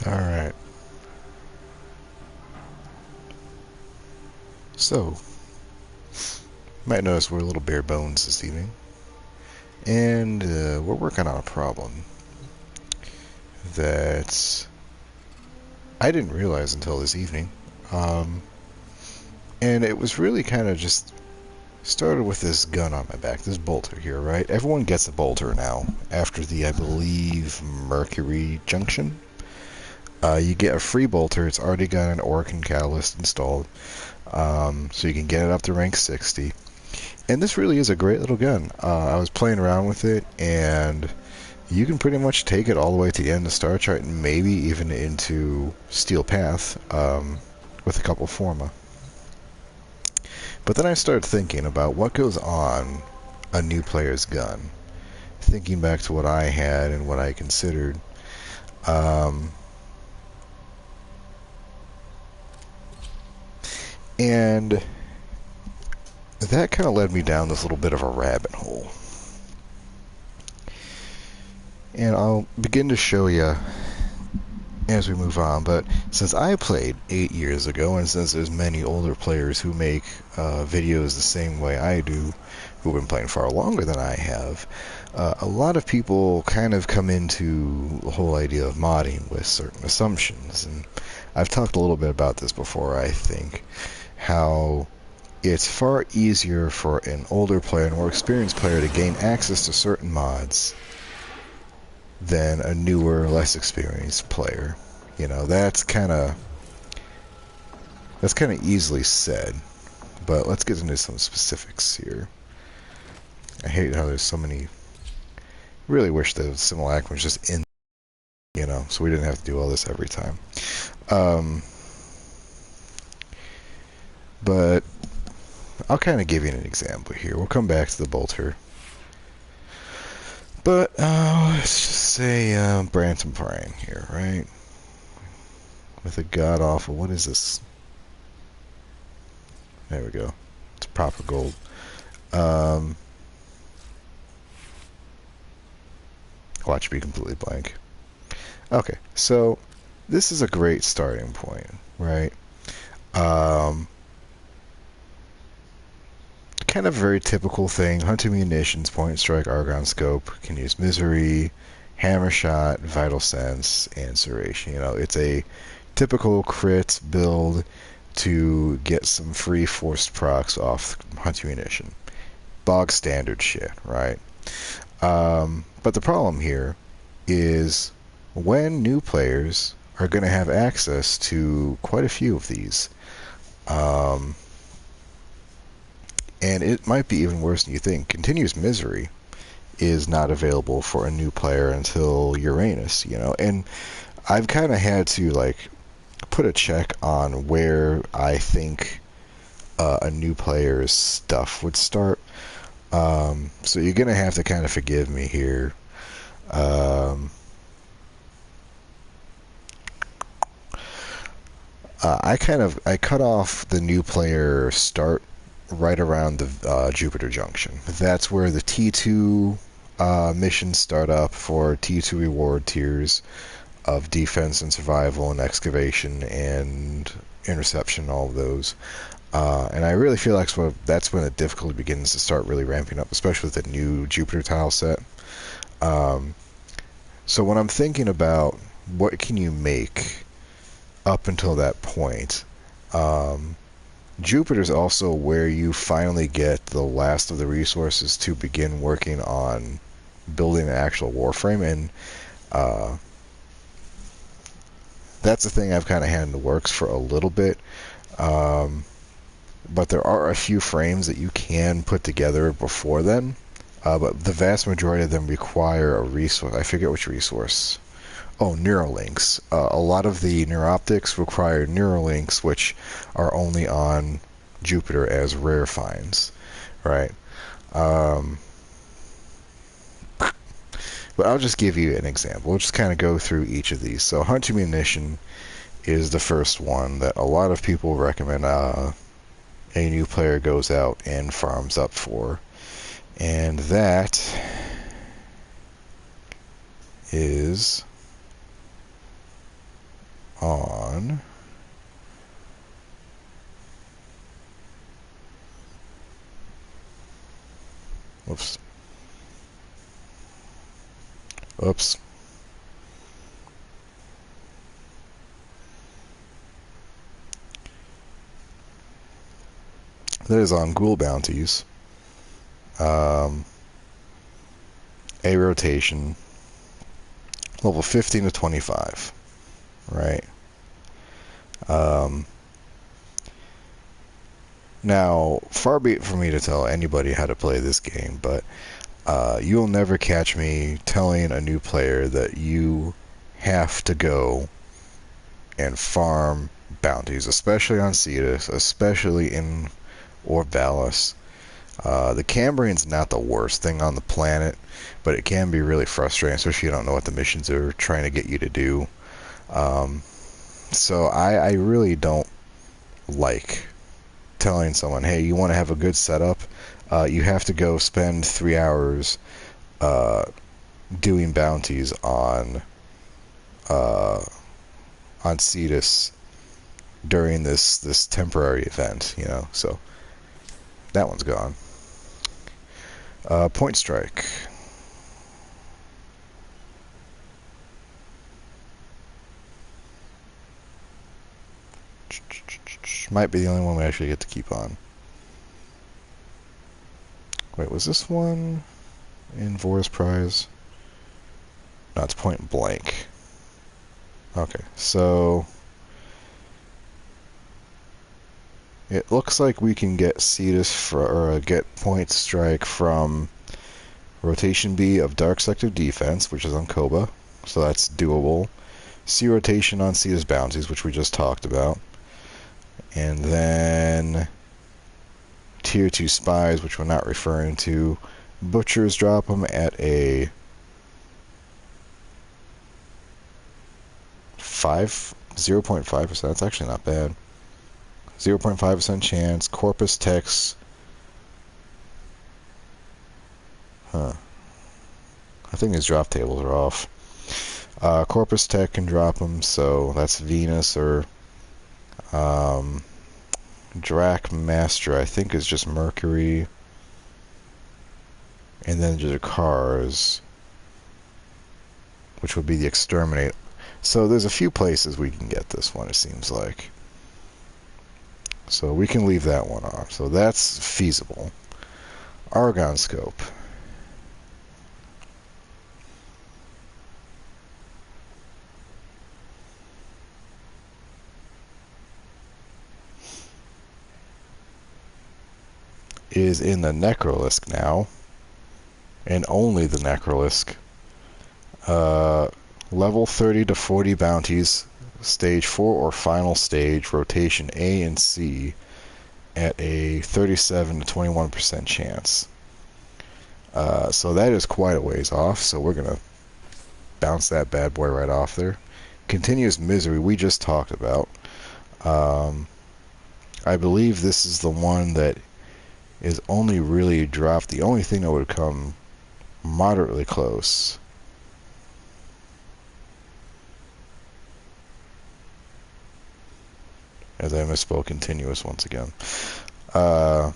Alright, so, might notice we're a little bare bones this evening, and we're working on a problem that I didn't realize until this evening. Um, and it was really kind of just started with this gun on my back, this bolter here, right? Everyone gets a bolter now after the, I believe, Mercury Junction. You get a free bolter, it's already got an Orkin catalyst installed, so you can get it up to rank 60. And this really is a great little gun. I was playing around with it, and you can pretty much take it all the way to the end of Star Chart, and maybe even into Steel Path with a couple Forma. But then I started thinking about what goes on a new player's gun. Thinking back to what I had and what I considered. Um, and that kind of led me down this little bit of a rabbit hole. And I'll begin to show you as we move on, but since I played 8 years ago, and since there's many older players who make videos the same way I do, who've been playing far longer than I have, a lot of people kind of come into the whole idea of modding with certain assumptions, and I've talked a little bit about this before, I think, how it's far easier for an older player, an more experienced player, to gain access to certain mods than a newer, less experienced player. You know, that's kind of easily said, but let's get into some specifics here. I hate how there's so many. Really wish the simulacrum was just in, so we didn't have to do all this every time. But I'll kind of give you an example here. We'll come back to the bolter. But let's just say Branton Prime here, right? With a god-awful, what is this? There we go. It's proper gold. Watch me completely blank. Okay, so this is a great starting point, right? Kind of a very typical thing. Hunting munitions, point strike, argon scope, can use misery, hammer shot, vital sense, and serration. It's a typical crit build to get some free forced procs off hunting munition. Bog standard shit, right? But the problem here is when new players are going to have access to quite a few of these. And it might be even worse than you think. Continuous misery is not available for a new player until Uranus, and I've kind of had to put a check on where I think a new player's stuff would start. So you're gonna have to kind of forgive me here. I cut off the new player start right around the Jupiter Junction. That's where the T2 missions start up for T2 reward tiers of defense and survival and excavation and interception, all of those. And I really feel like that's when the difficulty begins to start really ramping up, especially with the new Jupiter tile set. So when I'm thinking about what can you make up until that point, Jupiter's also where you finally get the last of the resources to begin working on building an actual Warframe, and that's the thing I've kind of had in the works for a little bit. But there are a few frames that you can put together before then, but the vast majority of them require a resource. I forget which resource. Oh, Neurolinks. A lot of the neuroptics require Neurolinks, which are only on Jupiter as rare finds, right? But I'll just give you an example. We'll just kind of go through each of these. So hunting munition is the first one that a lot of people recommend a new player goes out and farms up for. And that is on oops. Oops. That is on ghoul bounties. A rotation. Level 15 to 25. Right. Now, far be it for me to tell anybody how to play this game, but you'll never catch me telling a new player that you have to go and farm bounties, especially on Cetus, especially in Orvalis. The Cambrian's not the worst thing on the planet, but it can be really frustrating, especially if you don't know what the missions are trying to get you to do. So I really don't like telling someone, hey, you want to have a good setup, you have to go spend 3 hours doing bounties on Cetus during this temporary event, you know. So that one's gone. Point strike. Might be the only one we actually get to keep on. Wait, was this one in Vor's Prize? No, it's point blank. Okay, so it looks like we can get Cetus or get point strike from rotation B of Dark Sector Defense, which is on Koba, so that's doable. C rotation on Cetus bounties, which we just talked about. And then Tier 2 spies, which we're not referring to. Butchers drop them at a 0.5%. That's actually not bad. 0.5% chance. Corpus Tex. Huh. I think these drop tables are off. Corpus Tech can drop them, so that's Venus or Drac Master, I think, is just Mercury. And then just cars, which would be the Exterminate. So there's a few places we can get this one, it seems like. So we can leave that one off. So that's feasible. Argon Scope. Is in the Necrolisk now. And only the Necrolisk. Level 30 to 40 bounties, stage 4 or final stage, rotation A and C, at a 37 to 21% chance. So that is quite a ways off, so we're going to bounce that bad boy right off there. Continuous Misery, we just talked about. I believe this is the one that is only really dropped. The only thing that would come moderately close as I misspoke, continuous once again. Yeah,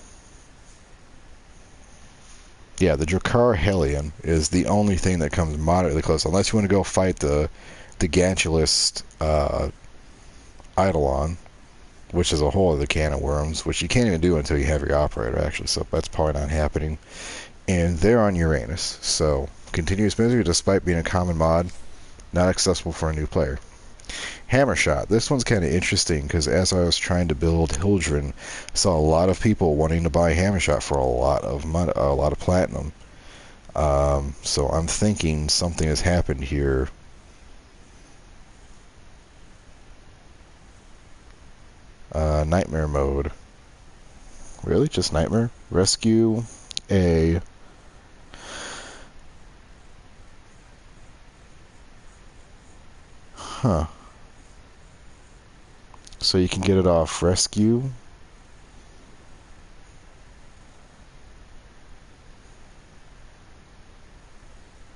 the Drakkar Hellion is the only thing that comes moderately close, unless you want to go fight the Gantulist Eidolon, which is a whole other can of worms, which you can't even do until you have your operator, actually, so that's probably not happening. And they're on Uranus, so Continuous Misery, despite being a common mod, not accessible for a new player. Hammershot. This one's kind of interesting because as I was trying to build Hildren, I saw a lot of people wanting to buy Hammershot for a lot of money, a lot of platinum. So I'm thinking something has happened here. Nightmare mode. Really? Just nightmare? Rescue a... Huh. So you can get it off rescue.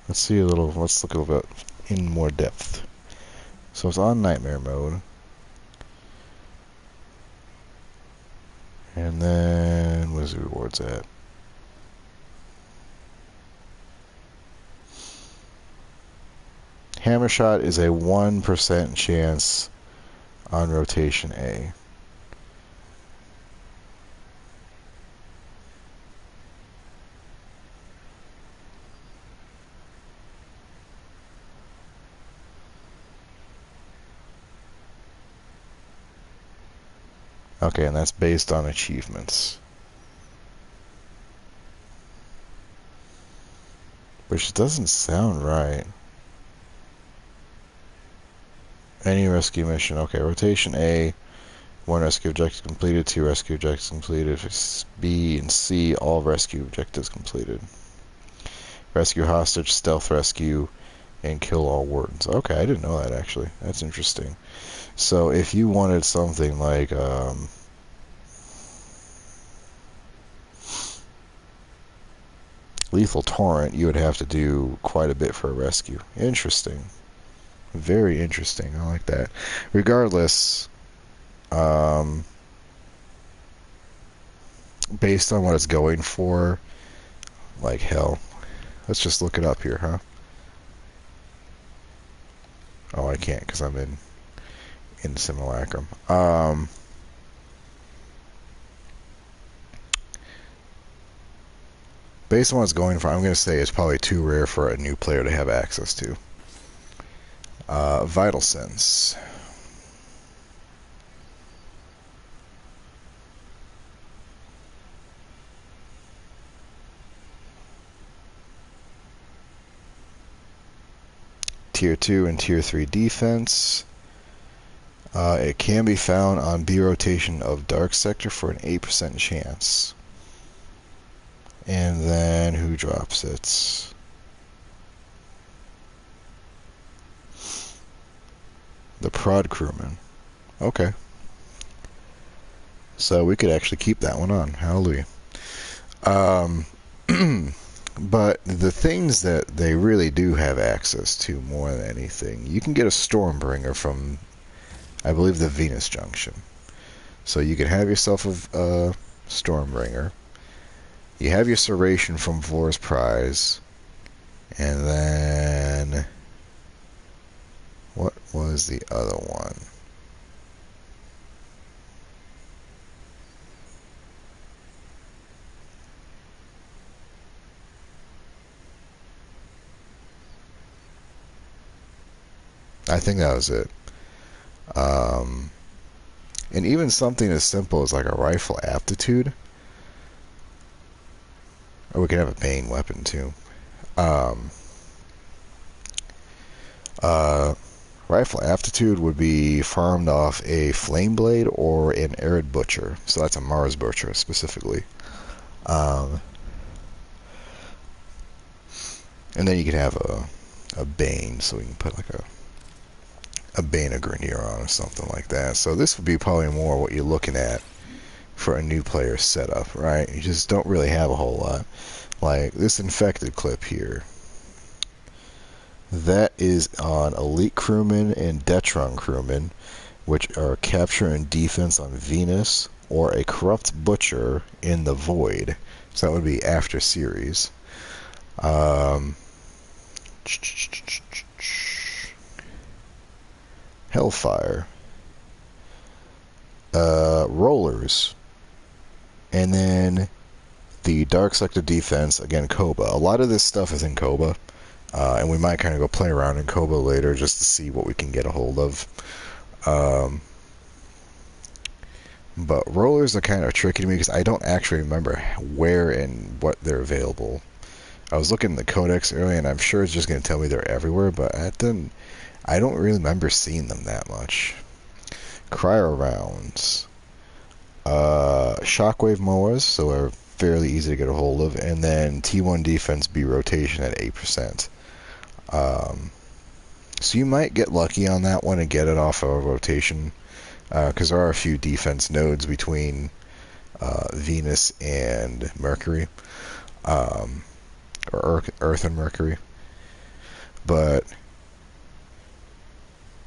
Let's look a little bit in more depth. So it's on nightmare mode. And then, where's the rewards at? Hammer shot is a 1% chance on rotation A. Okay, and that's based on achievements. Which doesn't sound right. Any rescue mission. Okay, rotation A. 1 rescue objective completed. 2 rescue objectives completed. B and C, all rescue objectives completed. Rescue hostage, stealth rescue, and kill all wardens. Okay, I didn't know that actually. That's interesting. So if you wanted something like lethal torrent, you would have to do quite a bit for a rescue. Interesting. Very interesting. I like that. Regardless, based on what it's going for, like hell. Let's just look it up here, huh? Oh, I can't because I'm in Simulacrum. Based on what it's going for, I'm going to say it's probably too rare for a new player to have access to. Vital Sense. Tier 2 and Tier 3 defense. It can be found on B rotation of Dark Sector for an 8% chance. And then who drops it? The Prod Crewman. Okay. So we could actually keep that one on. Hallelujah. But the things that they really do have access to more than anything, you can get a Stormbringer from, I believe, the Venus Junction. So you can have yourself a Stormbringer. You have your Serration from Vor's Prize. And then, what was the other one? I think that was it. And even something as simple as like a rifle aptitude. Or we can have a Bane weapon too. Rifle aptitude would be farmed off a Flame Blade or an Arid Butcher. So that's a Mars Butcher specifically. And then you could have a Bane, so we can put like a Bane of Grenier on or something like that. So this would be probably more what you're looking at for a new player setup, right? You just don't really have a whole lot. Like this Infected clip here. That is on Elite Crewman and Detron Crewman, which are capture and defense on Venus, or a Corrupt Butcher in the Void. So that would be after series. Hellfire. Rollers. And then the Dark Sector defense, again, Koba. A lot of this stuff is in Koba. And we might kind of go play around in Koba later just to see what we can get a hold of. But rollers are kind of tricky to me because I don't actually remember where and what they're available. I was looking in the codex earlier, and I'm sure it's just going to tell me they're everywhere, but I don't really remember seeing them that much. Cryo rounds. Shockwave mowers, so they're fairly easy to get a hold of, and then T1 defense B rotation at 8%. So you might get lucky on that one and get it off of a rotation, because there are a few defense nodes between Venus and Mercury, or Earth and Mercury. But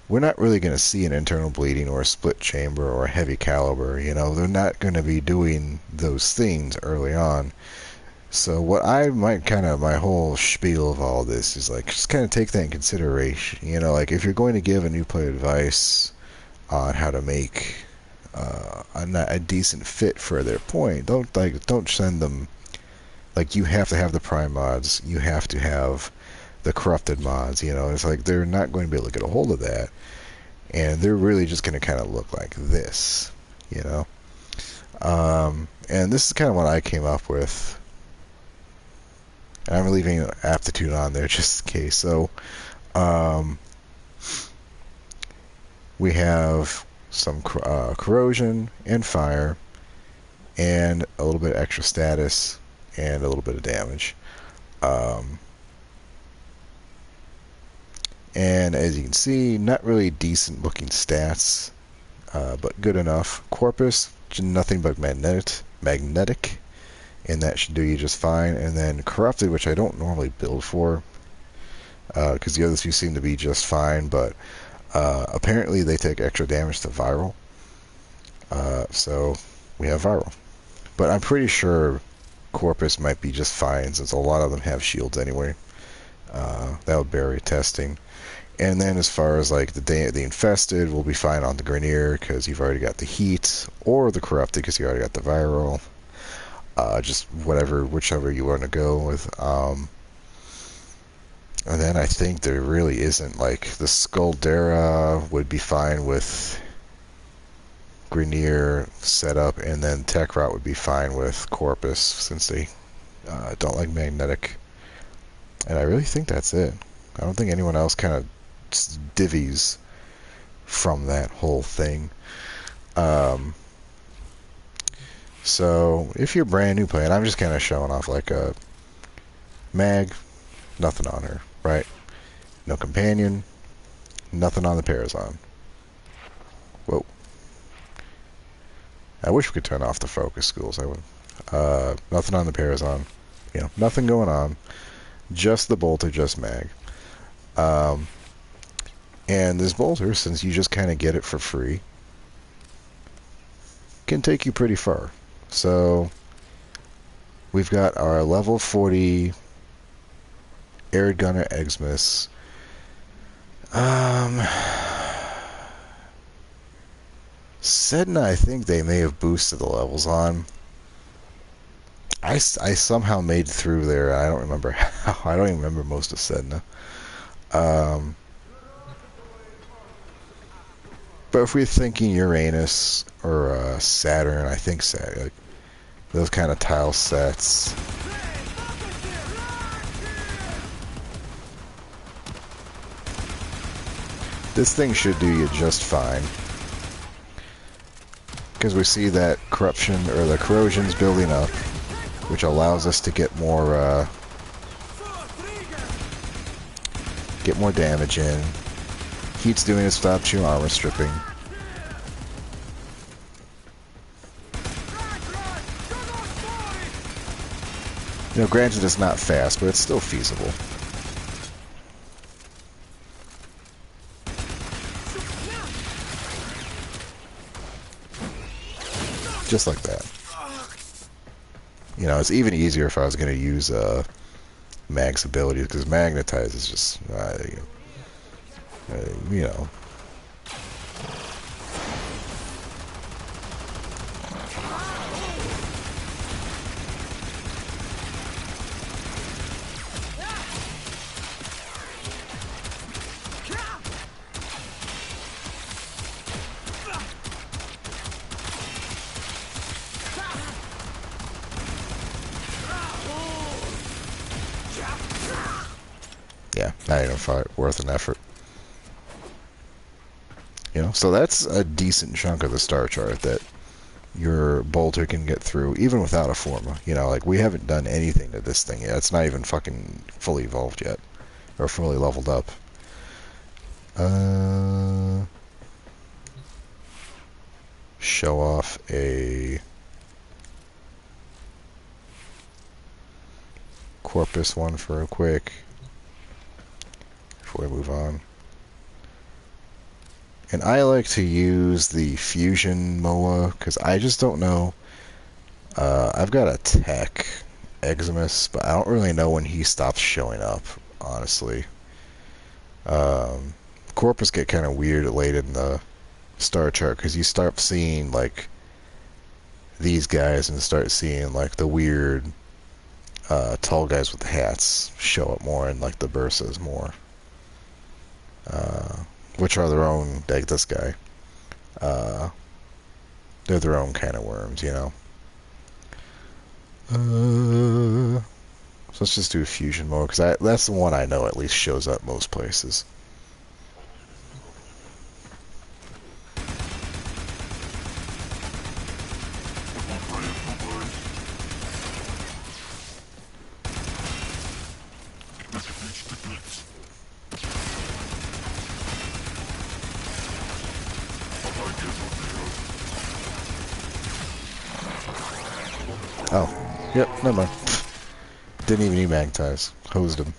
we're not really going to see an internal bleeding or a split chamber or a heavy caliber. You know, they're not going to be doing those things early on. So what I might kind of, my whole spiel of all this is like, just kind of take that in consideration. You know, like if you're going to give a new player advice on how to make a decent fit for their point, don't send them like you have to have the prime mods, you have to have the corrupted mods. You know, it's like they're not going to be able to get a hold of that, and they're really just going to kind of look like this. You know, and this is kind of what I came up with. I'm leaving aptitude on there just in case. So, we have some corrosion and fire, and a little bit of extra status, and a little bit of damage. And as you can see, not really decent looking stats, but good enough. Corpus, nothing but magnetic, and that should do you just fine. And then corrupted, which I don't normally build for, because the other two seem to be just fine, but apparently they take extra damage to viral. So we have viral. But I'm pretty sure Corpus might be just fine, since a lot of them have shields anyway. That would bear testing. And then as far as like the infested, will be fine on the Grenier because you've already got the heat, or the corrupted because you already got the viral. Just whichever you want to go with. And then I think there really isn't, like, the Skuldera would be fine with Grenier setup, and then Tech Rot would be fine with Corpus since they don't like magnetic. And I really think that's it. I don't think anyone else kind of divvies from that whole thing. So if you're a brand new player, and I'm just kind of showing off, like a mag, nothing on her, right? No companion, nothing on the Parazon. Whoa. I wish we could turn off the focus schools. I would. Nothing on the Parazon. You know, nothing going on. Just the bolter, just mag. And this bolter, since you just kind of get it for free, can take you pretty far. So we've got our level 40 Arid Gunner Xmas. Sedna, I think they may have boosted the levels on. I somehow made through there. I don't remember how. I don't even remember most of Sedna. But if we're thinking Uranus or Saturn, I think Saturn, like those kind of tile sets. This thing should do you just fine. Because we see that corruption, or the corrosion's building up, which allows us to get more damage in. Heat's doing its stop to armor stripping. You know, granted it's not fast, but it's still feasible. Just like that. You know, it's even easier if I was going to use Mag's ability, because Magnetize is just, you know. Yeah, not even fight worth an effort. You know, so that's a decent chunk of the star chart that your bolter can get through, even without a forma. You know, like, we haven't done anything to this thing yet. It's not even fucking fully evolved yet, or fully leveled up. Show off a Corpus one for a quick before we move on. And I like to use the Fusion MOA because I just don't know. I've got a tech Eximus, but I don't really know when he stops showing up, honestly. Um, Corpus get kind of weird late in the star chart because you start seeing like these guys and start seeing like the weird tall guys with the hats show up more and like the Bursas more, uh, which are their own, like this guy. Uh, they're their own kind of worms, you know. So let's just do fusion mode because that's the one I know at least shows up most places. Oh, yep, never mind. Didn't even need magnetize. Hosed him.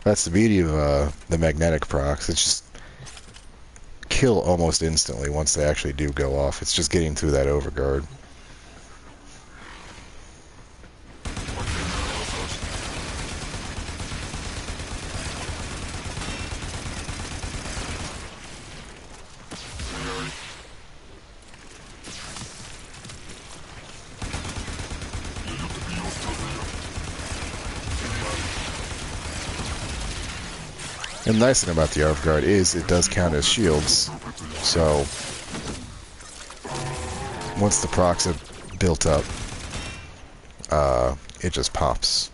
That's the beauty of the magnetic procs. It's just kill almost instantly once they actually do go off. It's just getting through that overguard. And the nice thing about the overguard is it does count as shields. So once the procs have built up, it just pops.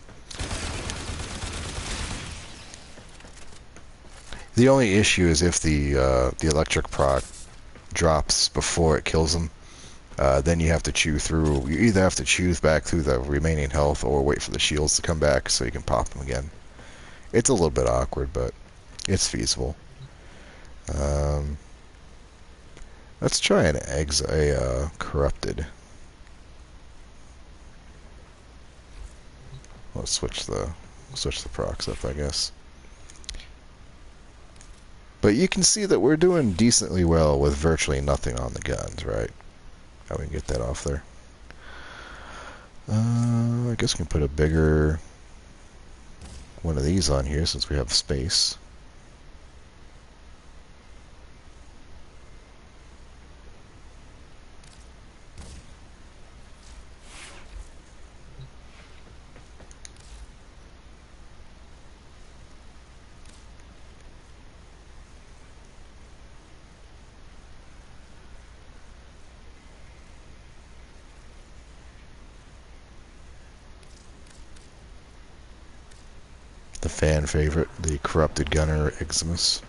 The only issue is if the electric proc drops before it kills them, then you have to chew through. You either have to chew back through the remaining health or wait for the shields to come back so you can pop them again. It's a little bit awkward, but it's feasible. Let's try an corrupted. Let's switch the procs up, I guess. But you can see that we're doing decently well with virtually nothing on the guns, right? How we can get that off there. I guess we can put a bigger one of these on here since we have space. The fan favorite, the corrupted gunner Eximus.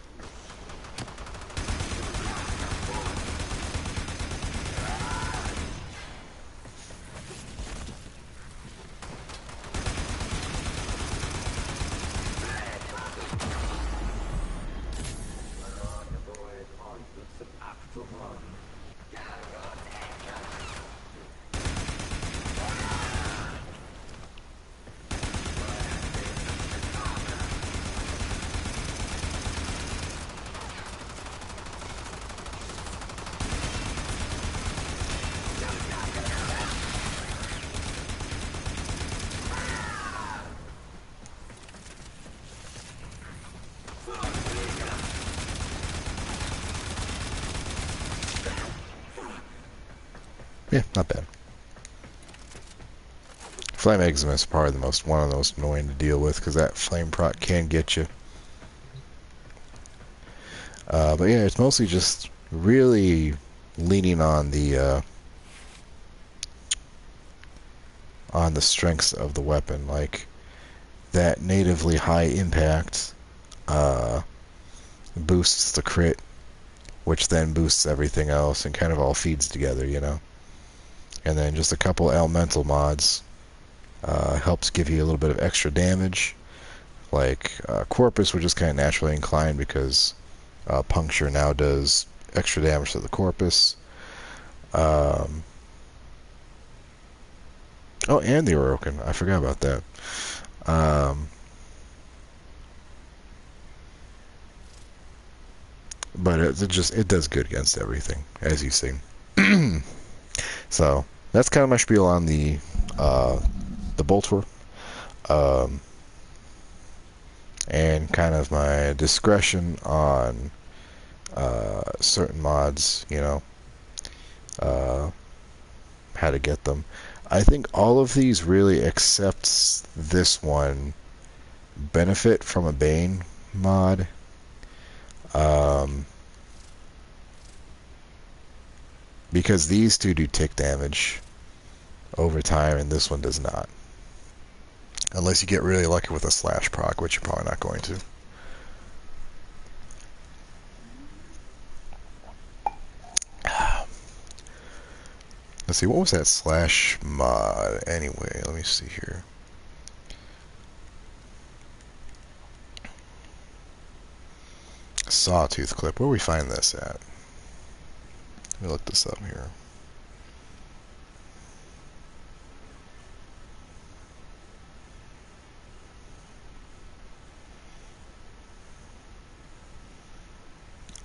Yeah, not bad. Flame Eximus is probably one of the most annoying to deal with because that flame proc can get you. But yeah, it's mostly just really leaning on the strengths of the weapon, like that natively high impact boosts the crit, which then boosts everything else and kind of all feeds together, you know. And then just a couple elemental mods helps give you a little bit of extra damage, like Corpus, which is kind of naturally inclined because Puncture now does extra damage to the Corpus. Oh, and the Orokin. I forgot about that. but it does good against everything, as you see. So that's kind of my spiel on the Boltor, and kind of my discretion on certain mods. How to get them. I think all of these really, except this one, benefit from a Bane mod. Because these two do tick damage over time, and this one does not. Unless you get really lucky with a slash proc, which you're probably not going to. Let's see, what was that slash mod anyway? Let me see here. Sawtooth clip. Where do we find this at? Let me look this up here.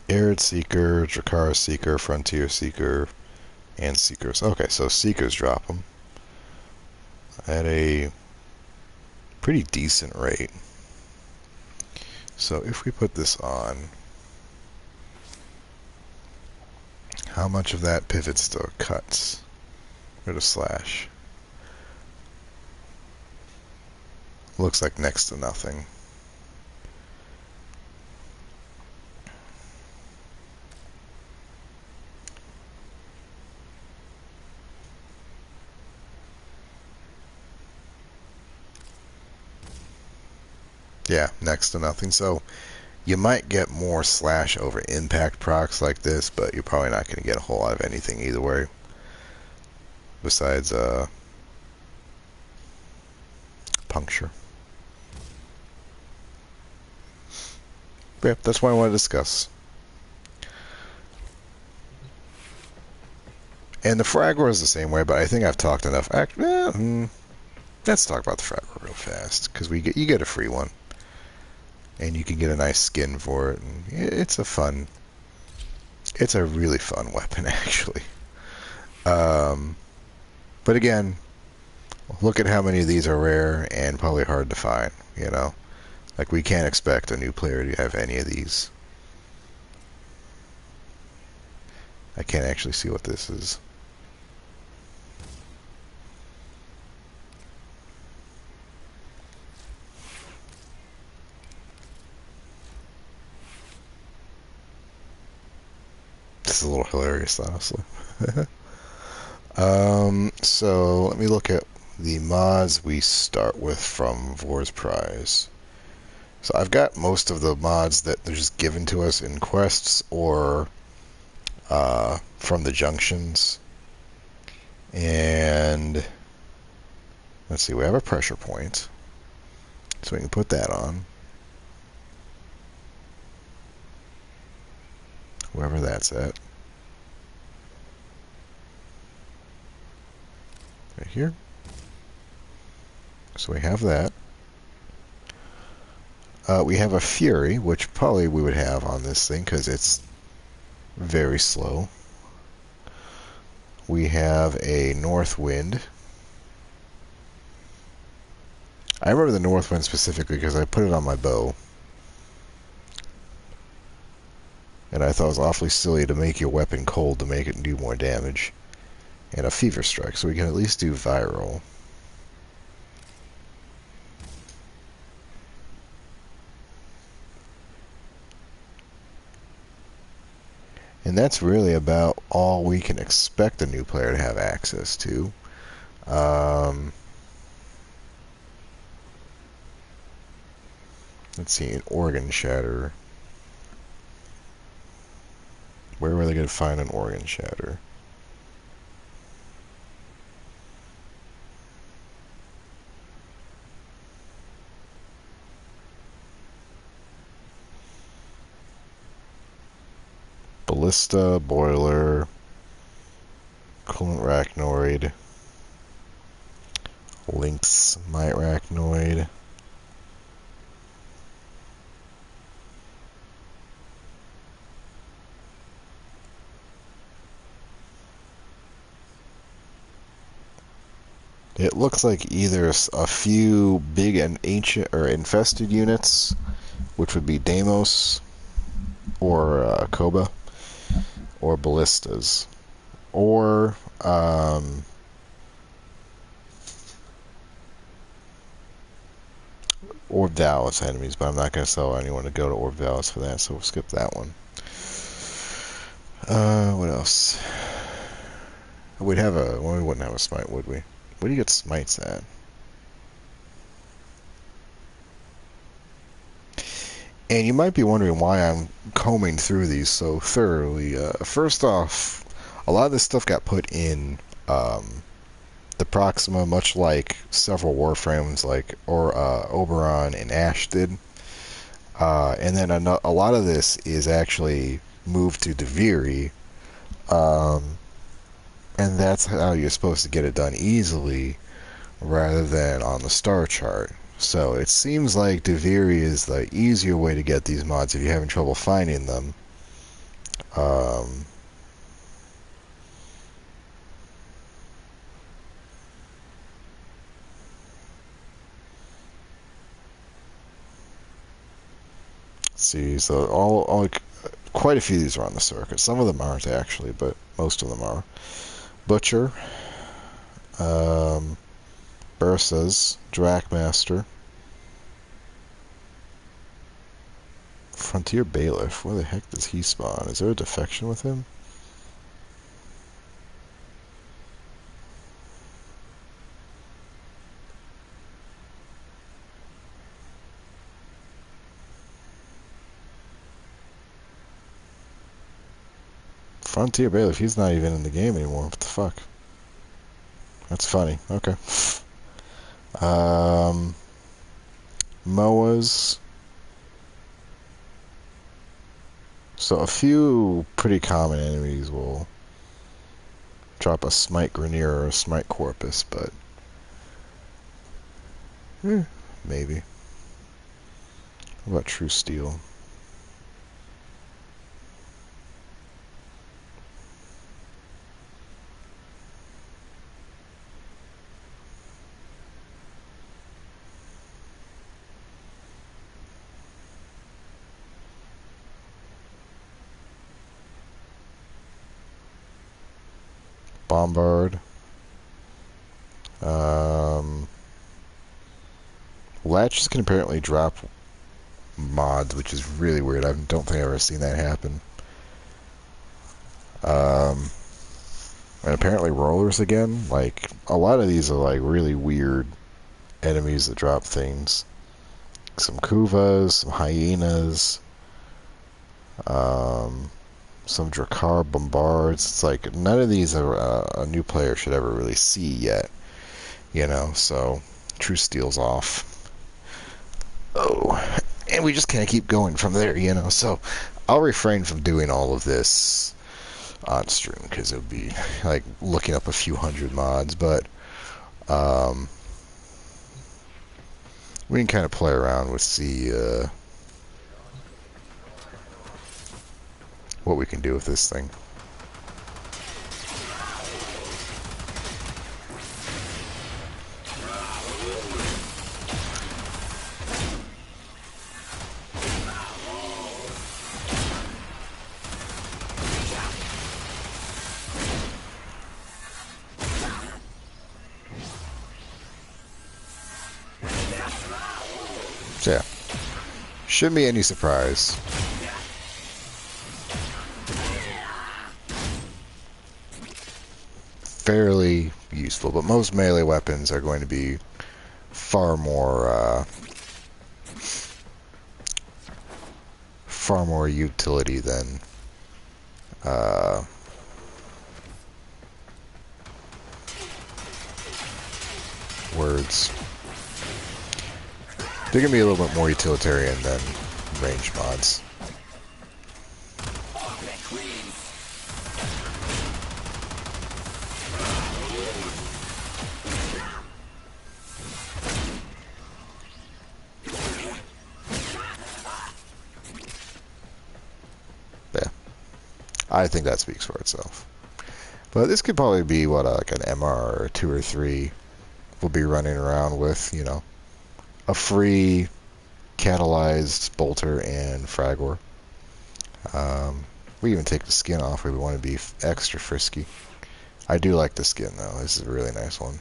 Arid Seeker, Drakara Seeker, Frontier Seeker, and Seekers. Okay, so Seekers drop them at a pretty decent rate. So if we put this on, how much of that pivots to cuts? Or to slash? Looks like next to nothing. Yeah, next to nothing. So you might get more slash over impact procs like this, but you're probably not going to get a whole lot of anything either way. Besides puncture. Yeah, that's what I want to discuss. And the Fragor is the same way, but I think I've talked enough. Let's talk about the Fragor real fast, because you get a free one. And you can get a nice skin for it. And it's a really fun weapon, actually. But again, look at how many of these are rare and probably hard to find, Like, we can't expect a new player to have any of these. I can't actually see what this is. This is a little hilarious, honestly. So let me look at the mods we start with from Vor's Prize. So I've got most of the mods that are just given to us in quests or from the junctions. And let's see, we have a pressure point. So we can put that on. Wherever that's at. Right here. So we have that. We have a Fury, which probably we would have on this thing because it's very slow. We have a North Wind. I remember the North Wind specifically because I put it on my bow. And I thought it was awfully silly to make your weapon cold to make it do more damage. And a Fever Strike, so we can at least do viral. And that's really about all we can expect a new player to have access to. Let's see, an Organ Shatter. Where are they going to find an Organ Shatter? Ballista, Boiler, Coolant Rachnoid, Lynx Might Rachnoid. It looks like either a few big and ancient or infested units, which would be Deimos or Koba or ballistas, or Orb enemies, but I'm not going to tell anyone to go to Orb for that, so we'll skip that one. What else? We'd have a. Well, we wouldn't have a smite, would we? Where do you get smites at? And you might be wondering why I'm combing through these so thoroughly. First off, a lot of this stuff got put in the Proxima, much like several Warframes like Oberon and Ash did. And then a lot of this is actually moved to Deviri, and that's how you're supposed to get it done easily rather than on the star chart. So it seems like Deviri is the easier way to get these mods if you're having trouble finding them. See, so quite a few of these are on the circuit. Some of them aren't actually, but most of them are. Butcher, Ursa's, Drakmaster, Frontier Bailiff. Where the heck does he spawn? Is there a defection with him? Frontier Bailiff, he's not even in the game anymore. What the fuck? That's funny. Okay. Moas. So a few pretty common enemies will drop a Smite Grenier or a Smite Corpus, but maybe. What about True Steel? Bombard. Latches can apparently drop mods, which is really weird. I don't think I've ever seen that happen. And apparently rollers again. Like, a lot of these are like really weird enemies that drop things. Some Kuvas, some Hyenas, some Drakkar Bombards. It's like none of these are a new player should ever really see yet. You know, so True Steel's off. Oh, and we just kind of keep going from there, you know. So I'll refrain from doing all of this on stream because it would be like looking up a few hundred mods, but we can kind of play around with see what we can do with this thing. So yeah, shouldn't be any surprise. Fairly useful, but most melee weapons are going to be far more utility than words. They're going to be a little bit more utilitarian than range mods. Yeah. I think that speaks for itself. But this could probably be, what, like an MR or 2 or 3 we'll be running around with, you know, a free catalyzed bolter and fragor. We even take the skin off if we want to be extra frisky. I do like the skin though. This is a really nice one.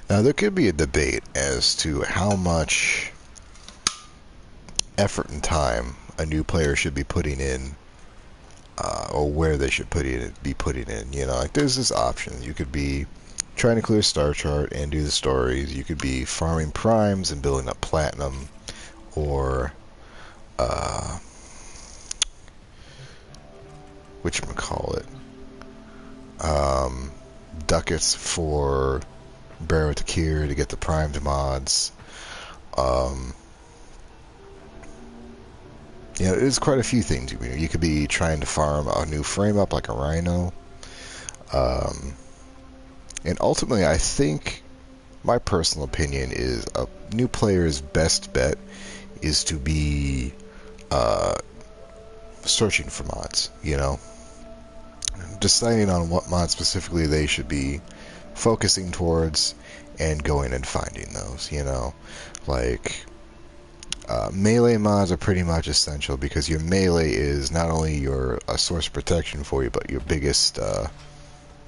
Now, there could be a debate as to how much effort and time a new player should be putting in, or where they should be putting in. You know, like there's this option. You could be trying to clear Star Chart and do the stories. You could be farming primes and building up platinum, or whatchamacallit, ducats for Barrow to Kier to get the primed mods. You know, there's quite a few things. You could be trying to farm a new frame up like a Rhino. And ultimately, I think my personal opinion is a new player's best bet is to be searching for mods, you know? Deciding on what mods specifically they should be focusing towards and going and finding those, you know? Like, melee mods are pretty much essential because your melee is not only a source of protection for you, but your biggest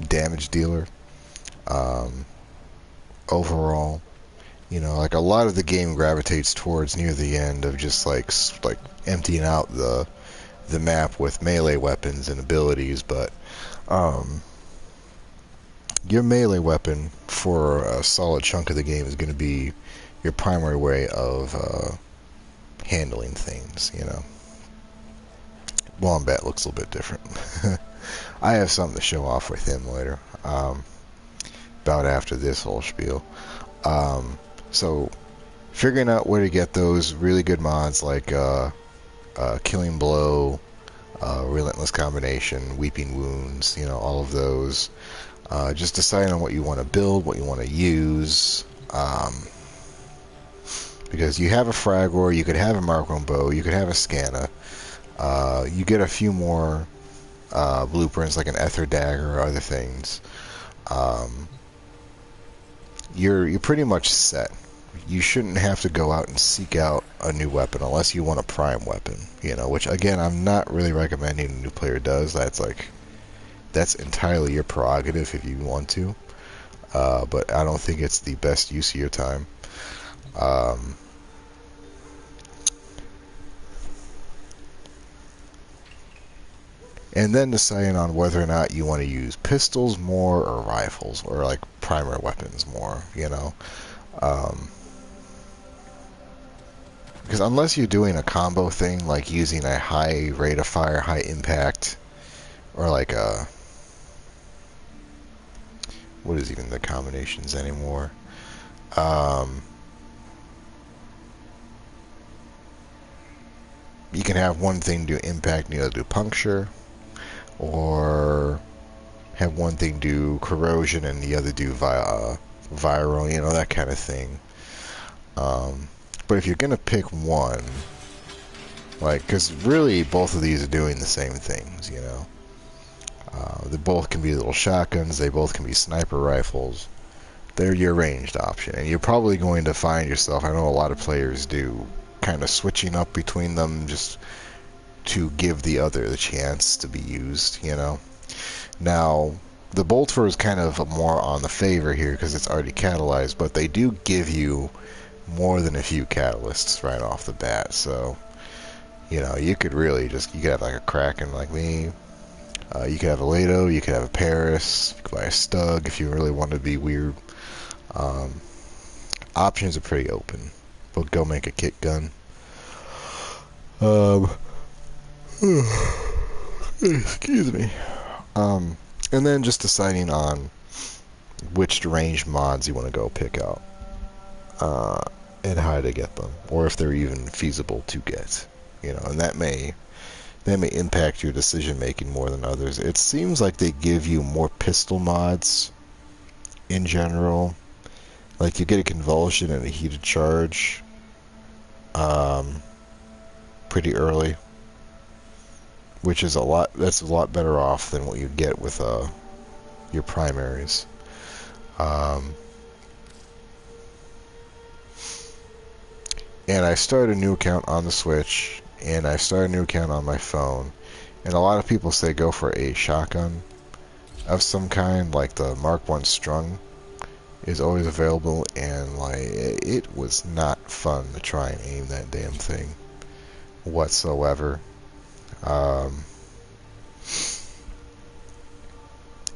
damage dealer overall. You know, like a lot of the game gravitates towards near the end of just like emptying out the map with melee weapons and abilities, but your melee weapon for a solid chunk of the game is going to be your primary way of handling things, you know. Wombat looks a little bit different. I have something to show off with him later, about after this whole spiel. So, figuring out where to get those really good mods like Killing Blow, Relentless Combination, Weeping Wounds, you know, all of those. Just deciding on what you want to build, what you want to use. Because you have a Fragor, you could have a Markron Bow, you could have a Scanna. You get a few more blueprints like an Ether Dagger or other things. You're pretty much set. You shouldn't have to go out and seek out a new weapon unless you want a prime weapon, you know, which again I'm not really recommending a new player does. That's entirely your prerogative if you want to, but I don't think it's the best use of your time. And then deciding on whether or not you want to use pistols more or rifles or like primary weapons more, you know. Because unless you're doing a combo thing like using a high rate of fire, high impact, or like a... what is even the combinations anymore? You can have one thing do impact and the other do puncture, or have one thing do corrosion and the other do viral, you know, that kind of thing. But if you're gonna pick one, like, because really both of these are doing the same things, you know. They both can be little shotguns, they both can be sniper rifles. They're your ranged option, and you're probably going to find yourself, I know a lot of players do, kind of switching up between them just to give the other the chance to be used, you know. Now, the bolter is kind of more on the favor here because it's already catalyzed, but they do give you more than a few catalysts right off the bat, so, you know, you could really just, you could have like a Kraken like me, you could have a Lato, you could have a Paris, you could buy a Stug if you really want to be weird. Options are pretty open, but go make a kit gun. Excuse me. And then just deciding on which range mods you want to go pick out. uh, and how to get them, or if they're even feasible to get. And that may impact your decision making more than others. It seems like they give you more pistol mods in general. Like you get a convulsion and a heated charge um, pretty early, which is that's a lot better off than what you get with your primaries. And I started a new account on the Switch, and I started a new account on my phone. And a lot of people say go for a shotgun of some kind, like the Mark 1 Strung is always available, and like it was not fun to try and aim that damn thing whatsoever. And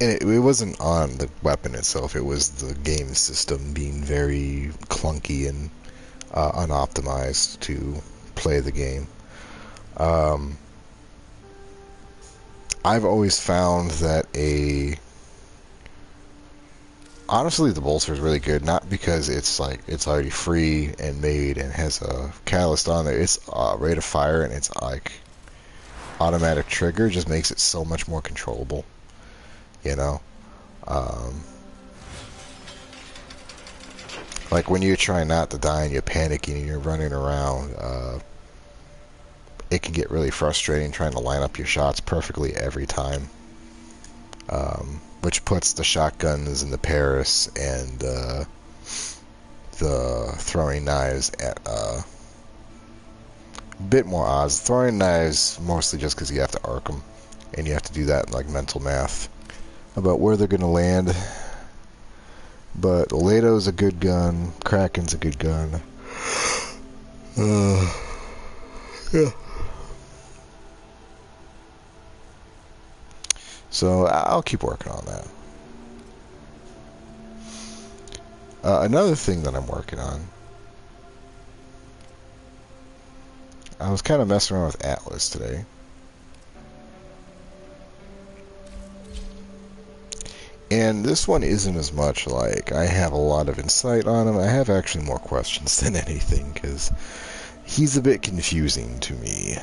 it wasn't on the weapon itself, it was the game system being very clunky and unoptimized to play the game. I've always found that honestly, the bolster is really good, not because it's already free and made and has a catalyst on there. Its rate of fire and its like automatic trigger just makes it so much more controllable. Like when you're trying not to die and you're panicking and you're running around, it can get really frustrating trying to line up your shots perfectly every time. Which puts the shotguns and the Paris and the throwing knives at a bit more odds. Throwing knives mostly just because you have to arc them, and you have to do that like mental math about where they're going to land. But Lado's a good gun. Kraken's a good gun. Yeah. So I'll keep working on that. Another thing that I'm working on, I was kind of messing around with Atlas today. And this one isn't as much like I have a lot of insight on him. I have actually more questions than anything because he's a bit confusing to me.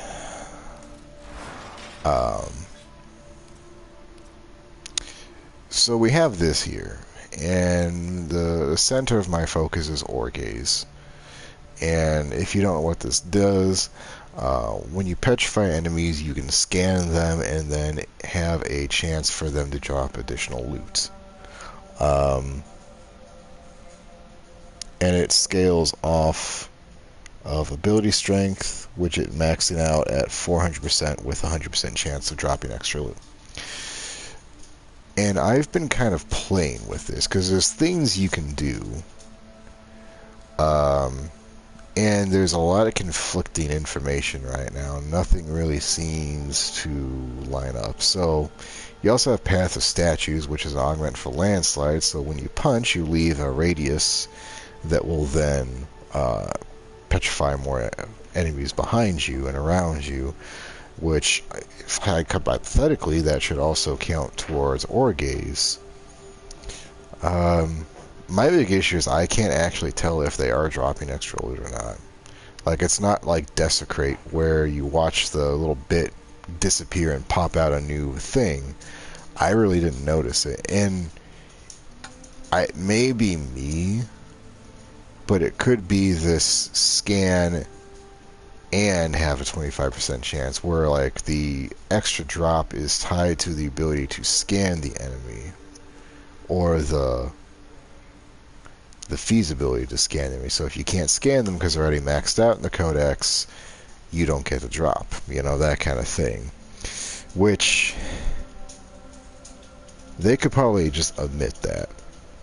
So we have this here, and the center of my focus is Orgaze. And if you don't know what this does, when you petrify enemies, you can scan them and then have a chance for them to drop additional loot. And it scales off of ability strength, which it maxing out at 400% with 100% chance of dropping extra loot. And I've been kind of playing with this because there's things you can do. And there's a lot of conflicting information right now. Nothing really seems to line up. So you also have Path of Statues, which is an augment for landslide. So when you punch, you leave a radius that will then petrify more enemies behind you and around you, which, hypothetically, that should also count towards Orgaze. My big issue is I can't actually tell if they are dropping extra loot or not. Like, it's not like Desecrate, where you watch the little bit disappear and pop out a new thing. I really didn't notice it. And it may be me, but it could be this scan and have a 25% chance, where like the extra drop is tied to the ability to scan the enemy, or the feasibility to scan them. So if you can't scan them because they're already maxed out in the codex, you don't get a drop. That kind of thing. Which they could probably just omit that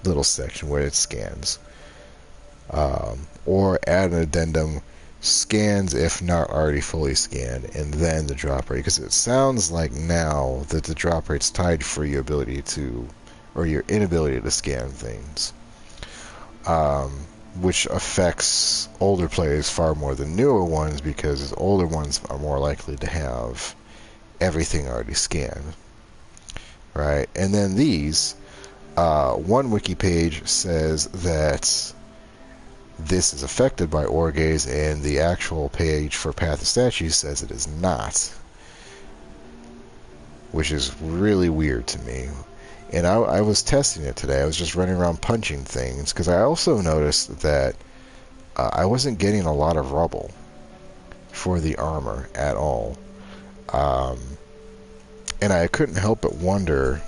little section where it scans. Or add an addendum, scans if not already fully scanned, and then the drop rate. Because it sounds like now that the drop rate's tied for your ability to, or your inability to scan things. Which affects older players far more than newer ones, because older ones are more likely to have everything already scanned, right? And then these, one wiki page says that this is affected by Orgaze, and the actual page for Path of Statues says it is not, which is really weird to me. And I was testing it today. I was just running around punching things, because I also noticed that I wasn't getting a lot of rubble for the armor at all. And I couldn't help but wonder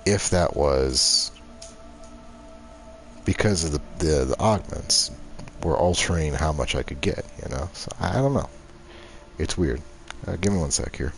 if that was because of the augments were altering how much I could get, you know? So I don't know. It's weird. Give me one sec here.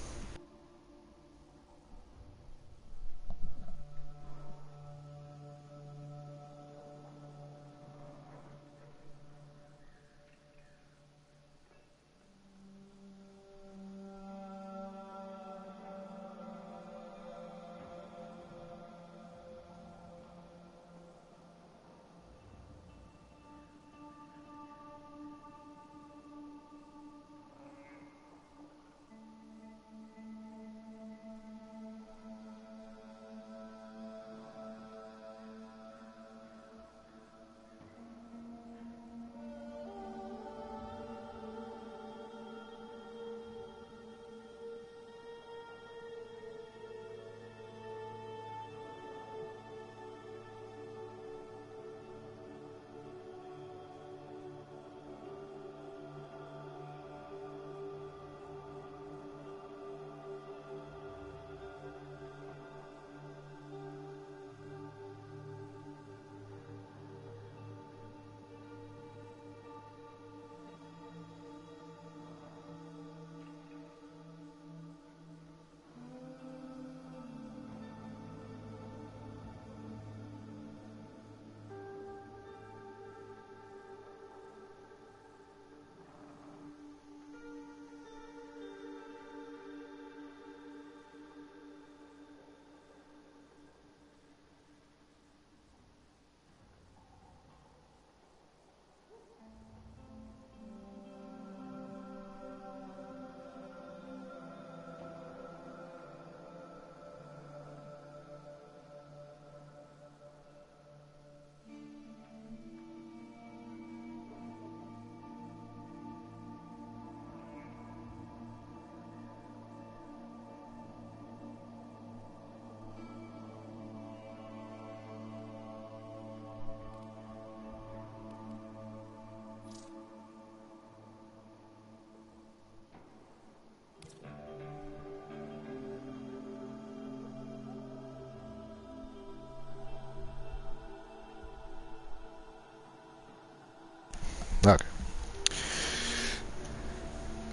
Okay.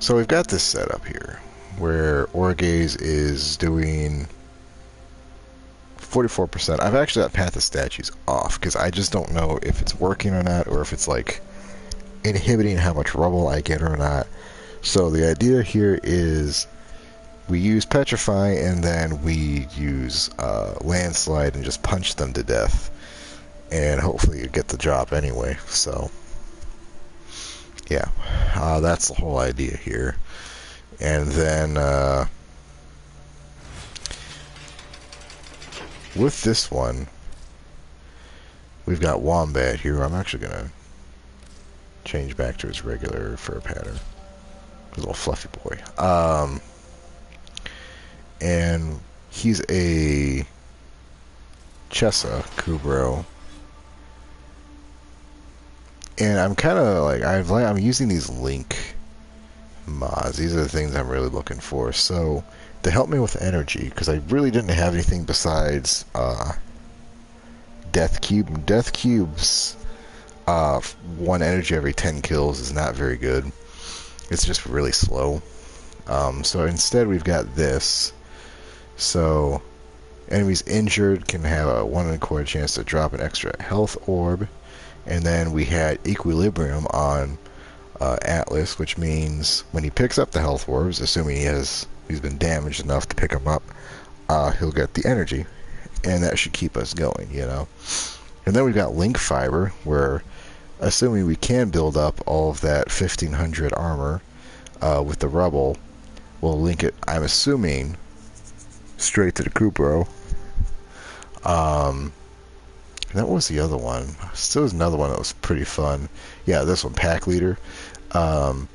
So we've got this setup here where Orgaze is doing 44%. I've actually got Path of Statues off because I just don't know if it's working or not, or if it's like inhibiting how much rubble I get or not. So the idea here is we use Petrify and then we use Landslide and just punch them to death, and hopefully you get the job anyway. So yeah, that's the whole idea here. And then with this one, we've got Wombat here. I'm actually gonna change back to its regular fur pattern. A little fluffy boy. And he's a Chessa Kubro. And I'm kind of like, I'm using these link mods. These are the things I'm really looking for. So to help me with energy, because I really didn't have anything besides Death Cube. Death Cubes, 1 energy every 10 kills is not very good. It's just really slow. So instead we've got this. So enemies injured can have a 1 in a quarter chance to drop an extra health orb. And then we had Equilibrium on Atlas, which means when he picks up the health orbs, assuming he's been damaged enough to pick them up, he'll get the energy, and that should keep us going, you know. And then we've got Link Fiber, where assuming we can build up all of that 1500 armor with the rubble, we'll link it, I'm assuming, straight to the Kupro. That was the other one. Still was another one that was pretty fun. Yeah, this one, Pack Leader. Um,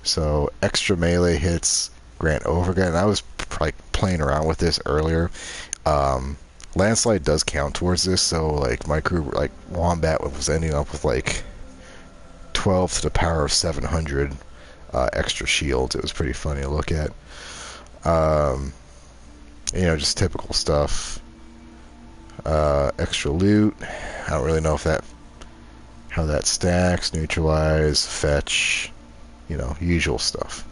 so extra melee hits grant overgun. I was playing around with this earlier. Landslide does count towards this, so like my crew, like Wombat was ending up with like 12 to the power of 700 extra shields. It was pretty funny to look at. You know, just typical stuff. Extra loot. I don't really know if how that stacks. Neutralize, fetch, you know, usual stuff.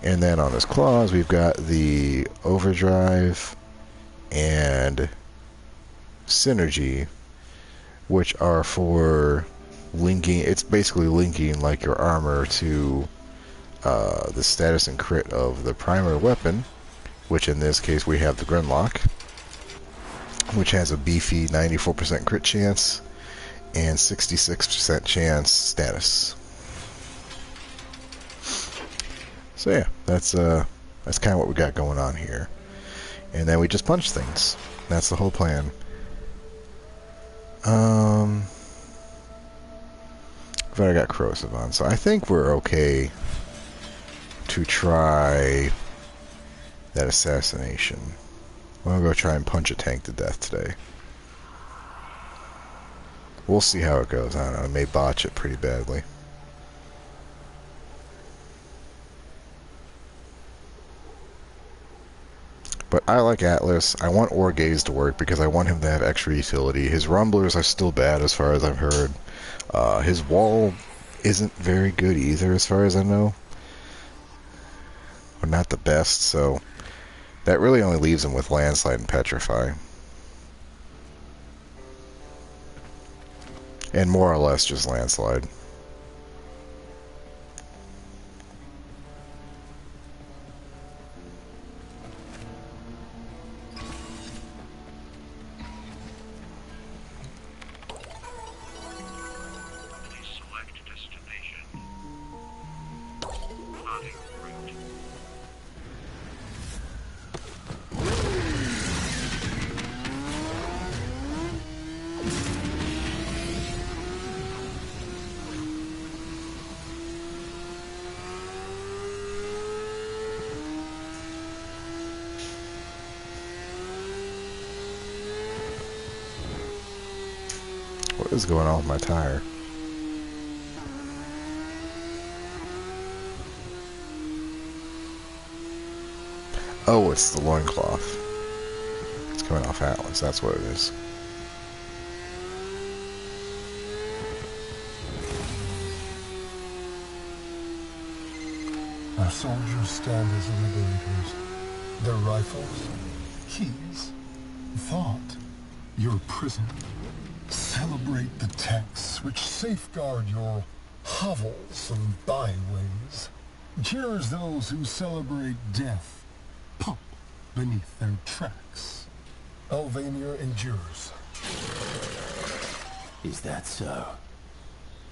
And then on his claws, we've got the overdrive and synergy, which are for linking. It's basically linking like your armor to the status and crit of the primary weapon, which in this case we have the Grimlock, which has a beefy 94% crit chance and 66% chance status. So yeah, that's kind of what we got going on here. And then we just punch things. That's the whole plan. I've already got corrosive on, so I think we're okay to try that assassination. I'm gonna go try and punch a tank to death today. We'll see how it goes. I don't know, I may botch it pretty badly. But I like Atlas. I want Orgaze to work because I want him to have extra utility. His rumblers are still bad as far as I've heard. His wall isn't very good either as far as I know. Or not the best, so that really only leaves him with Landslide and Petrify. And more or less just Landslide. What is going on with my tire? Oh, it's the loincloth. It's coming off Atlas, that's what it is. Our soldiers stand as liberators. Their rifles, keys, thought, your prison. Celebrate the texts which safeguard your hovels and byways. Cheers those who celebrate death, pop beneath their tracks. Elvania endures. Is that so?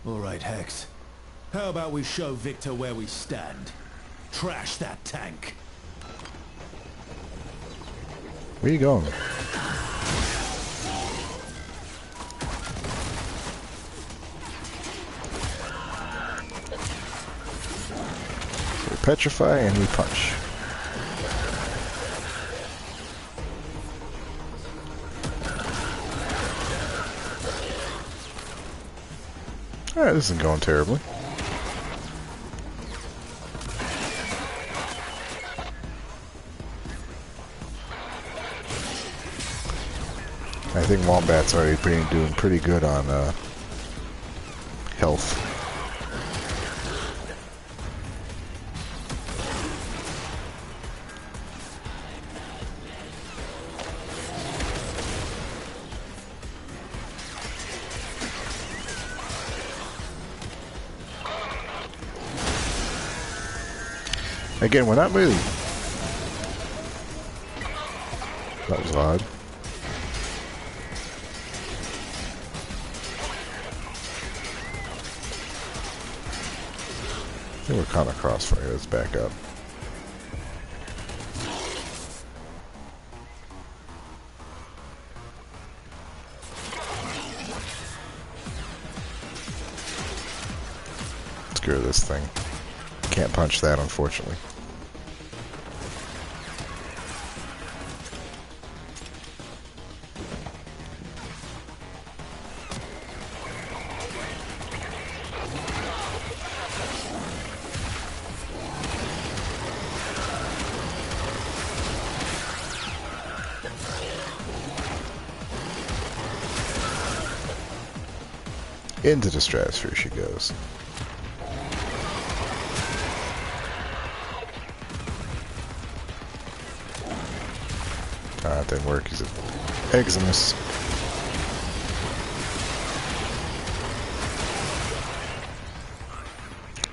All right, Hex. How about we show Victor where we stand? Trash that tank. Where are you going? So we petrify and we punch. Alright, this isn't going terribly. I think Wombat's already doing pretty good on health. Again, we're not really... That was odd. I think we're kind of crossfire. Let's back up. Screw this thing. Can't punch that, unfortunately. Into the stratosphere she goes. That didn't work. He's Eximus.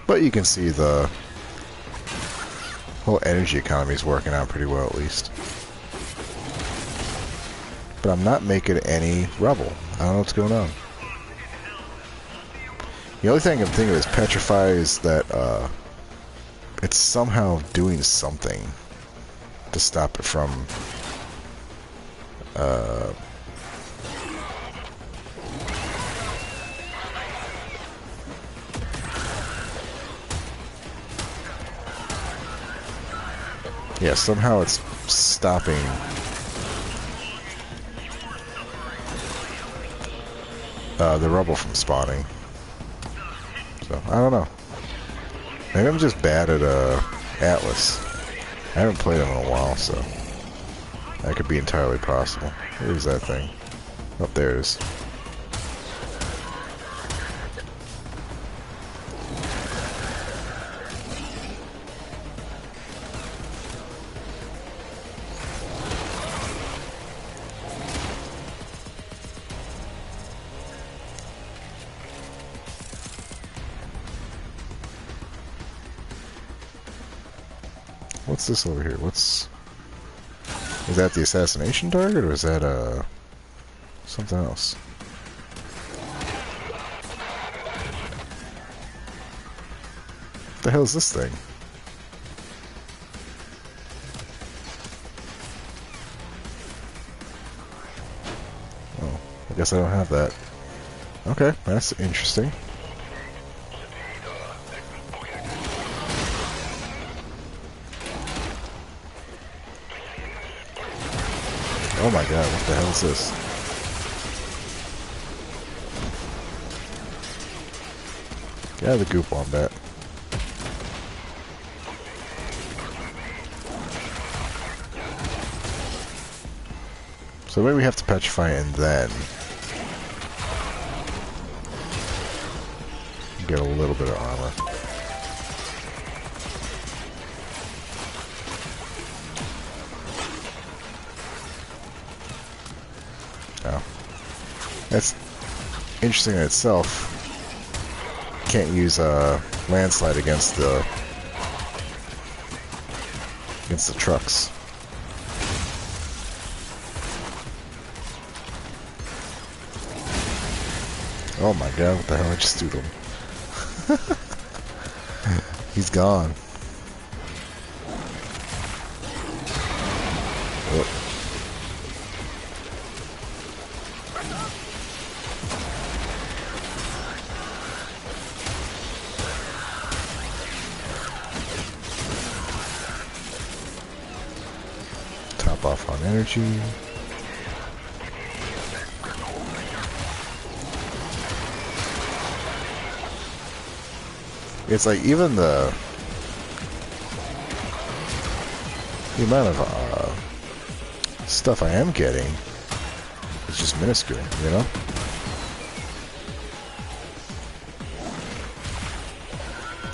But you can see the whole energy economy is working out pretty well, at least. But I'm not making any rubble. I don't know what's going on. The only thing I'm thinking is Petrify is that it's somehow doing something to stop it from yeah, somehow it's stopping the rubble from spawning. So, I don't know. Maybe I'm just bad at Atlas. I haven't played him in a while, so that could be entirely possible. Where's that thing? Oh, there it is. What's this over here? What's... Is that the assassination target, or is that, something else? What the hell is this thing? Oh, I guess I don't have that. Okay, that's interesting. Oh my god, what the hell is this? Get out of the goop wombat. So maybe we have to petrify and then get a little bit of armor. Oh. That's interesting in itself. Can't use a landslide against the trucks. Oh my god, what the hell I just do to him? He's gone. Oh. Top off on energy. It's like even the amount of stuff I am getting is just minuscule, you know?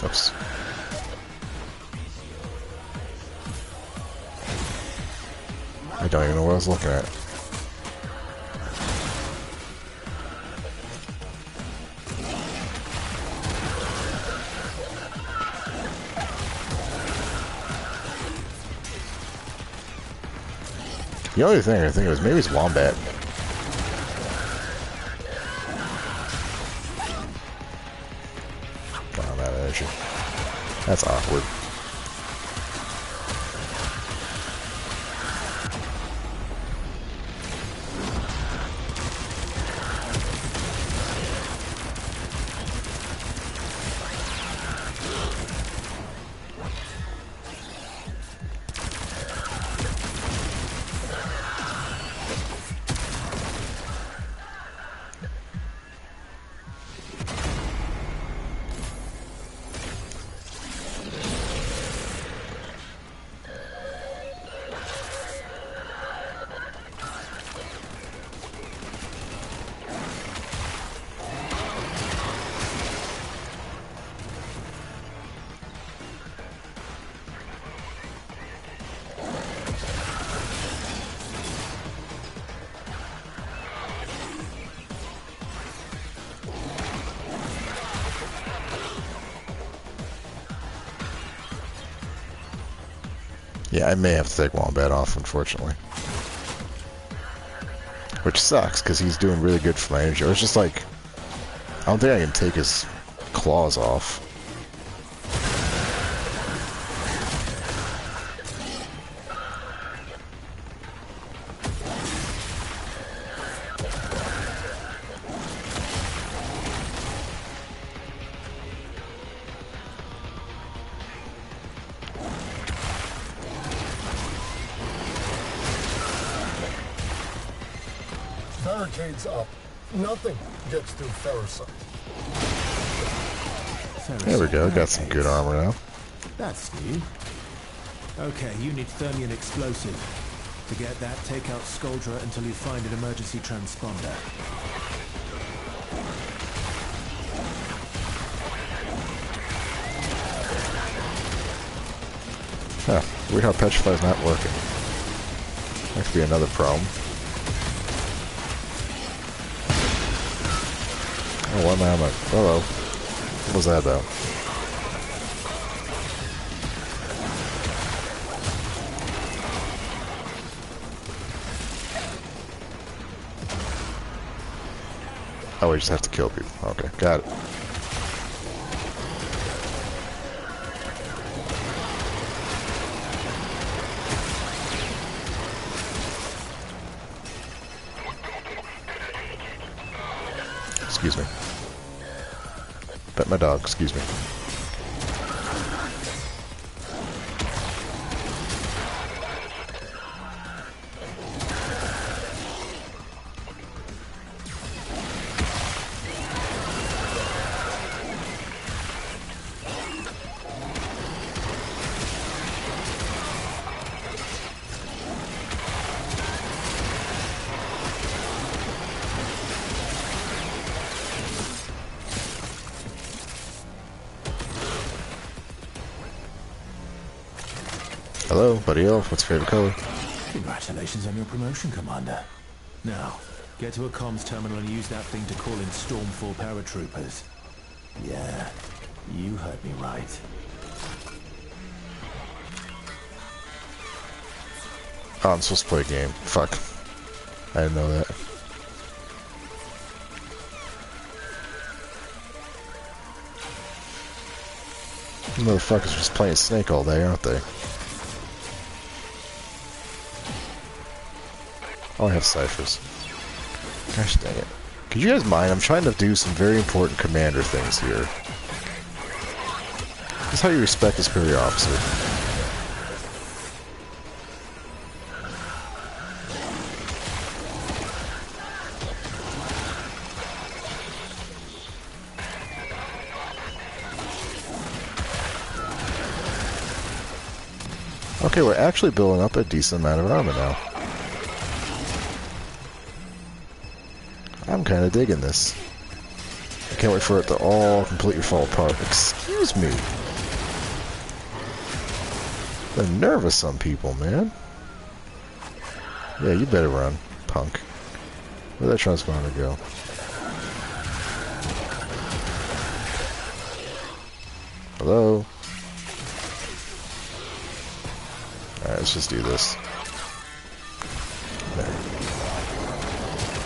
Oops. I don't even know what I was looking at. The only thing I think was maybe it's Wombat. Oh, that energy. That's awkward. Yeah, I may have to take Wombat off, unfortunately. Which sucks, because he's doing really good for my energy. It's just like, I don't think I can take his claws off. Barricades up. Nothing gets through Ferrocite. There we go, got some good armor now. That's new. Okay, you need Thermion explosive. To get that, take out Skuldra until you find an emergency transponder. Huh, weird how Petrify's not working. That could be another problem. Oh, one ammo. Hello. What was that about? Oh, we just have to kill people. Okay, got it. Excuse me. Pet my dog, excuse me. Hello, buddy elf, what's your favorite color? Congratulations on your promotion, Commander. Now, get to a comms terminal and use that thing to call in Stormfall paratroopers. Yeah, you heard me right. Oh, I'm supposed to play a game. Fuck. I didn't know that. Motherfuckers are just playing Snake all day, aren't they? Oh, I have ciphers. Gosh dang it. Could you guys mind? I'm trying to do some very important commander things here. This is how you respect a superior officer. Okay, we're actually building up a decent amount of armor now. I'm kind of digging this. I can't wait for it to all completely fall apart. Excuse me. The nerve of some people, man. Yeah, you better run, punk. Where'd that transponder go? Hello? Alright, let's just do this. There.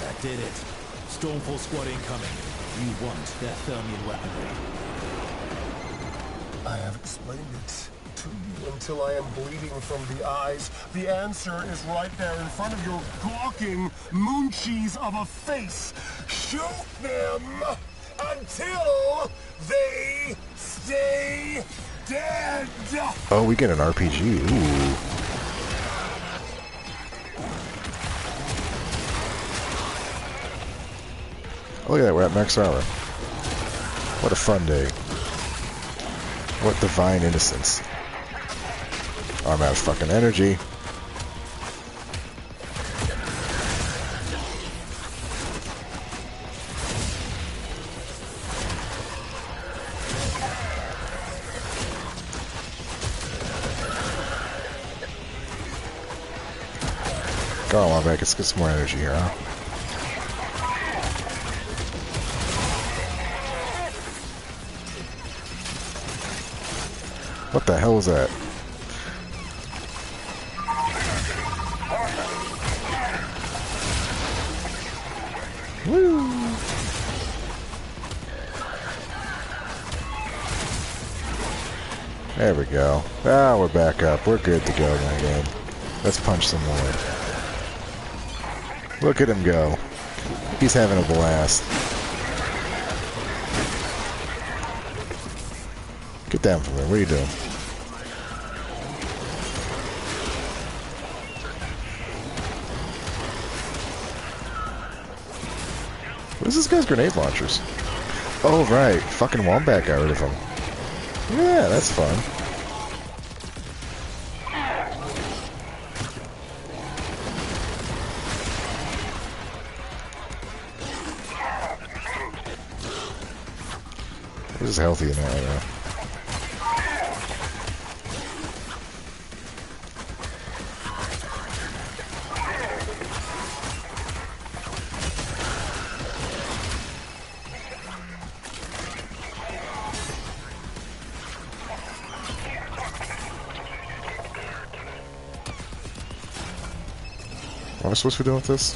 That did it. Stormfall squad incoming. You want their Thermion weaponry. I have explained it to you until I am bleeding from the eyes. The answer is right there in front of your gawking moon cheese of a face. Shoot them until they stay dead. Oh, we get an RPG. Ooh. Look at that, we're at max armor. What a fun day. What divine innocence. Oh, I'm out of fucking energy. Go on, back. Let's get some more energy here, huh? What the hell was that? There we go. Ah, we're back up. We're good to go, my game. Let's punch some more. Look at him go. He's having a blast. Get down from there. What are you doing? What is this guy's grenade launchers? Oh, right. Fucking Wombat got rid of them. Yeah, that's fun. This is healthy in that right now. What am I supposed to be doing with this?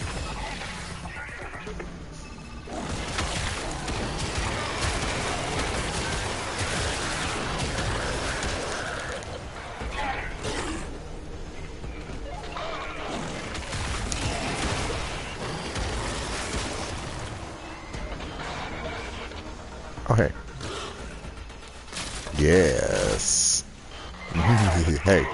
Okay. Yes. Hey.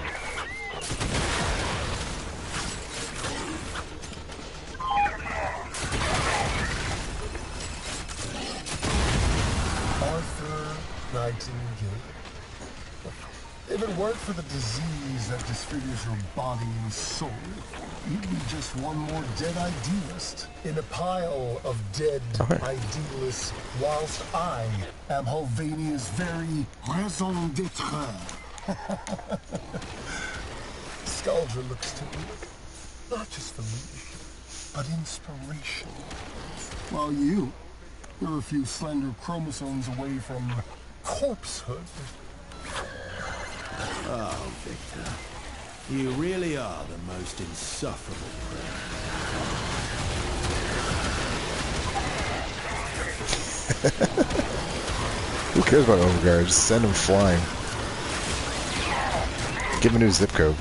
If it weren't for the disease that disfigures your body and soul, you'd be just one more dead idealist in a pile of dead idealists, whilst I am Hulvania's very raison d'etre. Skuldra looks to me, not just for leadership, but inspiration. While you're a few slender chromosomes away from corpsehood. Oh, Victor. You really are the most insufferable prick. Who cares about Overguard? Just send him flying. Give him a new zip code.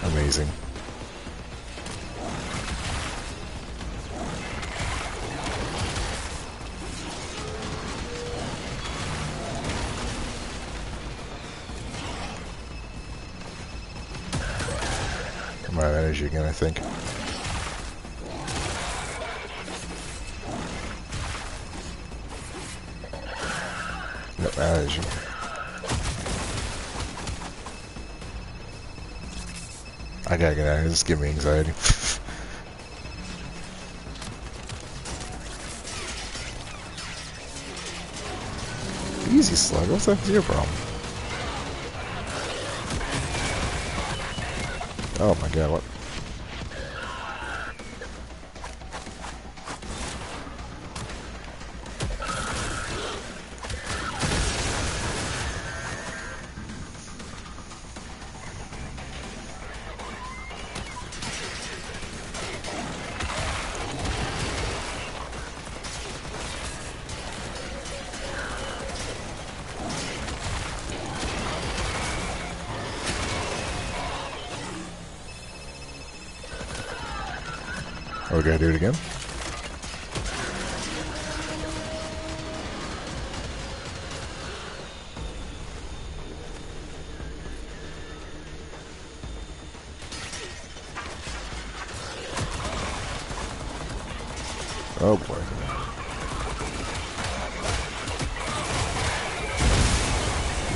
Amazing. I'm out of energy again, I think. No, out of energy. I gotta get out of here. This gives me anxiety. Easy, slug. What's that your problem? Oh my god, what? Oh, we gotta do it again? Oh boy.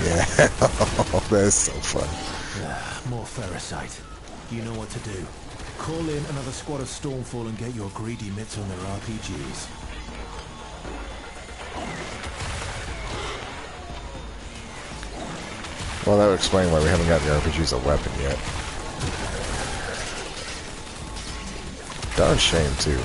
Yeah, that is so fun. More ferrocite. You know what to do. Call in another squad of Stormfall and get your greedy mitts on their RPGs. Well, that would explain why we haven't got the RPGs a weapon yet. Darn shame, too.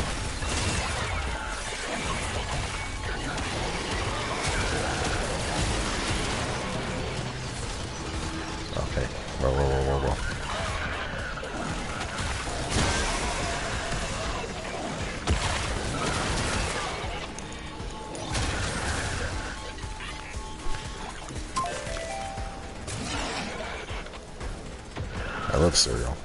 Okay. Whoa. love cereal.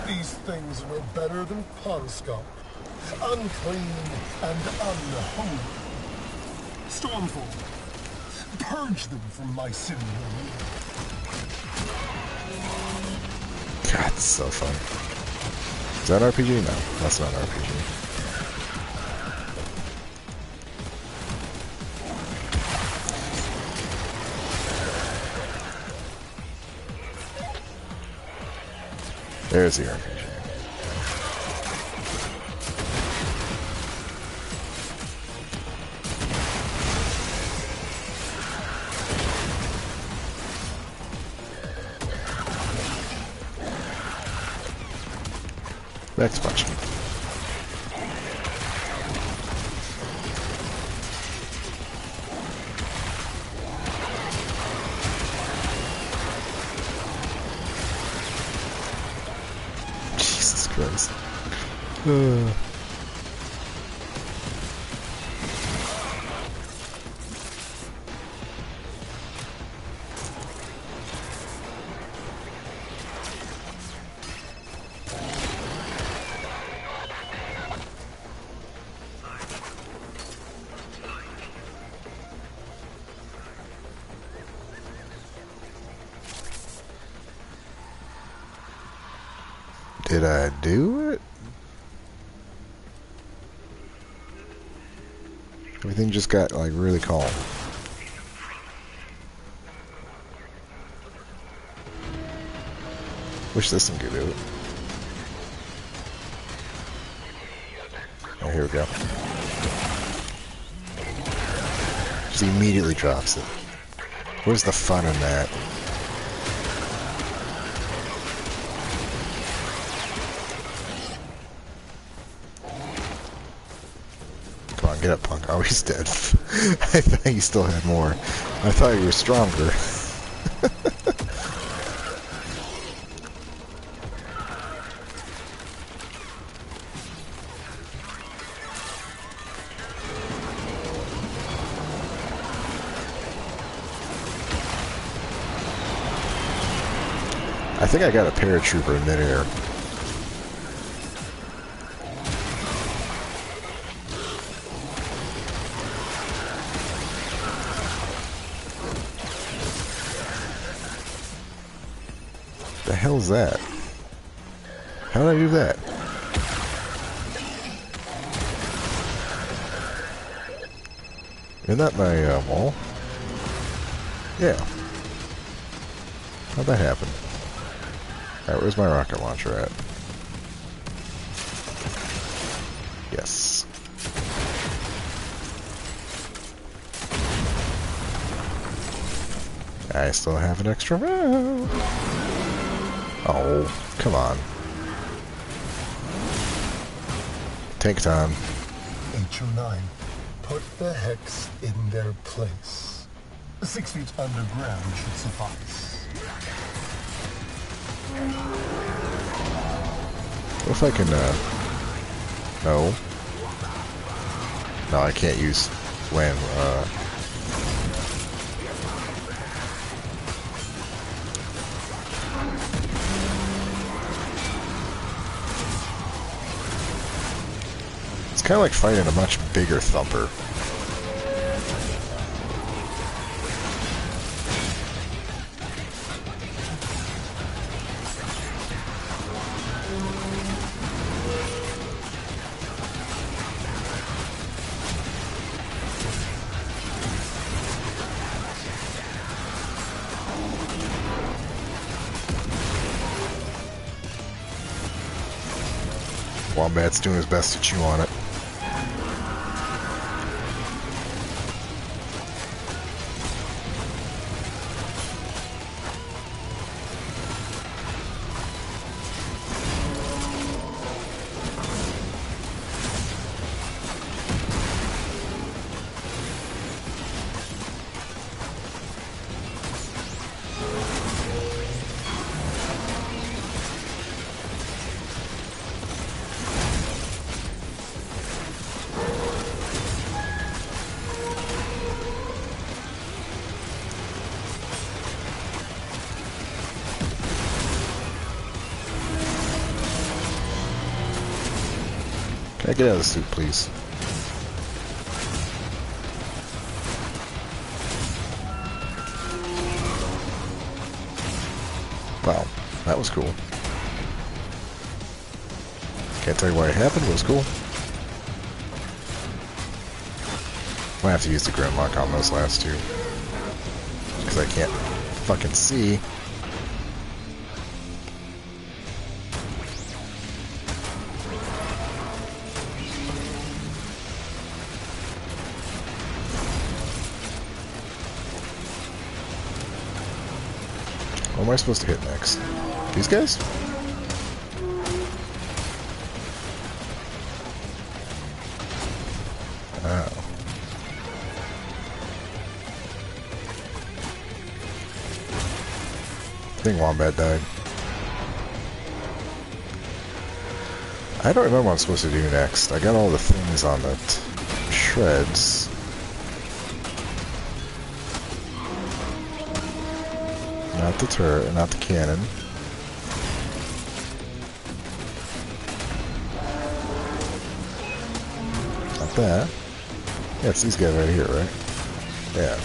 These things were better than pond scum. Unclean and unholy. Stormfall, purge them from my city. God, it's so fun. Is that RPG? No, that's not RPG. There's the RPG. Next punch. Jesus Christ. Did I do it? Everything just got, like, really calm. Wish this one could do it. Oh, here we go. Just immediately drops it. Where's the fun in that? Come on, get up, punk. Oh, he's dead. I thought you still had more. I thought you were stronger. I think I got a paratrooper in midair. The hell's that? How did I do that? Isn't that my wall? Yeah. How'd that happen? Alright, where's my rocket launcher at? Yes. I still have an extra round. Oh, come on. Tank time. HO9, put the hex in their place. 6 feet underground should suffice. What if I can, no. No, I can't use when, It's kind of like fighting a much bigger thumper. Wombat's doing his best to chew on it. Yeah, get out of the suit, please. Wow, that was cool. Can't tell you why it happened, but it was cool. I'm gonna have to use the Grimlock on those last two. Because I can't fucking see. What am I supposed to hit next? These guys? Oh. I think Wombat died. I don't remember what I'm supposed to do next. I got all the things on the shreds. Not the turret, not the cannon. Not that. Yeah, it's these guys right here, right? Yeah.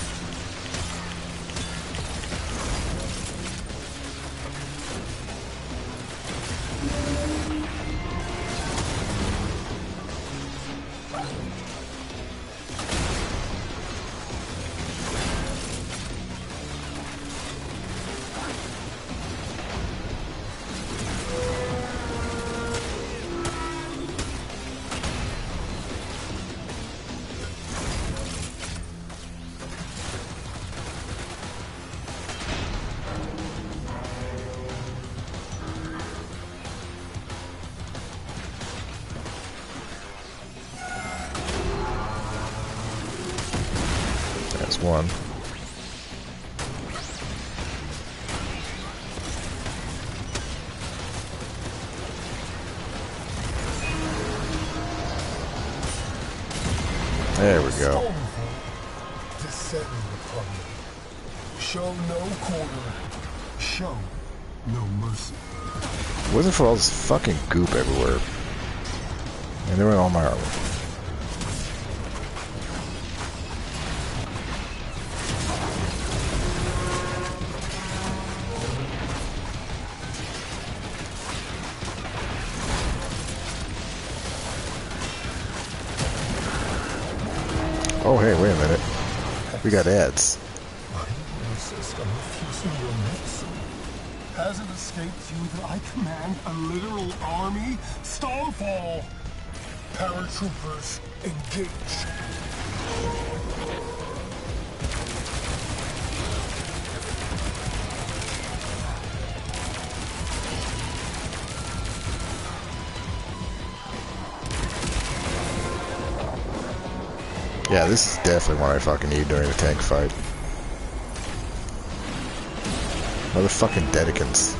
That's one. There we go. Descend upon me. Show no quarter. Show no mercy. Wasn't for all this fucking goop everywhere. And they were in all my armor. Oh, hey, wait a minute. We got ads. I insist on refusing your medicine. Has it escaped you that I command a literal army? Stormfall! Paratroopers, engage. Yeah, this is definitely what I fucking need during a tank fight. Motherfucking Dedicans.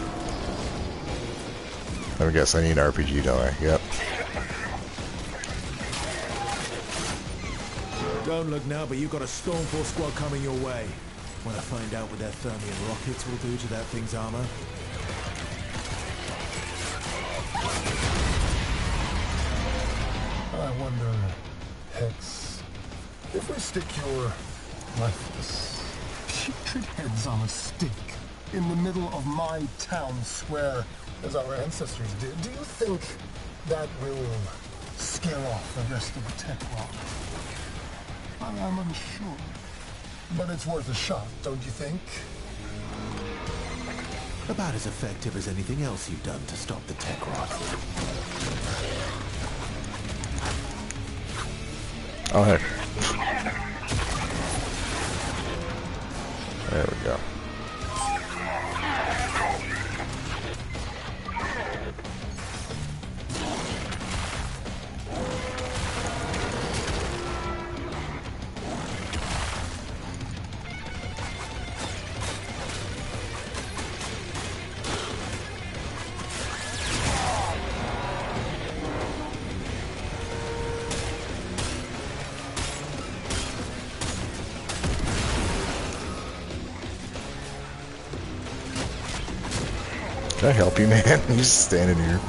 Let me guess, I need an RPG, don't I? Yep. Don't look now, but you've got a Stormfall squad coming your way. Want to find out what their Thermian rockets will do to that thing's armor? I wonder, Hex, if we stick your lifeless, putrid heads on a stake in the middle of my town square, as our ancestors did, do you think that will scare off the rest of the tech rock? I'm unsure, but it's worth a shot, don't you think? About as effective as anything else you've done to stop the tech rot. Oh, heck. There we go. Can I help you, man? I'm just standing here.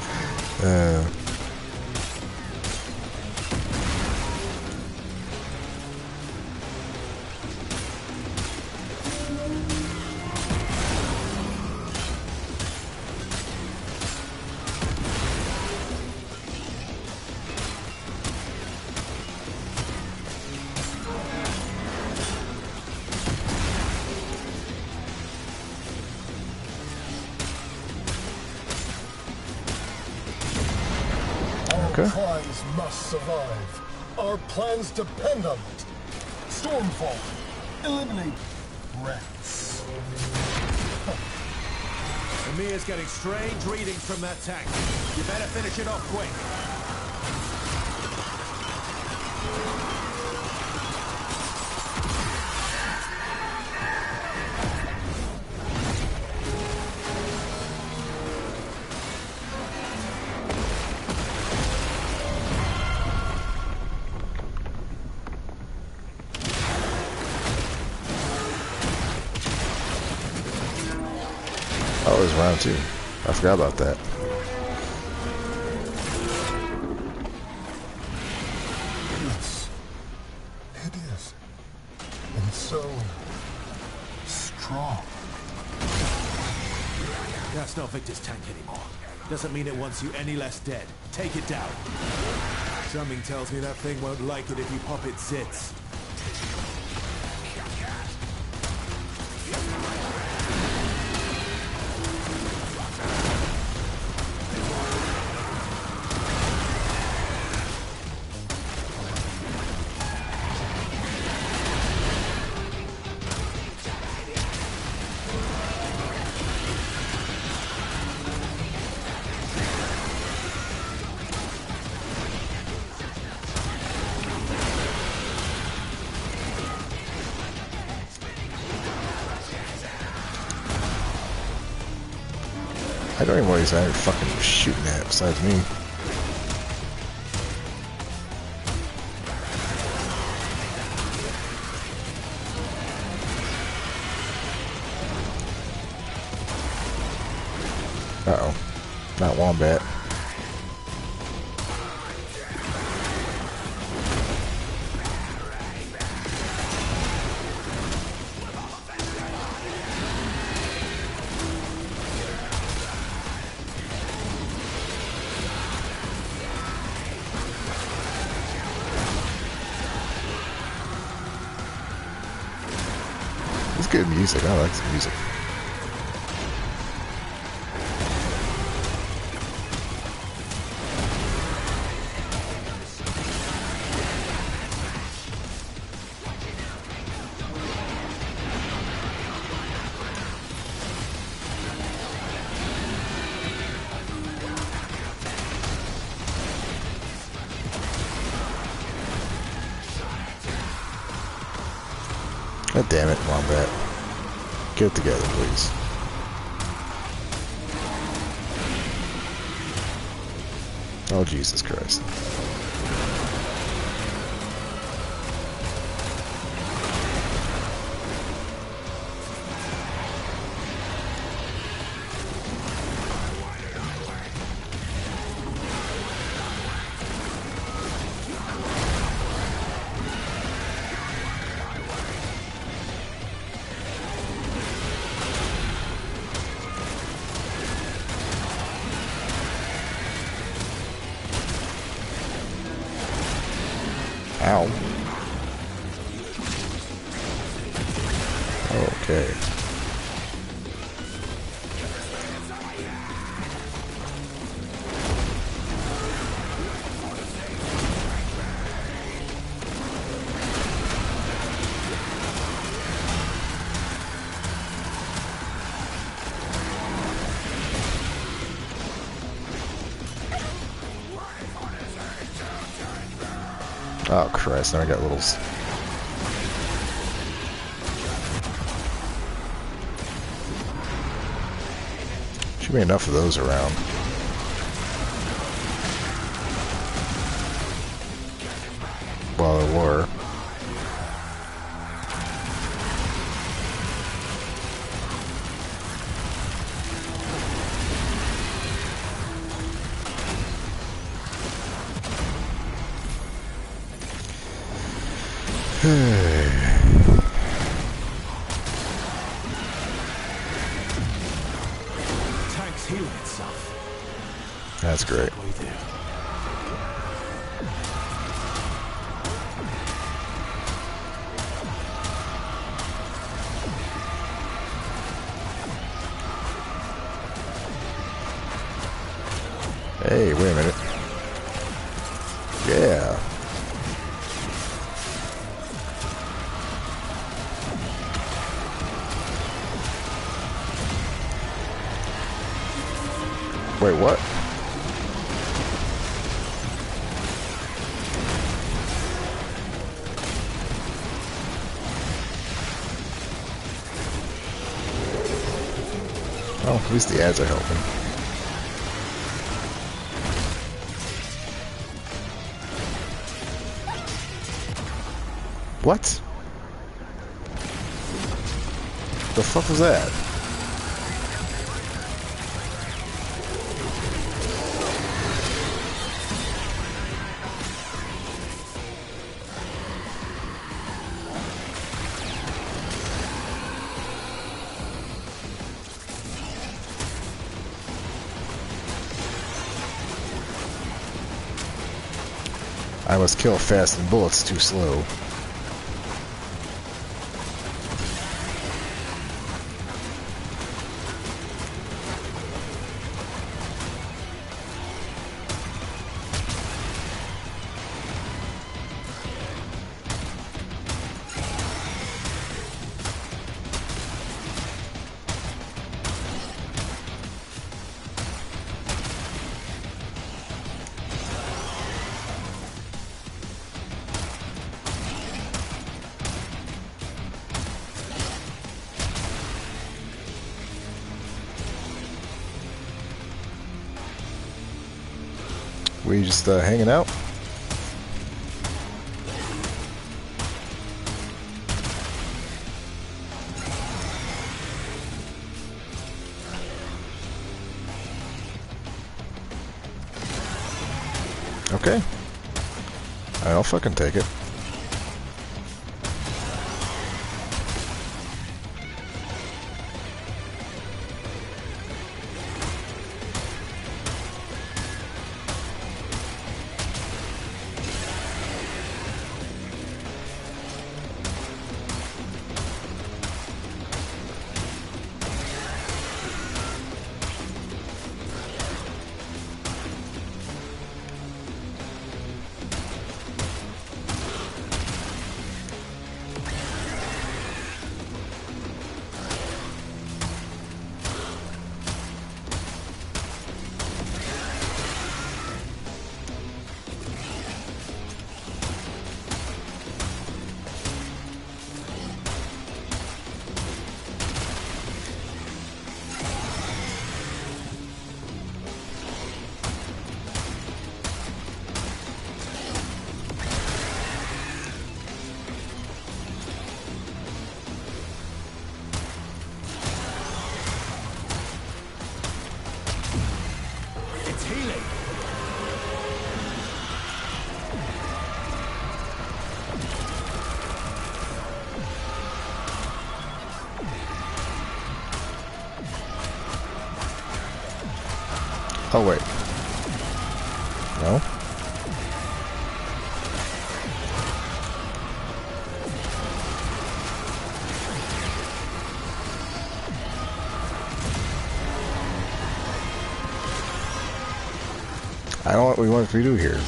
Okay. Prize must survive. Our plans depend on it. Stormfall. Eliminate rats. Amir's getting strange readings from that tank. You better finish it off quick. Oh, it was round 2. I forgot about that. Yes, it is. And so strong. That's not Victor's tank anymore. Doesn't mean it wants you any less dead. Take it down. Something tells me that thing won't like it if you pop its zits. I don't even know what he's out fucking shooting at besides me. Uh-oh. Not Wombat. It's good music. I like the music. God damn it, Wombat. Get it together, please. Oh, Jesus Christ. Ow. Okay. Oh Christ, now I got little... Should be enough of those around. Well, there were. Tank's healing itself. That's great. What we do. Hey, wait a minute. Oh, at least the ads are helping. What? The fuck was that? I must kill fast and bullets too slow. We just hanging out? Okay. I'll fucking take it. Oh, wait. No? I don't know what we want to do here.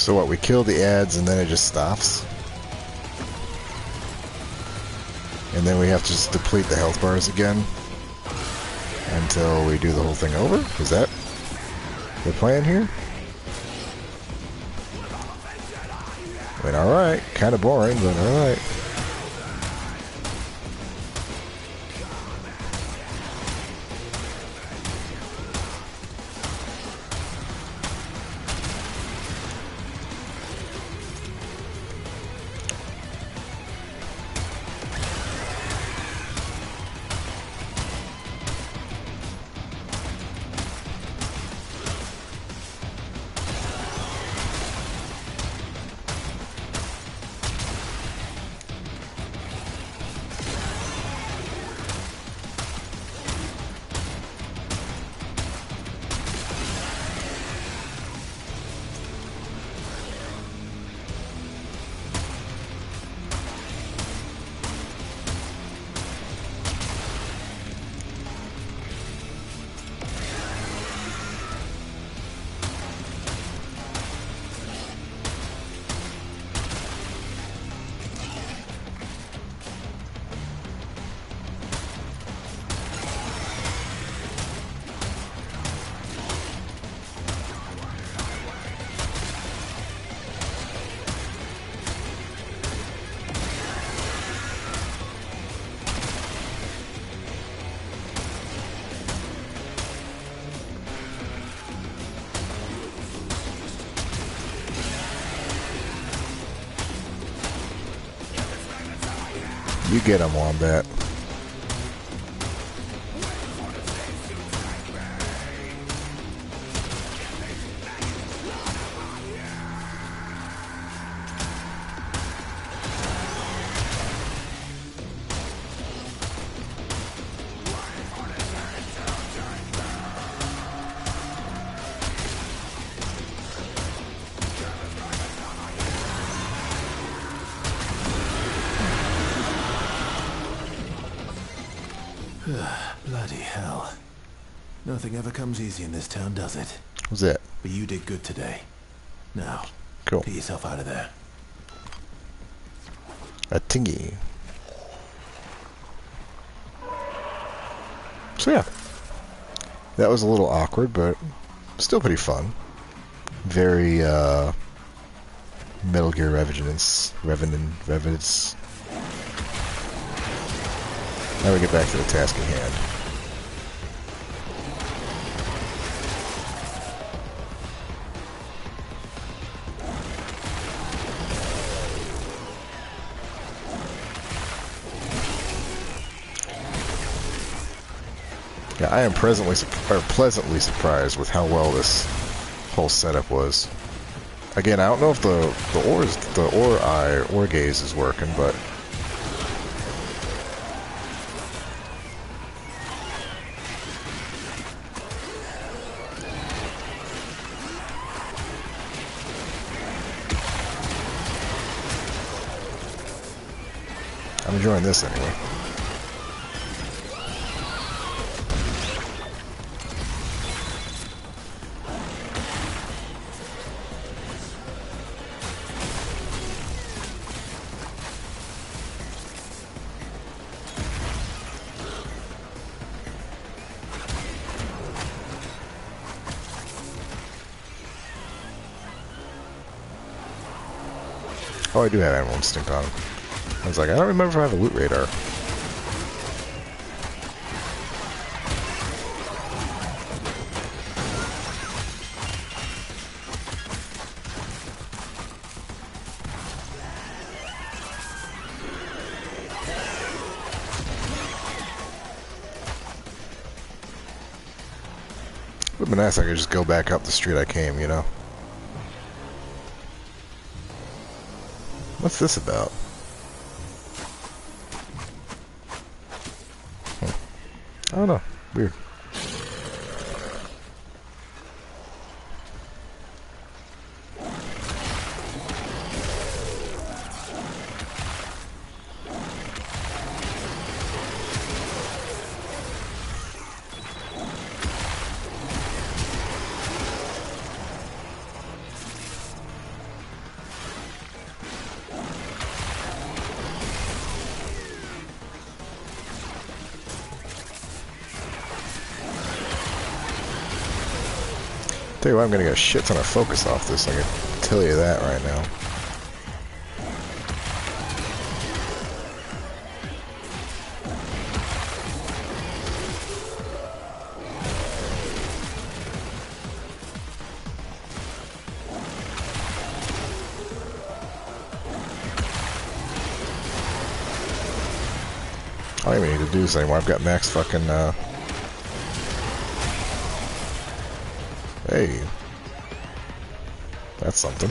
So what, we kill the ads and then it just stops? And then we have to just deplete the health bars again until we do the whole thing over? Is that the plan here? I mean, alright. Kind of boring, but alright. You get him, Wombat. Bloody hell. Nothing ever comes easy in this town, does it? What's that? But you did good today. Now, Cool. get yourself out of there. A tingy. So yeah. That was a little awkward, but still pretty fun. Very, Metal Gear Revenants. Now we get back to the task at hand. Yeah, I am pleasantly surprised with how well this whole setup was. Again, I don't know if the ore gaze is working, but I'm enjoying this anyway. Oh, I do have Animal Instinct on. I was like, I don't remember if I have a loot radar. It would have been nice if I could just go back up the street I came, you know? What's this about? I don't know. Weird. Tell you what, I'm gonna get a shit ton of focus off this, I can tell you that right now. I don't even need to do this anymore, I've got max fucking, Hey. That's something.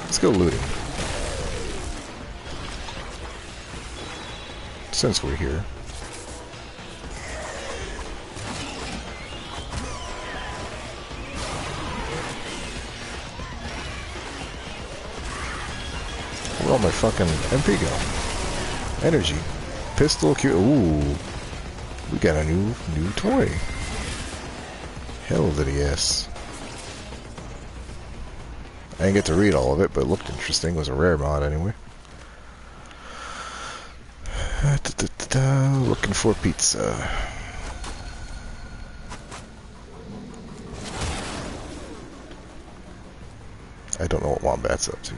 Let's go looting. Since we're here. Where'd all my fucking MP go? Energy. Pistol Q. Ooh. We got a new toy. Hell of it, yes. I didn't get to read all of it, but it looked interesting. It was a rare mod anyway. Looking for pizza. I don't know what Wombat's up to.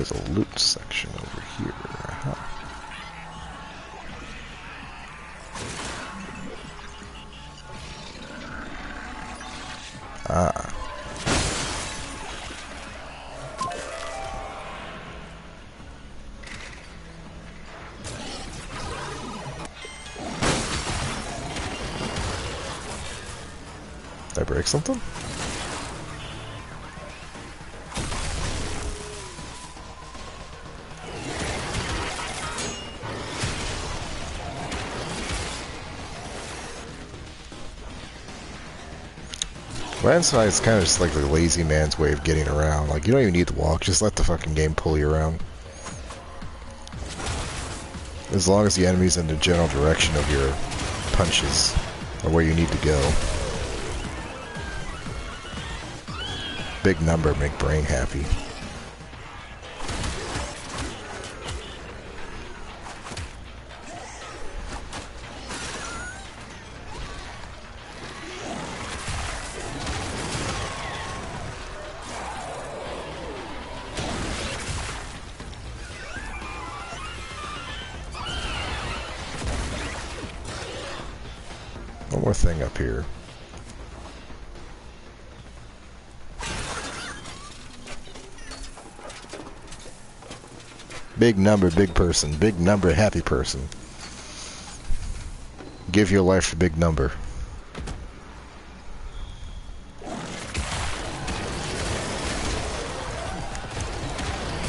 there's a loot section over here. Ah. Did I break something? Landslide is kind of just like the lazy man's way of getting around. Like, you don't even need to walk, just let the fucking game pull you around. As long as the enemy's in the general direction of your punches, or where you need to go. Big number make brain happy. One more thing up here. Big number, big person. Big number, happy person. Give your life a big number.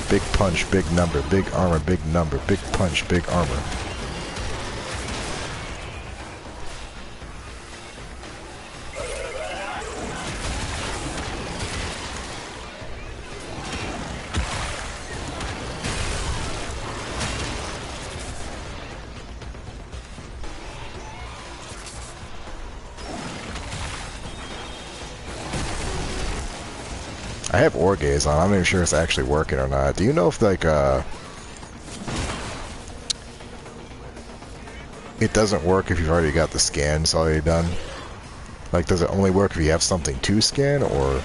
Big punch, big number, big armor, big number, big punch, big armor. I have ore gaze on. I'm not even sure it's actually working or not. Do you know if, like, it doesn't work if you've already got the scans already done? Like, does it only work if you have something to scan, or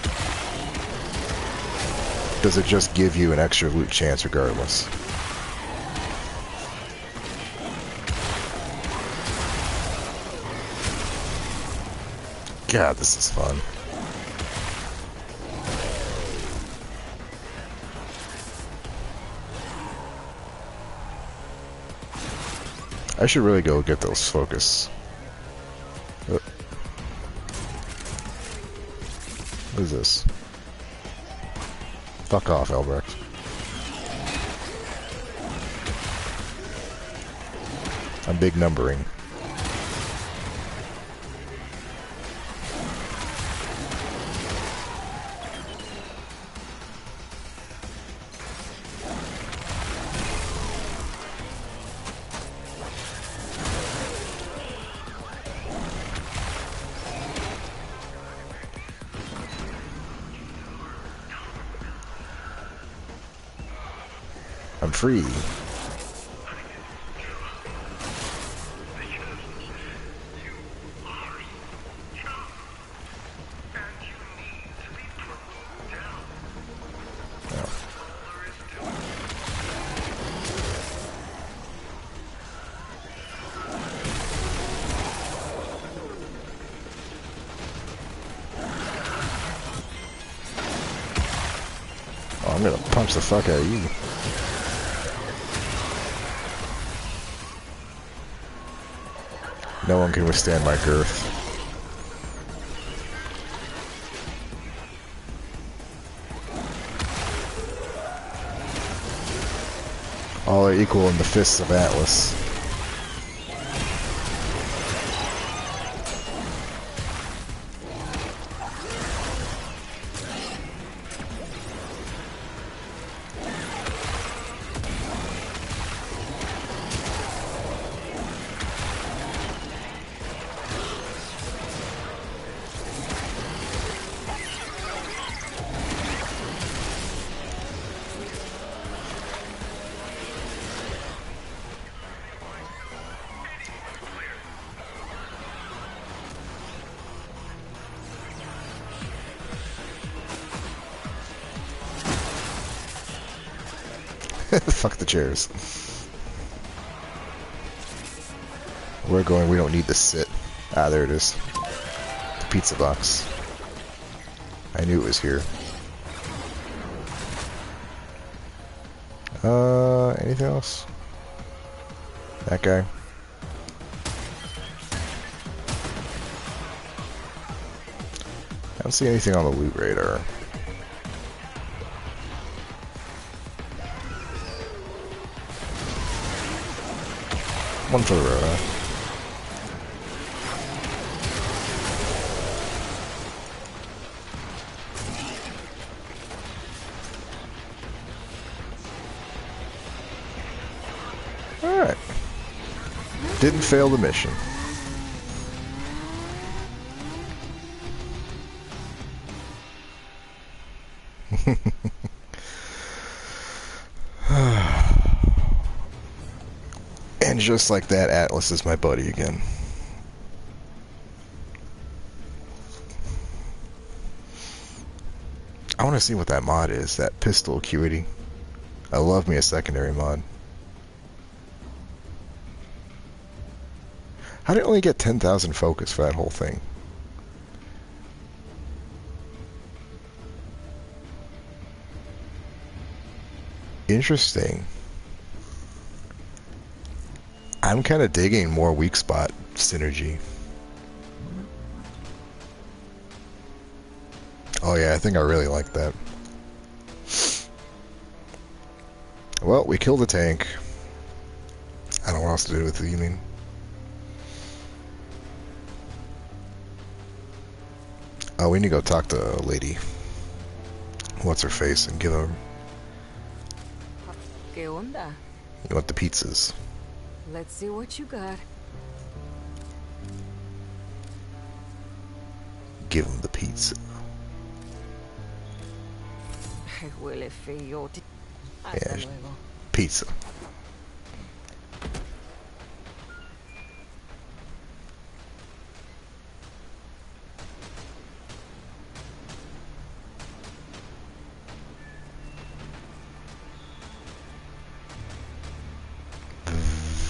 does it just give you an extra loot chance regardless? God, this is fun. I should really go get those focus. What is this? Fuck off, Albrecht. I'm big numbering. I'm free. Oh, I'm gonna punch the fuck out of you. No one can withstand my girth. All are equal in the fists of Atlas. Fuck the chairs. We're going, we don't need to sit. Ah, there it is. The pizza box. I knew it was here. Anything else? That guy. I don't see anything on the loot radar. One for the road, huh? Alright. Didn't fail the mission. And just like that, Atlas is my buddy again. I want to see what that mod is, that pistol acuity. I love me a secondary mod. How did I only get 10,000 focus for that whole thing? Interesting. I'm kind of digging more weak spot synergy. Oh yeah, I think I really like that. Well, we killed the tank. I don't know what else to do with it, you mean? Oh, we need to go talk to a lady. What's her face? And give her... ¿Qué onda? You want the pizzas. Let's see what you got. Give him the pizza. Huele feo. Hasta Yeah, luego. pizza.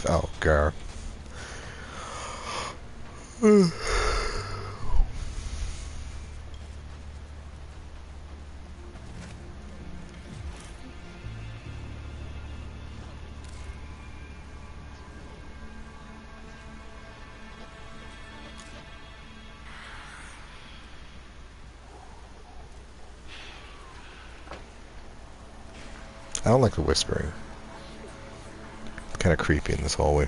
Oh, God. I don't like the whispering. It's kind of creepy in this hallway.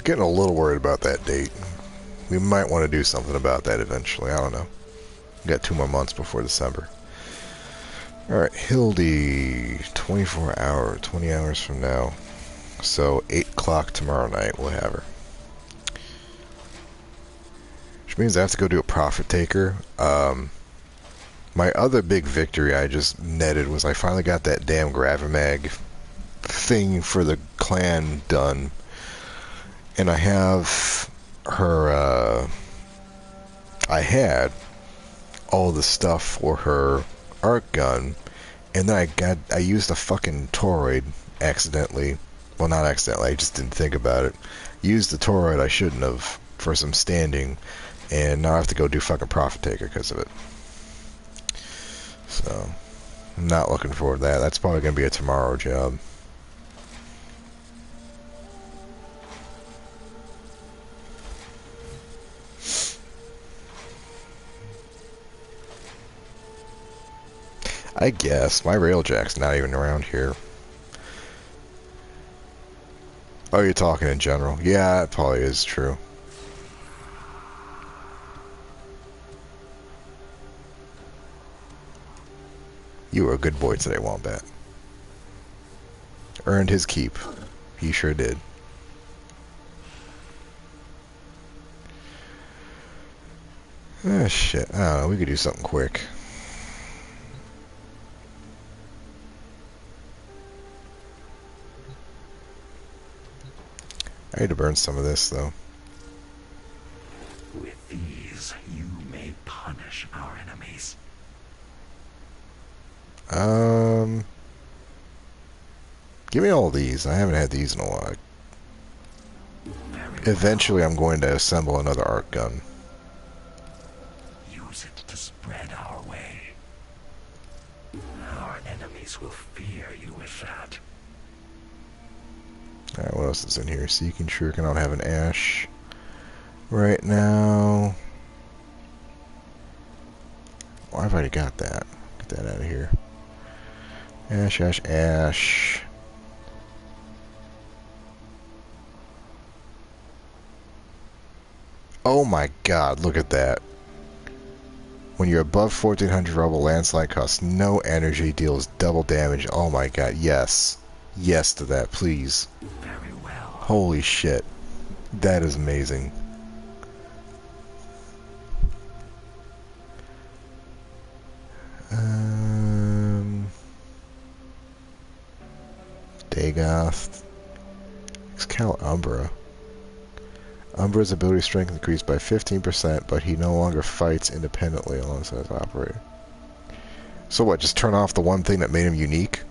Getting a little worried about that date. We might want to do something about that eventually. I don't know. We got 2 more months before December. Alright, Hildy. 24 hours, 20 hours from now. So 8 o'clock tomorrow night we'll have her. Which means I have to go do a profit taker. My other big victory I just netted was I finally got that damn Gravimag thing for the clan done. And I have her, I had all the stuff for her arc gun, and then I used a fucking toroid accidentally. Well, not accidentally, I just didn't think about it. Used the toroid I shouldn't have for some standing, and now I have to go do fucking Profit Taker because of it. So, I'm not looking forward to that. That's probably going to be a tomorrow job. I guess. My Railjack's not even around here. Oh, you're talking in general. Yeah, it probably is true. You were a good boy today, Wombat. Earned his keep. He sure did. Ah, shit. I don't know. We could do something quick. I need to burn some of this, though. With these, you may punish our enemies. Give me all these. I haven't had these in a while. Eventually, I'm going to assemble another arc gun. Use it to spread our way. Our enemies will fear you with that. Alright, what else is in here? Seeking Shuriken. I don't have an ash right now. Oh, I've already got that. Get that out of here. Ash, ash, ash. Oh my god, look at that. When you're above 1400 rubble, landslide costs no energy, deals double damage. Oh my god, yes. Yes to that, please. Very well. Holy shit. That is amazing. Dagoth. Excal Umbra. Umbra's ability strength increased by 15%, but he no longer fights independently alongside his operator. So what, just turn off the one thing that made him unique?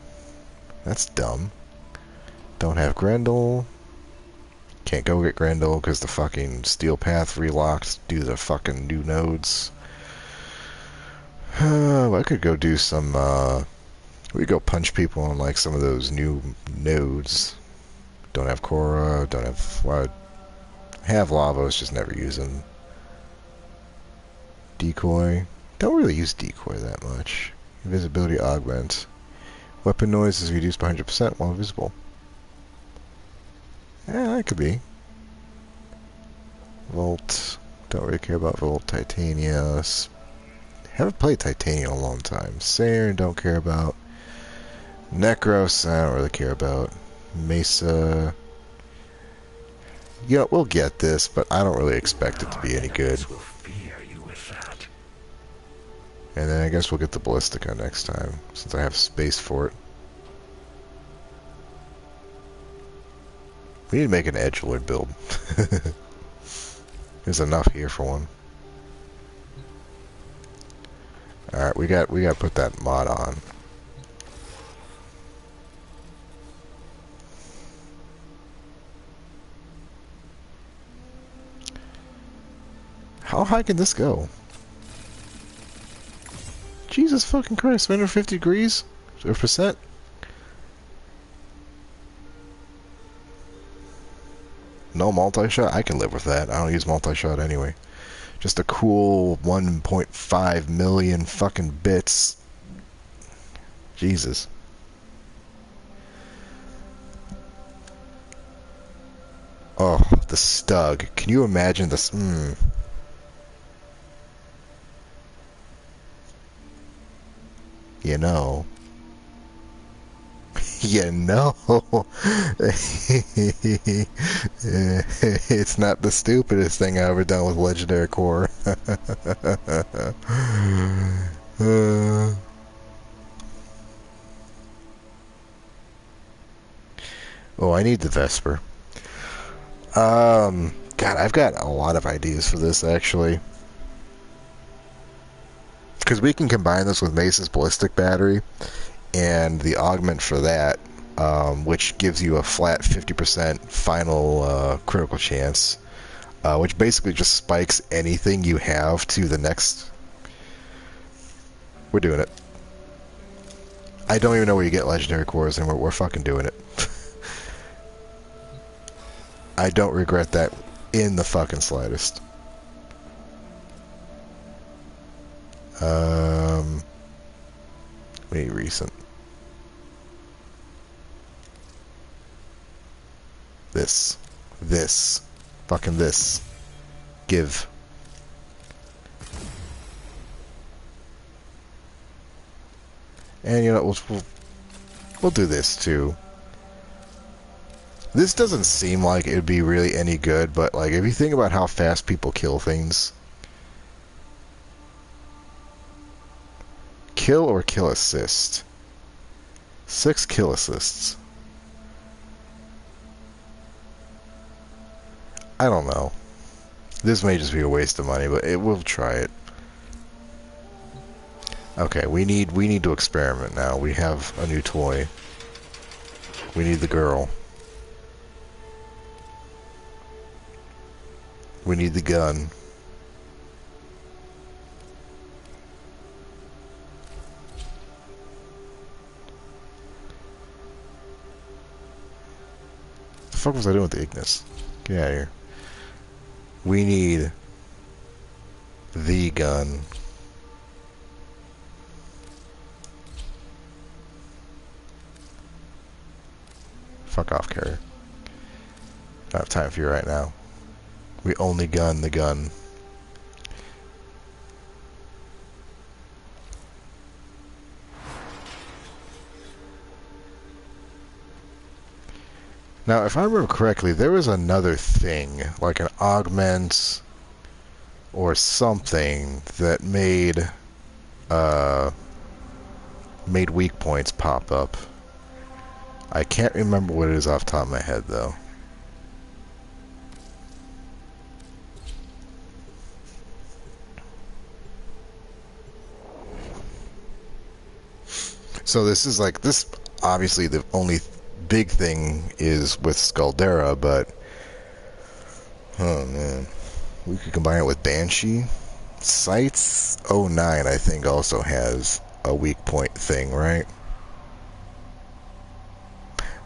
That's dumb. Don't have Grendel. Can't go get Grendel because the fucking Steel Path relocked due to the fucking new nodes. I could go do some, we could go punch people on like some of those new nodes. Don't have Korra, don't have, well, have Lavos, just never use them. Decoy. Don't really use Decoy that much. Invisibility augment. Weapon noise is reduced by 100% while visible. Yeah, that could be. Volt. Don't really care about Volt. Titania. Haven't played Titania in a long time. Saren, don't care about. Necros, I don't really care about. Mesa. Yeah, we'll get this, but I don't really expect it to be any good. Will fear you with that. And then I guess we'll get the Ballistica next time, since I have space for it. We need to make an edgelord build. There's enough here for one. Alright, we got to put that mod on. How high can this go? Jesus fucking Christ, 150 degrees? Or percent? No multi-shot? I can live with that. I don't use multi-shot anyway. Just a cool 1.5 million fucking bits. Jesus. Oh, the Stug. Can you imagine this? You know. You know. It's not the stupidest thing I ever done with Legendary Core. Oh, I need the Vesper. God, I've got a lot of ideas for this, actually. Because we can combine this with Mace's Ballistic Battery and the augment for that, which gives you a flat 50% final critical chance, which basically just spikes anything you have to the next. We're doing it. I don't even know where you get Legendary Cores, and we're fucking doing it. I don't regret that in the fucking slightest. We need recent. This. Fucking this. Give. And you know, we'll do this too. This doesn't seem like it would be really any good, but like if you think about how fast people kill things, Kill or kill assist? 6 kill assists. I don't know. This may just be a waste of money, but we'll try it. Okay, we need to experiment now. We have a new toy. We need the girl. We need the gun. The fuck was I doing with the Ignis? Get out of here. We need the gun. Fuck off, carrier. Don't have time for you right now. We only gun the gun. Now, if I remember correctly, there was another thing, like an augment or something that made weak points pop up. I can't remember what it is off the top of my head, though. So this is like, this, obviously the only big thing is with Scaldera, but, oh man, we could combine it with Banshee. Sights 09, I think, also has a weak point thing, right?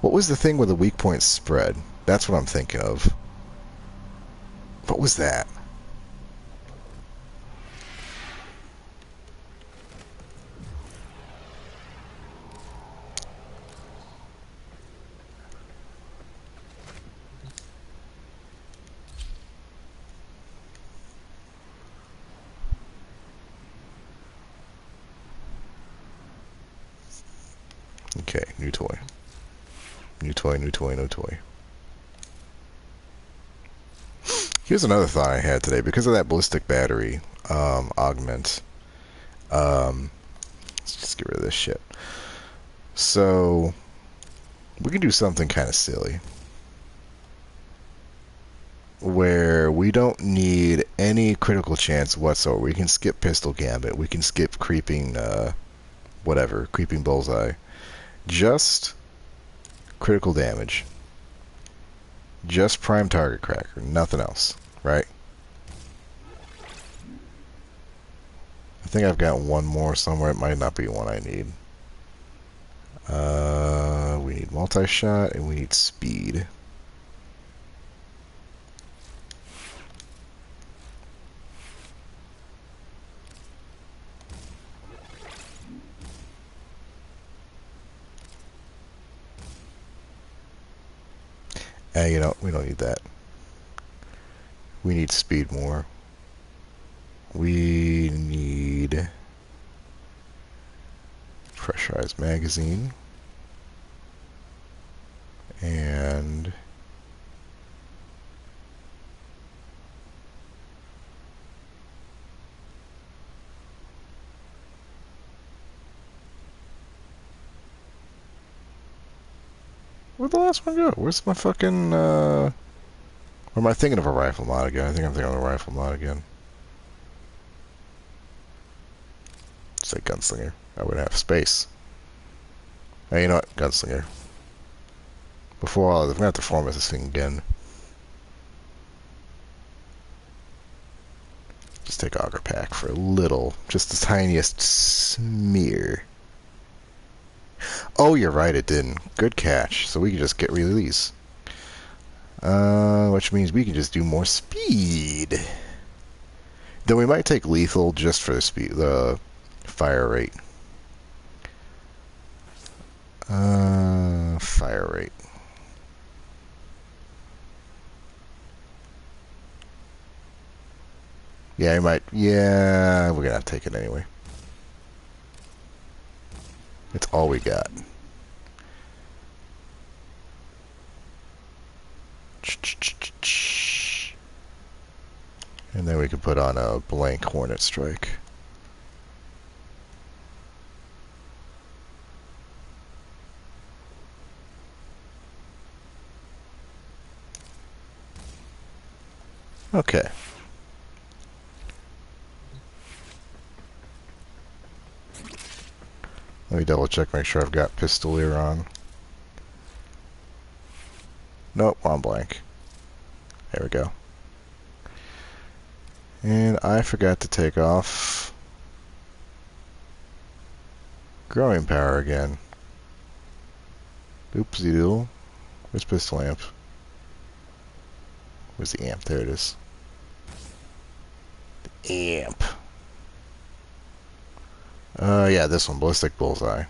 What was the thing with the weak point spread? That's what I'm thinking of. What was that? Okay, new toy. New toy, new toy, new toy. Here's another thought I had today. Because of that ballistic battery augment, let's just get rid of this shit. So, we can do something kind of silly. Where we don't need any critical chance whatsoever. We can skip Pistol Gambit. We can skip Creeping, whatever, Creeping Bullseye. Just critical damage. Just prime target cracker. Nothing else. Right? I think I've got one more somewhere. It might not be one I need. We need multi-shot and we need speed. You know, we don't need that. We need speed more. We need pressurized magazine. And where'd the last one go? Where's my fucking, or am I thinking of a rifle mod again? I think I'm thinking of a rifle mod again. Say gunslinger. I would have space. Hey, you know what? Gunslinger. Before all, I'm gonna have to format this thing again. Just take Auger Pack for a little, just the tiniest smear. Oh, you're right, it didn't. Good catch. So we can just get rid of these. Which means we can just do more speed. Then we might take lethal just for the speed, the fire rate. Fire rate. Yeah, I might. Yeah, we're gonna have to take it anyway. It's all we got. And then we can put on a blank Hornet Strike. Okay. Let me double check, make sure I've got Pistolier on. Nope, I'm blank. There we go. And I forgot to take off Growing Power again. Oopsie doodle. Where's Pistol Amp? Where's the amp? There it is. The amp. Yeah, this one, Ballistic Bullseye.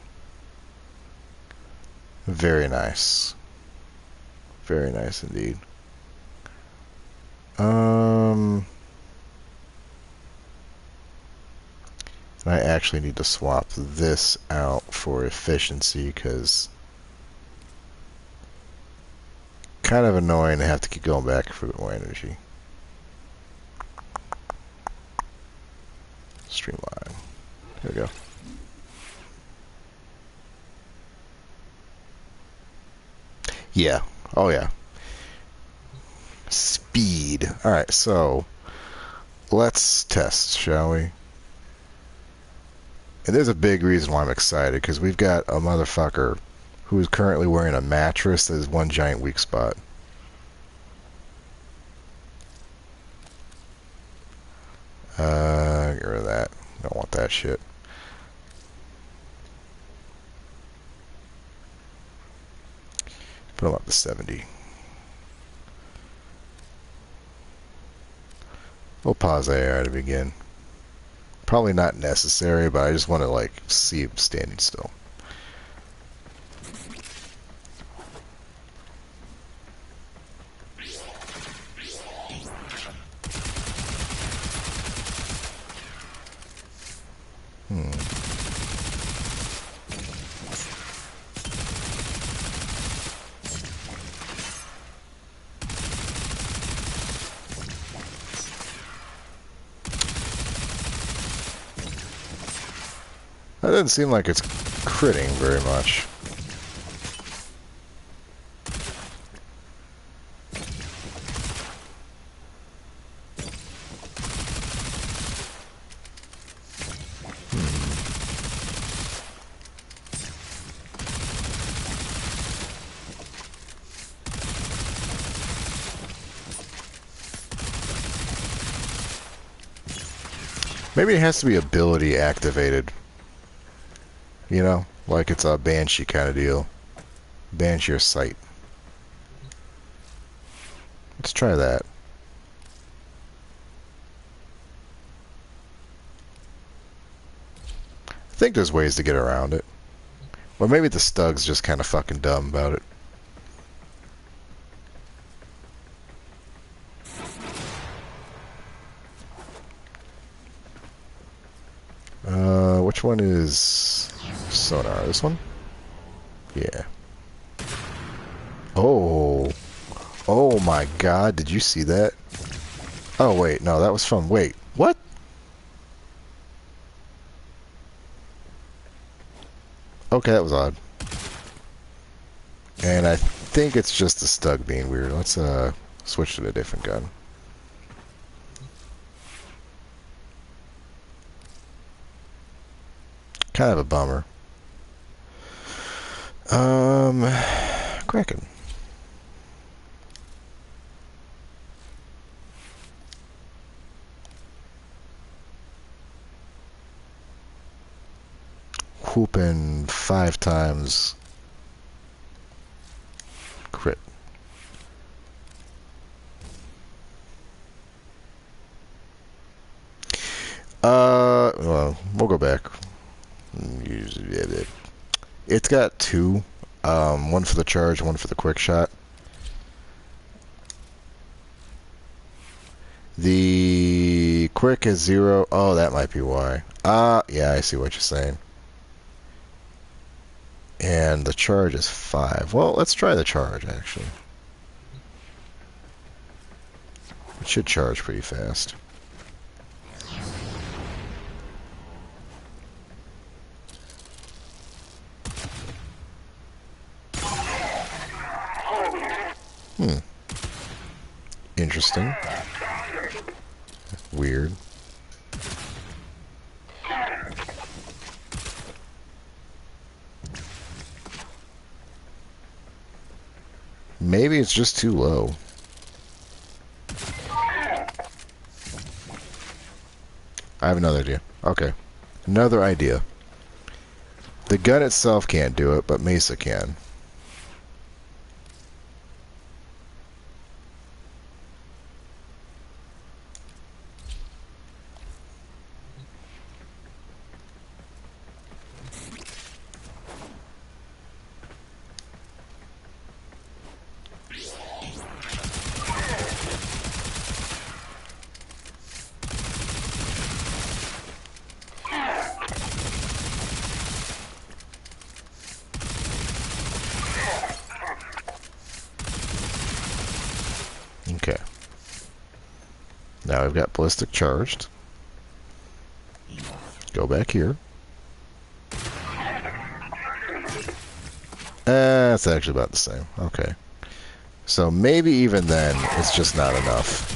Very nice. Very nice indeed. I actually need to swap this out for efficiency, because kind of annoying to have to keep going back for more energy. Streamline. Here we go. Yeah. Oh, yeah. Speed. Alright, so let's test, shall we? And there's a big reason why I'm excited, because we've got a motherfucker who is currently wearing a mattress that is one giant weak spot. Get rid of that. Don't want that shit. Put him up to 70. We'll pause AR to begin. Probably not necessary, but I just want to, like, see him standing still. That doesn't seem like it's critting very much. Maybe it has to be ability activated. You know, like it's a Banshee kind of deal. Banshee or Sight. Let's try that. I think there's ways to get around it. Or maybe the Stug's just kind of fucking dumb about it. Which one is sonar? This one? Yeah. Oh. Oh my god, did you see that? Oh wait, no, that was from... Wait, what? Okay, that was odd. And I think it's just the Stug being weird. Let's switch to a different gun. Kind of a bummer. Kraken. Whooping 5 times crit. Well, we'll go back. It's got 2. One for the charge, one for the quick shot. The quick is 0. Oh, that might be why. Yeah, I see what you're saying. And the charge is 5. Well, let's try the charge, actually. It should charge pretty fast. Interesting. weird. Maybe it's just too low. I have another idea. Okay. Another idea. The gun itself can't do it, but Mesa can. Okay. Now we've got ballistic charged. Go back here. It's actually about the same. Okay. So maybe even then, it's just not enough.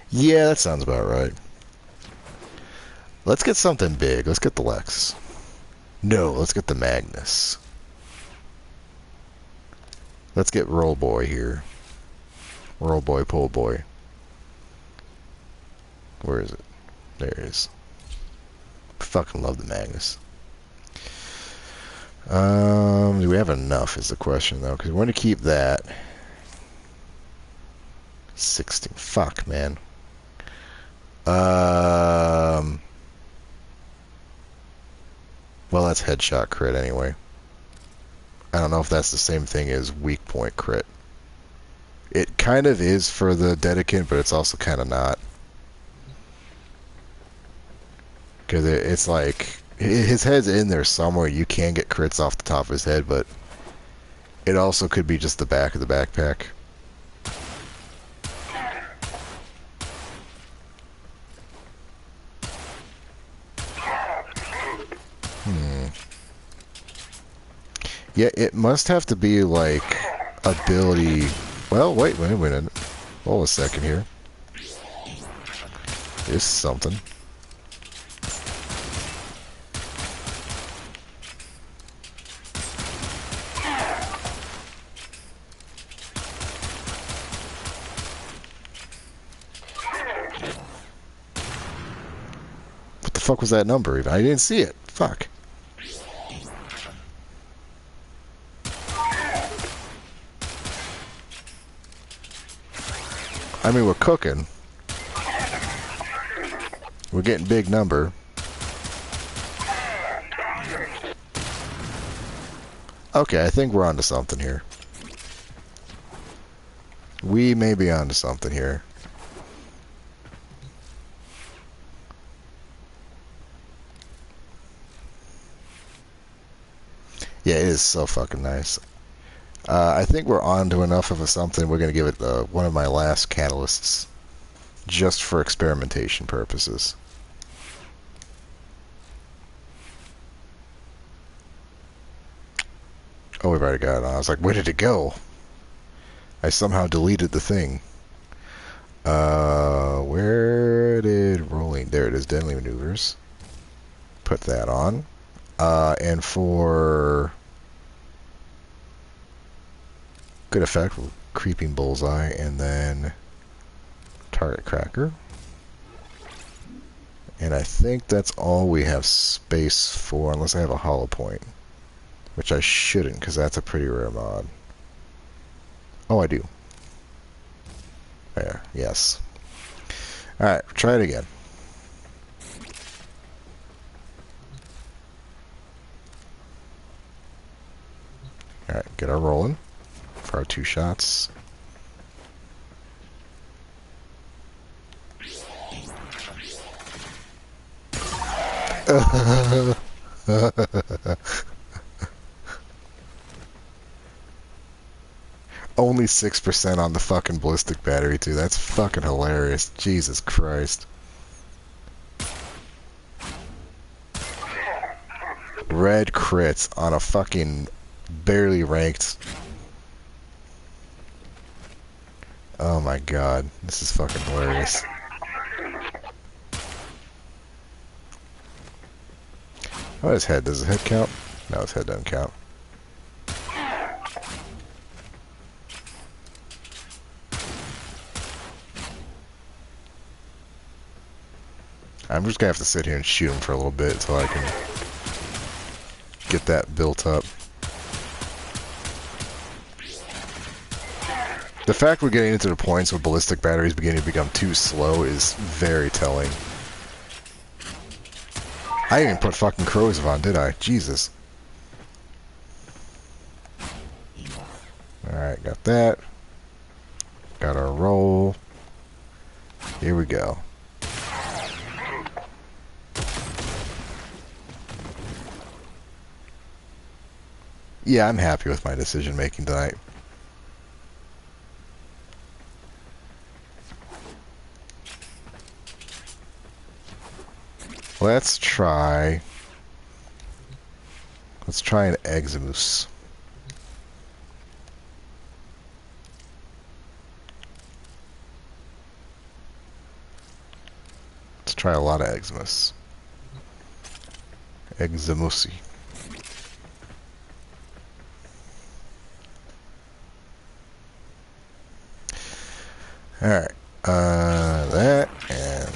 Yeah, that sounds about right. Let's get something big. Let's get the Lex. No, let's get the Magnus. Let's get Roll Boy here. Roll Boy, Pull Boy. Where is it? There it is. Fucking love the Magnus. Do we have enough is the question, though, because we're going to keep that. 16. Fuck, man. Well, that's headshot crit anyway. I don't know if that's the same thing as weak point crit. It kind of is for the Dedicant, but it's also kind of not. Because it's like, his head's in there somewhere. You can get crits off the top of his head, but it also could be just the back of the backpack. Yeah, it must have to be like ability. Well, wait a minute. Hold a second here. There's something. What the fuck was that number even? I didn't see it. Fuck. I mean, we're cooking. We're getting big number. Okay, I think we're onto something here. We may be onto something here. Yeah, it is so fucking nice. I think we're on to enough of a something. We're going to give it one of my last catalysts, just for experimentation purposes. Oh, we've already got it on. I was like, where did it go? I somehow deleted the thing. Where did rolling? There it is, Deadly Maneuvers. Put that on. And for good effect, Creeping Bullseye, and then Target Cracker. And I think that's all we have space for, unless I have a hollow point. Which I shouldn't, because that's a pretty rare mod. Oh, I do. There, yes. Alright, try it again. Alright, get our rolling for our 2 shots. Only only 6% on the fucking ballistic battery, too. That's fucking hilarious. Jesus Christ. Red crits on a fucking barely ranked. Oh my god. This is fucking hilarious. Oh, his head. Does his head count? No, his head doesn't count. I'm just gonna have to sit here and shoot him for a little bit until I can get that built up. The fact we're getting into the points where ballistic batteries beginning to become too slow is very telling. I didn't even put fucking corrosive on, did I? Jesus. Alright, got that. Got our roll. Here we go. Yeah, I'm happy with my decision making tonight. Let's try an Eximus. Let's try a lot of Eximus. Eximusi. Alright.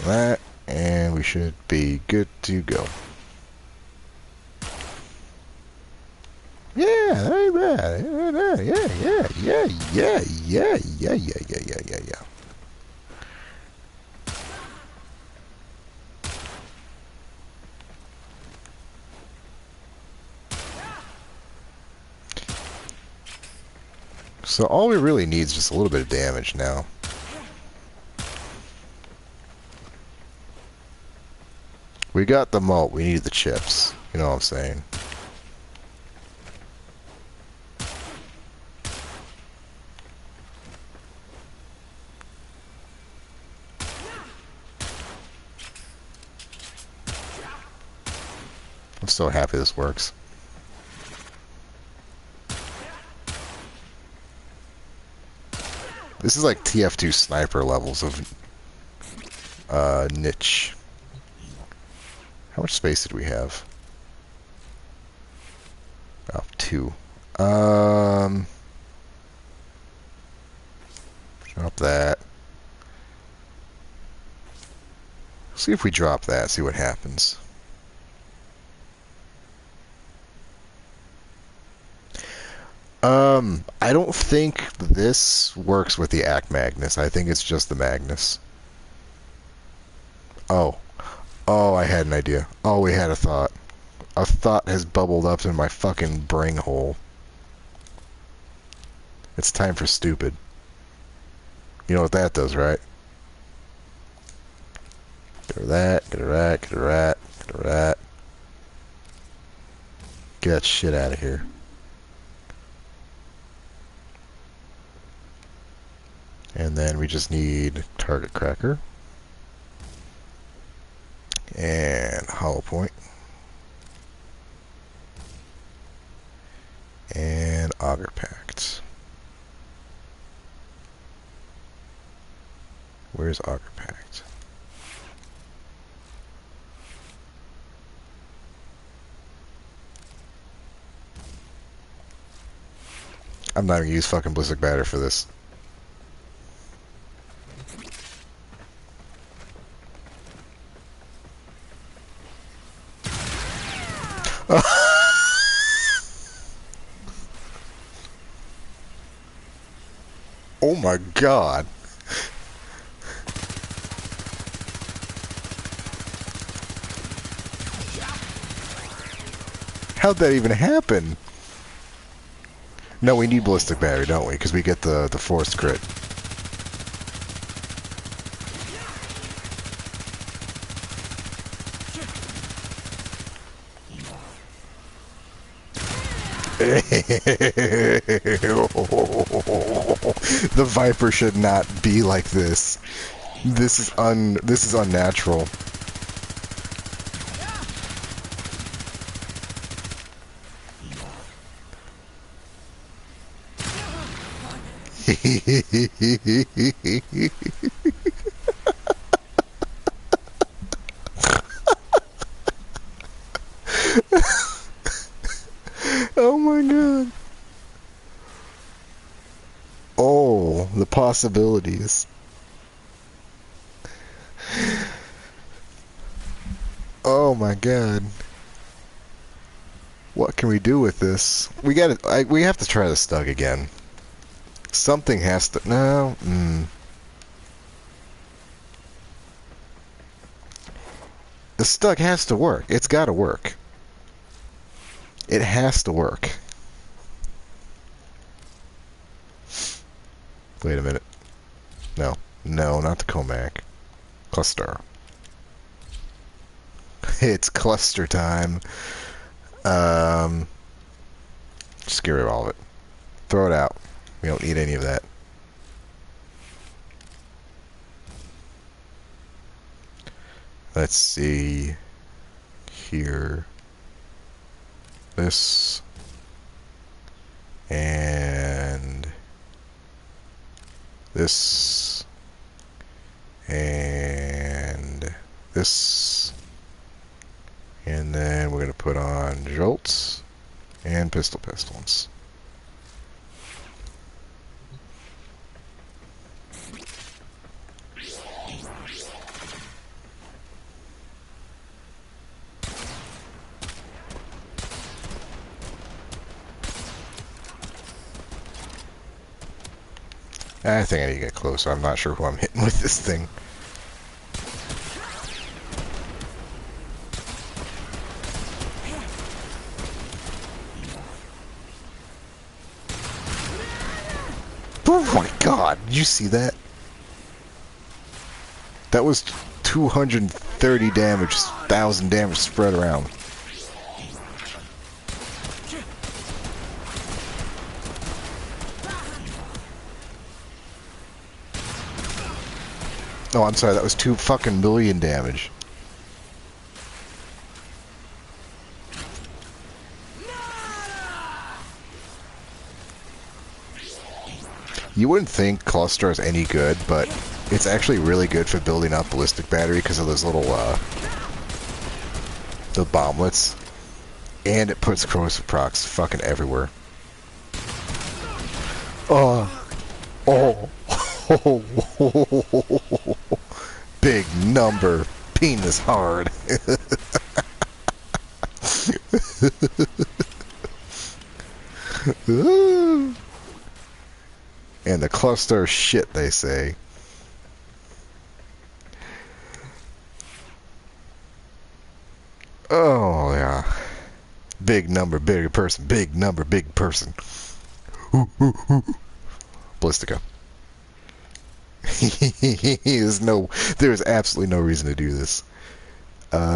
That, and we should be good to go. Yeah, that ain't bad. Yeah. So all we really need is just a little bit of damage now. We got the malt, we need the chips. You know what I'm saying? I'm so happy this works. This is like TF2 sniper levels of niche. How much space did we have? Oh, 2. Drop that. See if we drop that, see what happens. I don't think this works with the Act Magnus. I think it's just the Magnus. Oh. Oh, I had an idea. Oh, we had a thought. A thought has bubbled up in my fucking brain hole. It's time for stupid. You know what that does, right? Get her that, get her that, get her that, get her that. Get that shit out of here. And then we just need target cracker. And hollow point. And auger pact. Where's auger pact? I'm not gonna use fucking ballistic batter for this. Oh my god. How'd that even happen? No, we need ballistic battery, don't we? Because we get the forced crit. The Viper should not be like this. This is unnatural. Oh my god. Oh, the possibilities. Oh my god. What can we do with this? We have to try the Stug again. Something has to... No. The Stug has to work. It's got to work. It has to work. Wait a minute. No. No, not the Comac. Cluster. It's cluster time. Just get rid of all of it. Throw it out. We don't need any of that. Let's see. Here. This. And this. And this. And then we're going to put on jolts and pistons. I think I need to get closer. I'm not sure who I'm hitting with this thing. Oh my god, did you see that? That was 230 damage, 1,000 damage spread around. No, I'm sorry, that was 2 fucking million damage. You wouldn't think Cluster is any good, but it's actually really good for building up ballistic battery because of those little, the bomblets. And it puts corrosive procs fucking everywhere. Oh. Oh. Big number. Penis hard. And the cluster shit, they say. Oh, yeah. Big number, bigger person. Big number, big person. Ballistica. There's absolutely no reason to do this.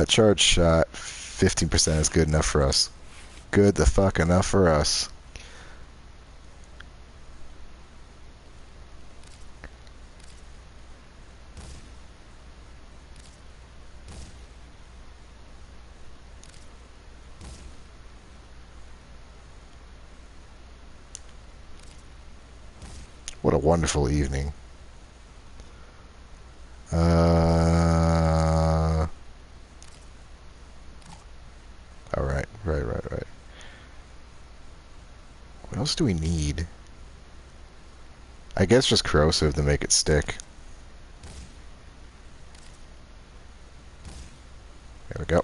Charge shot, 15% is good enough for us. Good the fuck enough for us. What a wonderful evening. Alright, right. What else do we need? I guess just corrosive to make it stick. There we go.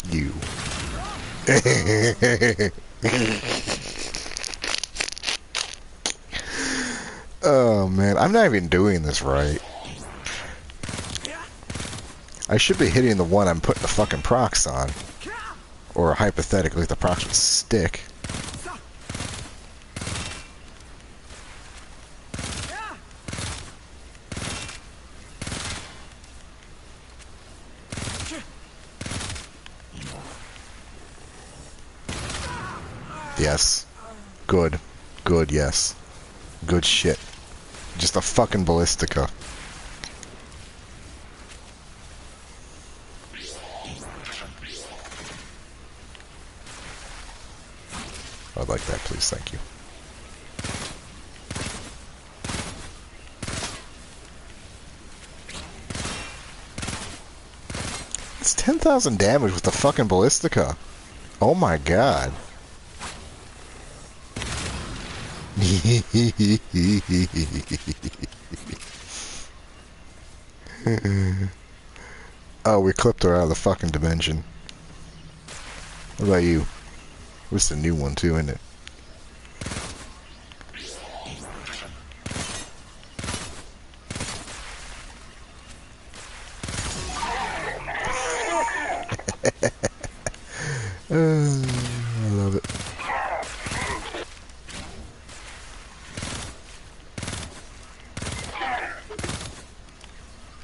You. Oh man, I'm not even doing this right. I should be hitting the one I'm putting the fucking procs on. Or hypothetically, the procs would stick. Yes. Good. Good, yes. Good shit. Just a fucking ballistica. I'd like that, please. Thank you. It's 10,000 damage with the fucking ballistica. Oh my god. Oh, we clipped her out of the fucking dimension. What about you? This is a new one too, isn't it? I love it.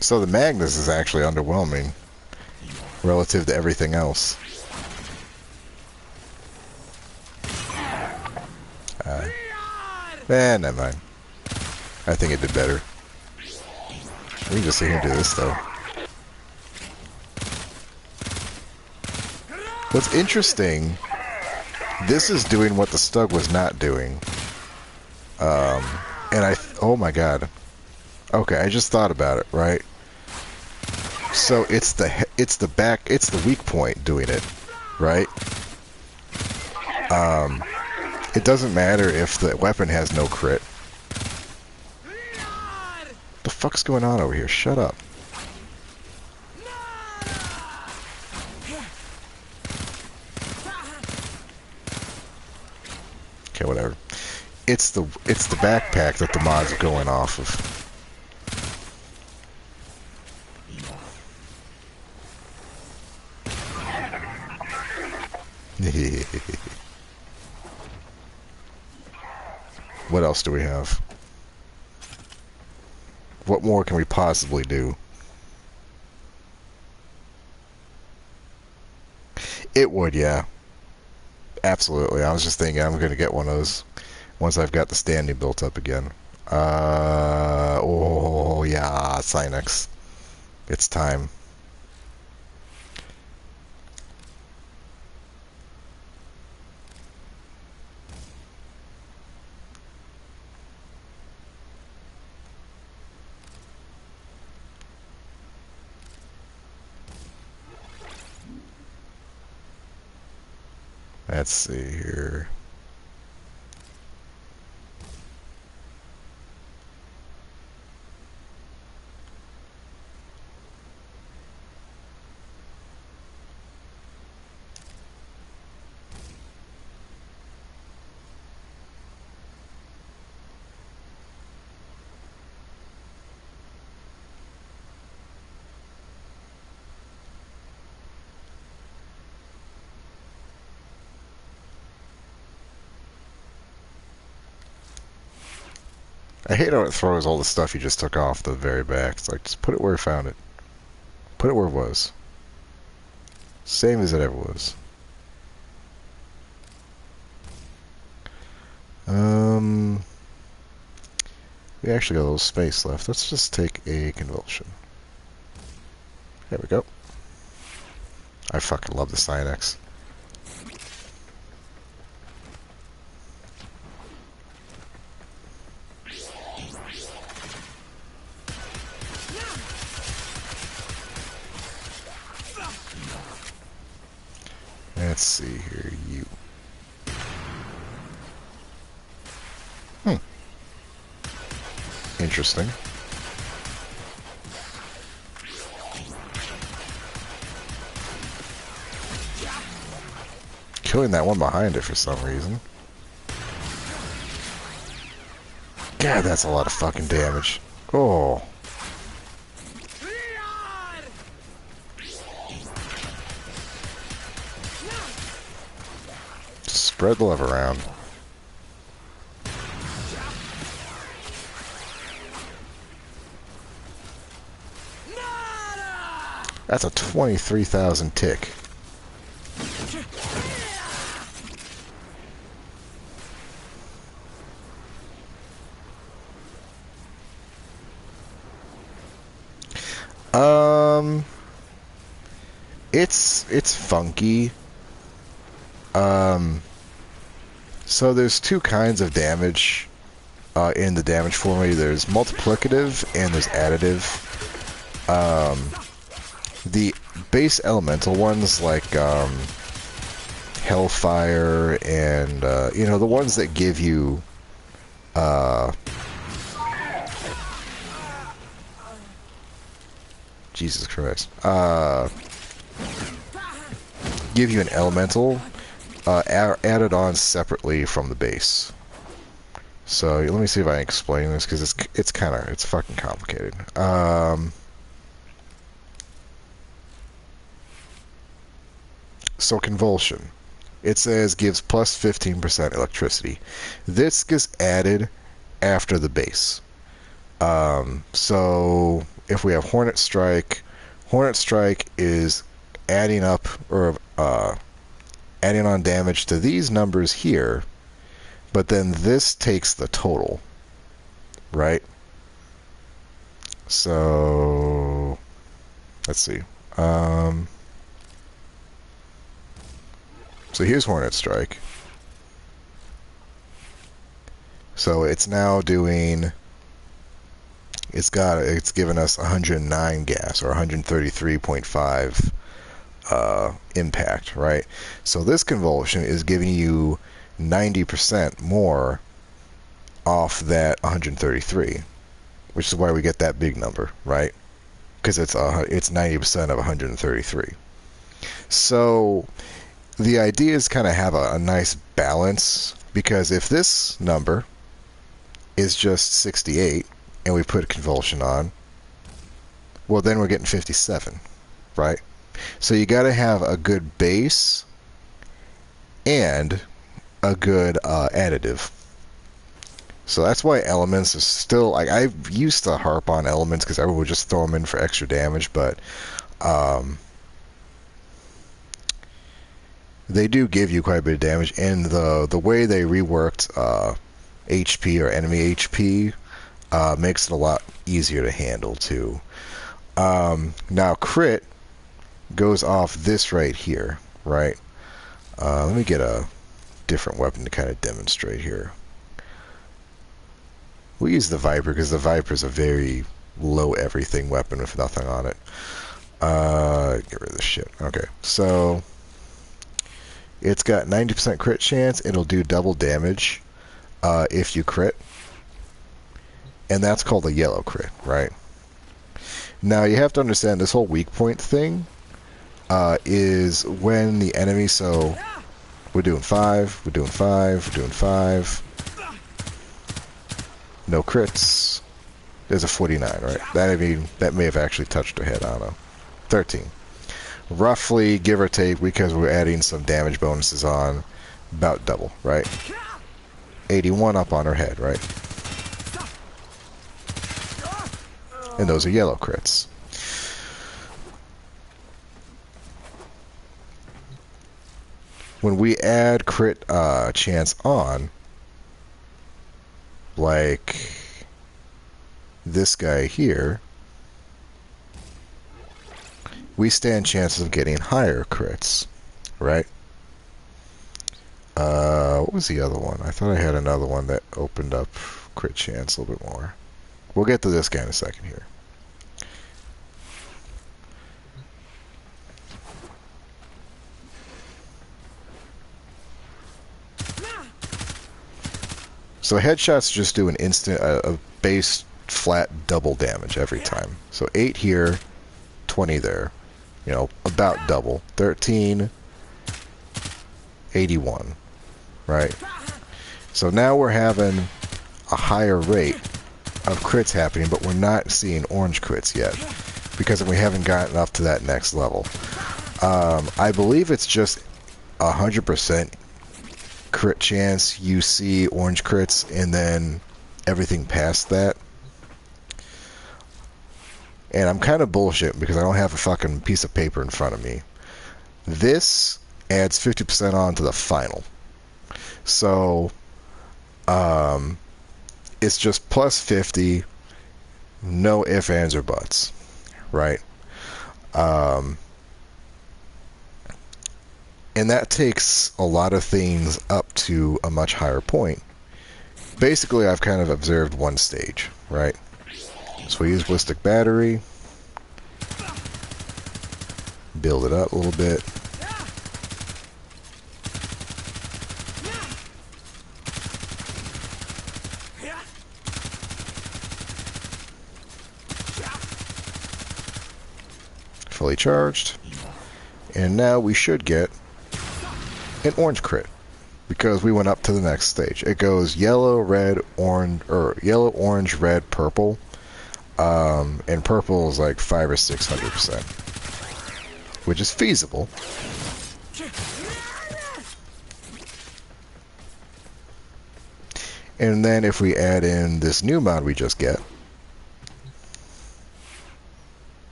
So the Magnus is actually underwhelming relative to everything else. Never mind. I think it did better. We can just sit here and do this, though. What's interesting, this is doing what the Stug was not doing. Oh my god. Okay, I just thought about it, right? So it's the weak point doing it, right? It doesn't matter if the weapon has no crit. What the fuck's going on over here? Shut up. Okay, whatever. It's the backpack that the mod's going off of. What else do we have? What more can we possibly do? It would, yeah. Absolutely. I was just thinking I'm going to get one of those once I've got the standing built up again. Oh, yeah, Sinex. It's time. Let's see here. I hate how it throws all the stuff you just took off the very back. It's like, just put it where it found it. Put it where it was. Same as it ever was. We actually got a little space left. Let's just take a convulsion. There we go. I fucking love the Sinex. Let's see here, you. Interesting. Killing that one behind it for some reason. God, that's a lot of fucking damage. Oh. Spread the love around. That's a 23,000 tick. It's funky. So there's two kinds of damage in the damage formula. There's multiplicative and there's additive. The base elemental ones like Hellfire and you know, the ones that give you Jesus Christ. Give you an elemental added on separately from the base. So let me see if I can explain this because it's fucking complicated. So convulsion. It says gives plus 15% electricity. This gets added after the base. So if we have Hornet Strike is adding up or adding on damage to these numbers here, but then this takes the total, right? So let's see. So here's Hornet Strike. So it's now doing. It's given us 109 gas or 133.5 impact, right? So this convulsion is giving you 90% more off that 133, which is why we get that big number, right? Because it's 90% of 133. So the idea is kind of have a nice balance, because if this number is just 68 and we put a convulsion on, well, then we're getting 57, right? So you got to have a good base and a good additive. So that's why elements is still, like, I used to harp on elements because everyone would just throw them in for extra damage, but they do give you quite a bit of damage, and the way they reworked HP or enemy HP makes it a lot easier to handle too. Now crit goes off this right here, right? Let me get a different weapon to kind of demonstrate here. We'll use the Viper because the Viper is a very low everything weapon with nothing on it. Get rid of this shit. Okay, so it's got 90% crit chance. It'll do double damage if you crit. And that's called a yellow crit, right? Now you have to understand this whole weak point thing is when the enemy, so we're doing 5, we're doing 5, we're doing 5. No crits. There's a 49, right? That may have actually touched her head, I don't know. 13. Roughly, give or take, because we're adding some damage bonuses on, about double, right? 81 up on her head, right? And those are yellow crits. When we add crit chance on, like this guy here, we stand chances of getting higher crits, right? What was the other one? I thought I had another one that opened up crit chance a little bit more. We'll get to this guy in a second here. So headshots just do an instant, a base flat double damage every time. So 8 here, 20 there. You know, about double. 13, 81, right? So now we're having a higher rate of crits happening, but we're not seeing orange crits yet because we haven't gotten up to that next level. I believe it's just 100% crit chance you see orange crits, and then everything past that. And I'm kind of bullshit because I don't have a fucking piece of paper in front of me. This adds 50% on to the final. So, it's just plus 50, no ifs, ands, or buts, right? And that takes a lot of things up to a much higher point. Basically, I've kind of observed one stage, right? So we use ballistic battery, build it up a little bit. Fully charged, and now we should get an orange crit because we went up to the next stage. It goes yellow, red, orange, or yellow, orange, red, purple, and purple is like 500 or 600%, which is feasible. And then if we add in this new mod we just get,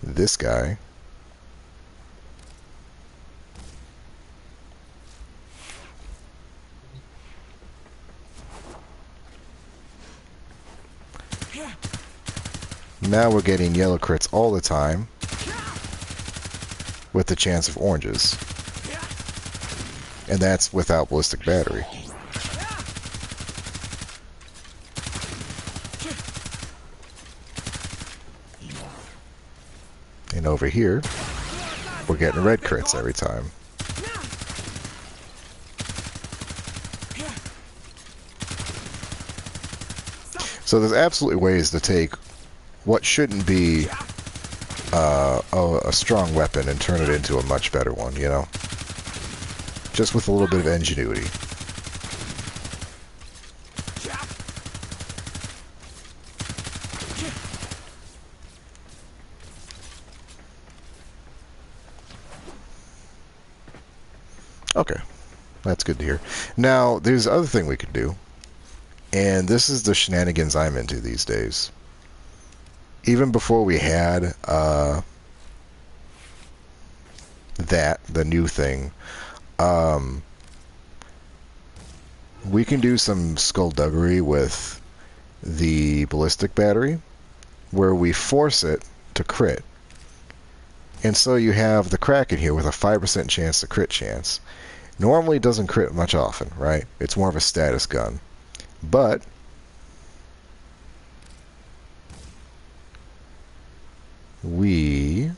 this guy, now we're getting yellow crits all the time with the chance of oranges. And that's without ballistic battery. And over here, we're getting red crits every time. So there's absolutely ways to take what shouldn't be a strong weapon and turn it into a much better one, you know? Just with a little bit of ingenuity. Okay, that's good to hear. Now, there's the other thing we could do, and this is the shenanigans I'm into these days. Even before we had the new thing, we can do some skullduggery with the ballistic battery, where we force it to crit. And so you have the Kraken here with a 5% chance to crit chance. Normally it doesn't crit much often, right? It's more of a status gun. But we...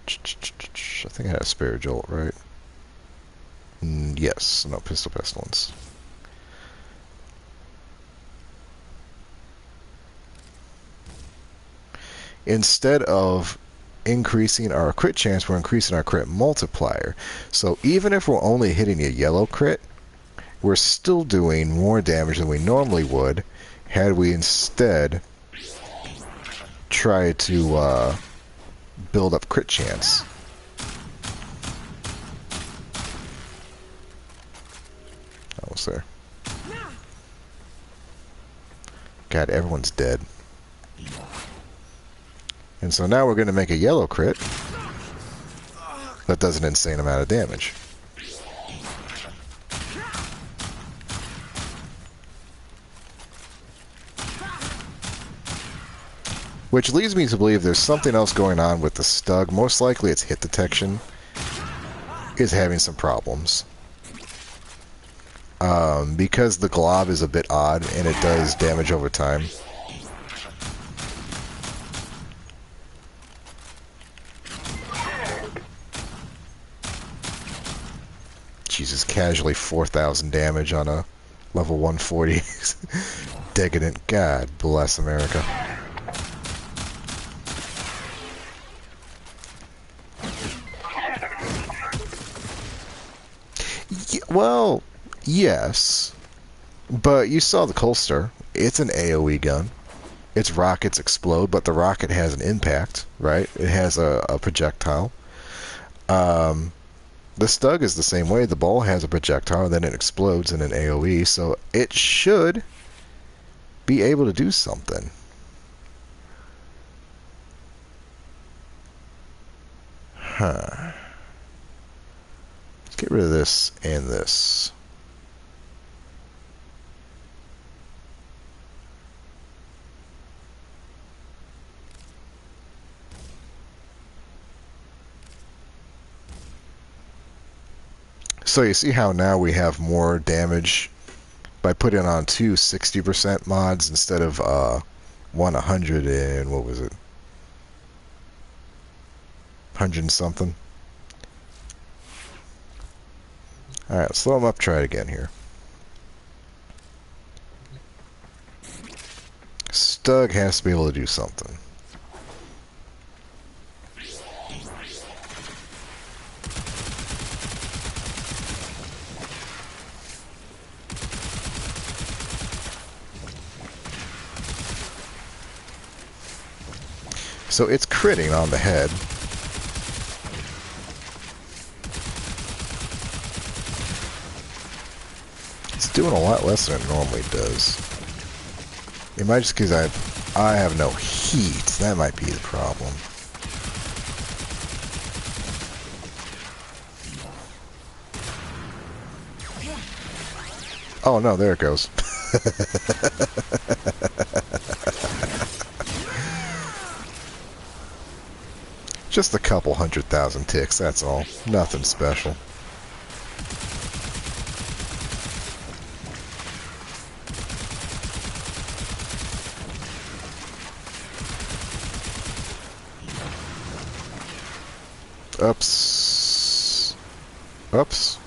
I think I had a spare jolt, right? Yes, no, pistol pestilence. Instead of increasing our crit chance, we're increasing our crit multiplier. So even if we're only hitting a yellow crit, we're still doing more damage than we normally would had we instead tried to build up crit chance. Almost there. God, everyone's dead. And so now we're going to make a yellow crit that does an insane amount of damage. Which leads me to believe there's something else going on with the Stug. Most likely its hit detection is having some problems. Because the glob is a bit odd and it does damage over time. Jesus, casually 4,000 damage on a level 140. Decadent. God bless America. Well, yes, but you saw the Colster. It's an AoE gun. Its rockets explode, but the rocket has an impact, right? It has a projectile. The Stug is the same way. The ball has a projectile, and then it explodes in an AoE, so it should be able to do something. Huh. Let's get rid of this and this. So you see how now we have more damage by putting on two 60% mods instead of one 100 and what was it? 100 and something. Alright, slow them up, try it again here. Stug has to be able to do something. So it's critting on the head. It's doing a lot less than it normally does. It might just because I have no heat. That might be the problem. Oh no, there it goes. Just a couple 100,000 ticks, that's all. Nothing special. Oops. Oops.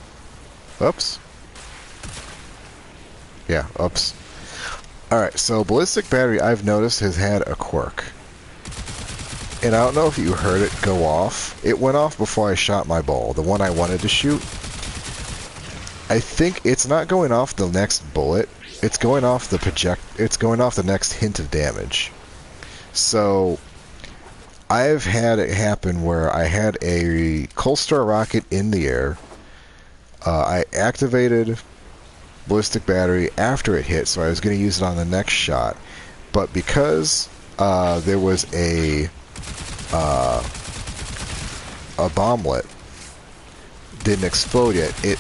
Oops. Yeah, oops. Alright, so Ballistic Battery, I've noticed, has had a quirk. And I don't know if you heard it go off. It went off before I shot my ball, the one I wanted to shoot. I think it's not going off the next bullet. It's going off the next hint of damage. So I've had it happen where I had a Colstar rocket in the air. I activated Ballistic Battery after it hit, so I was going to use it on the next shot. But because there was a bomblet didn't explode yet, it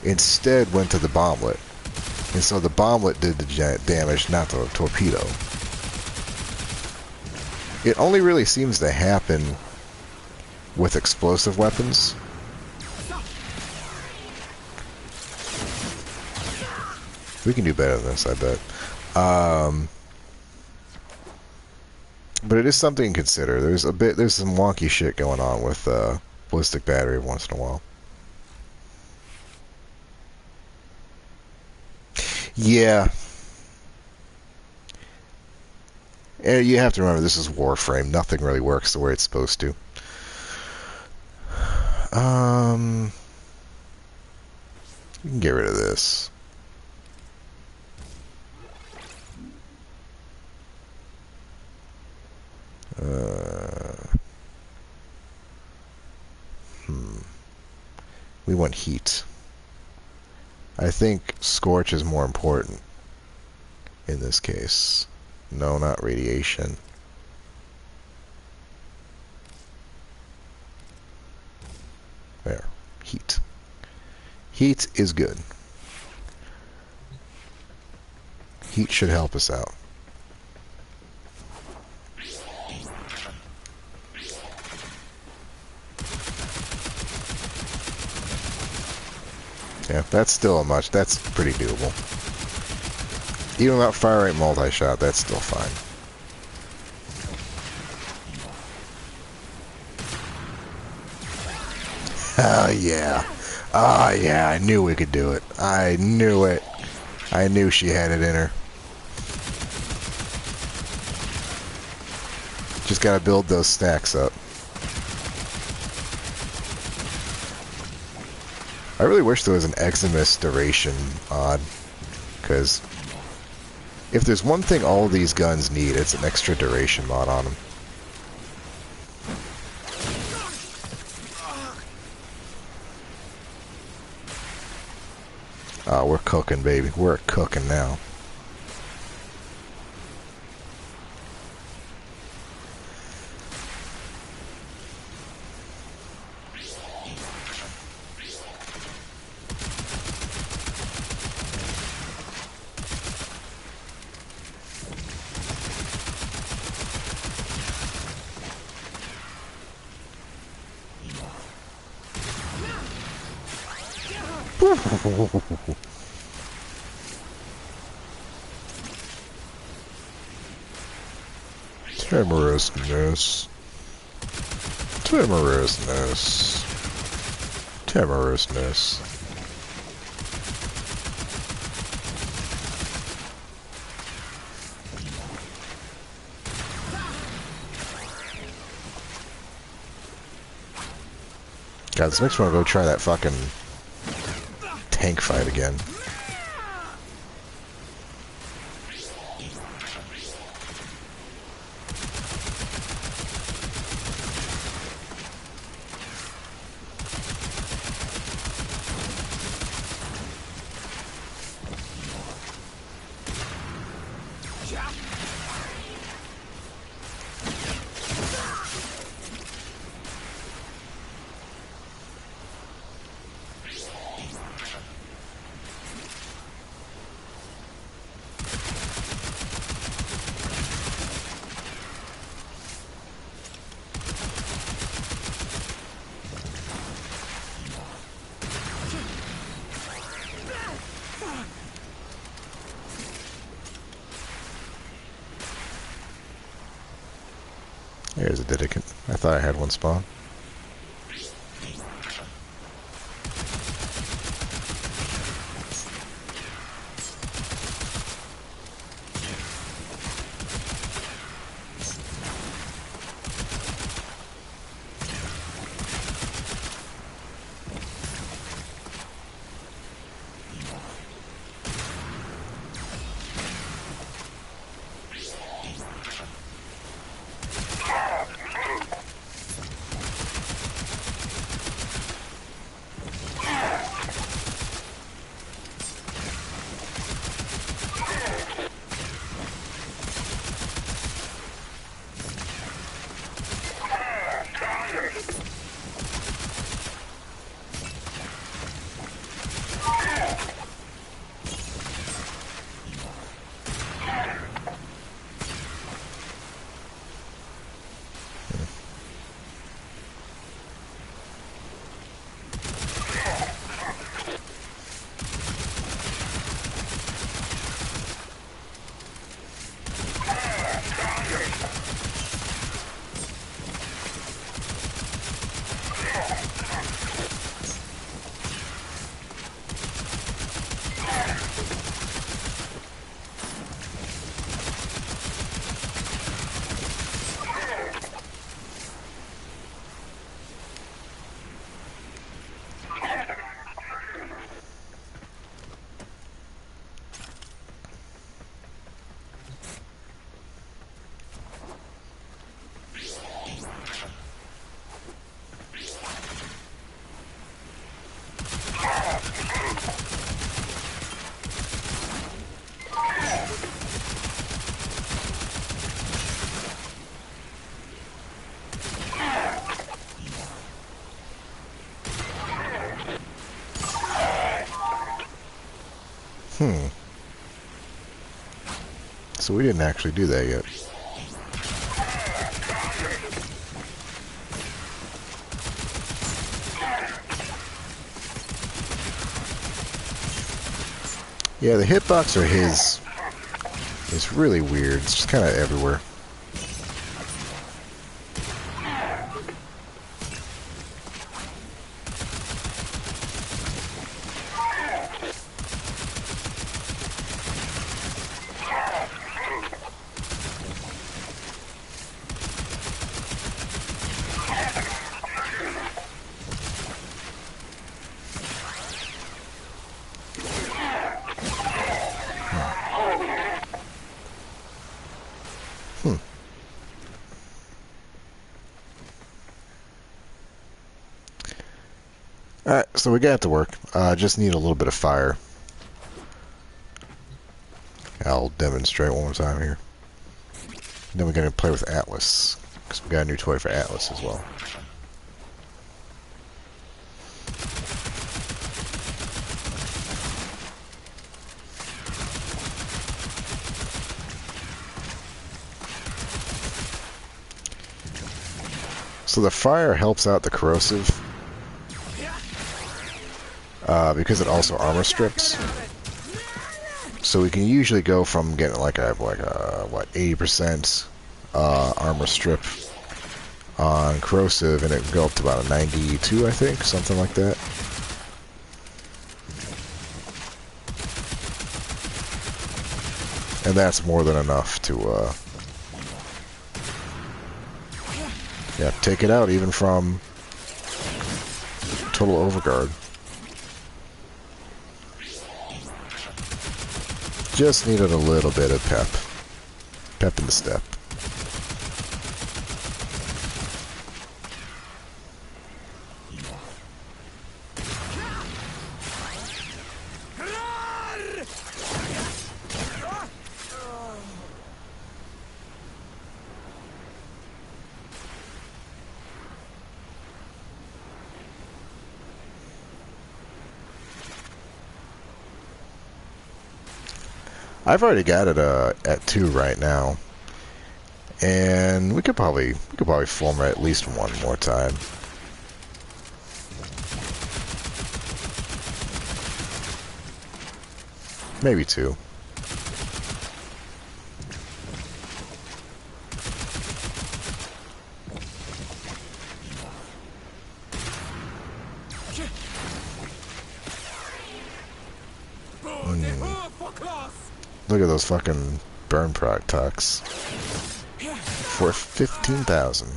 instead went to the bomblet. And so the bomblet did the damage, not the torpedo. It only really seems to happen with explosive weapons. We can do better than this, I bet. But it is something to consider. There's some wonky shit going on with Ballistic Battery once in a while. Yeah. And you have to remember, this is Warframe. Nothing really works the way it's supposed to. You can get rid of this. We want heat. I think Scorch is more important in this case. No, not radiation. There. Heat. Heat is good. Heat should help us out. Yeah, that's still that's pretty doable. Even without fire rate multi-shot, that's still fine. Oh yeah. Oh yeah, I knew we could do it. I knew it. I knew she had it in her. Just gotta build those stacks up. I really wish there was an Eximus duration on, because if there's one thing all these guns need, it's an extra duration mod on them. Oh, we're cooking, baby. We're cooking now. Timorousness. Timorousness. Timorousness. God, this makes me want to go try that fucking tank fight again. There's a Didicant. I thought I had one spawn. So we didn't actually do that yet. Yeah, the hitbox or his is really weird. It's just kind of everywhere. So we got to work. Just need a little bit of fire. I'll demonstrate one more time here. Then we're going to play with Atlas, because we got a new toy for Atlas as well. So the fire helps out the corrosive, because it also armor strips. So we can usually go from getting like a what 80% armor strip on corrosive, and it can go up to about a 92, I think, something like that. And that's more than enough to yeah, take it out even from total overguard. Just needed a little bit of pep. Pep in the step. I've already got it at 2 right now, and we could probably form it at least one more time. Maybe 2. Look at those fucking burn product tucks. For 15,000.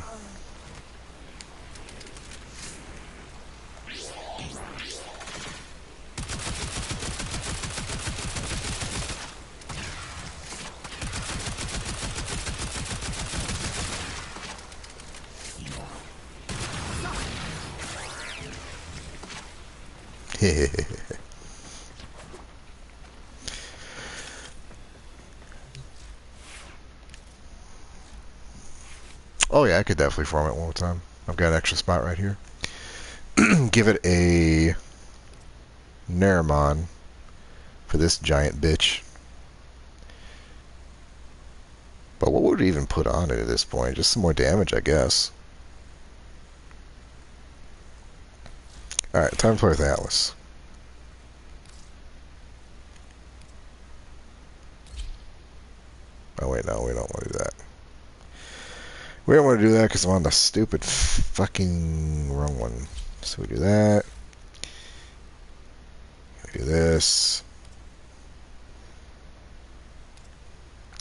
Oh yeah, I could definitely form it one more time. I've got an extra spot right here. Give it a Nerimon for this giant bitch. But what would we even put on it at this point? Just some more damage, I guess. Alright, time to play with Atlas. Oh wait, no, we don't want to do that. We don't want to do that because I'm on the stupid fucking wrong one. So we do that. We do this.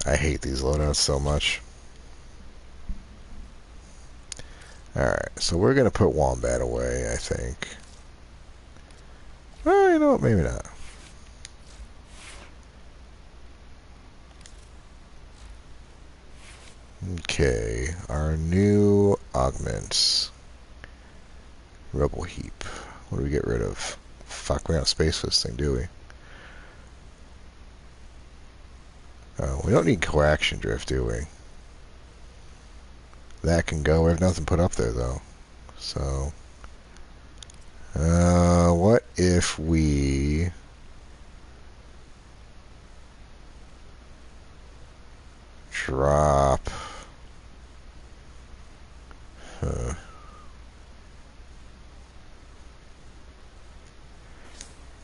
I hate these loadouts so much. Alright, so we're going to put Wombat away, I think. Oh, you know what? Maybe not. Okay, our new augments. Rebel Heap. What do we get rid of? Fuck, we don't have space for this thing, do we? We don't need Coaction Drift, do we? That can go. We have nothing put up there, though. So, what if we drop...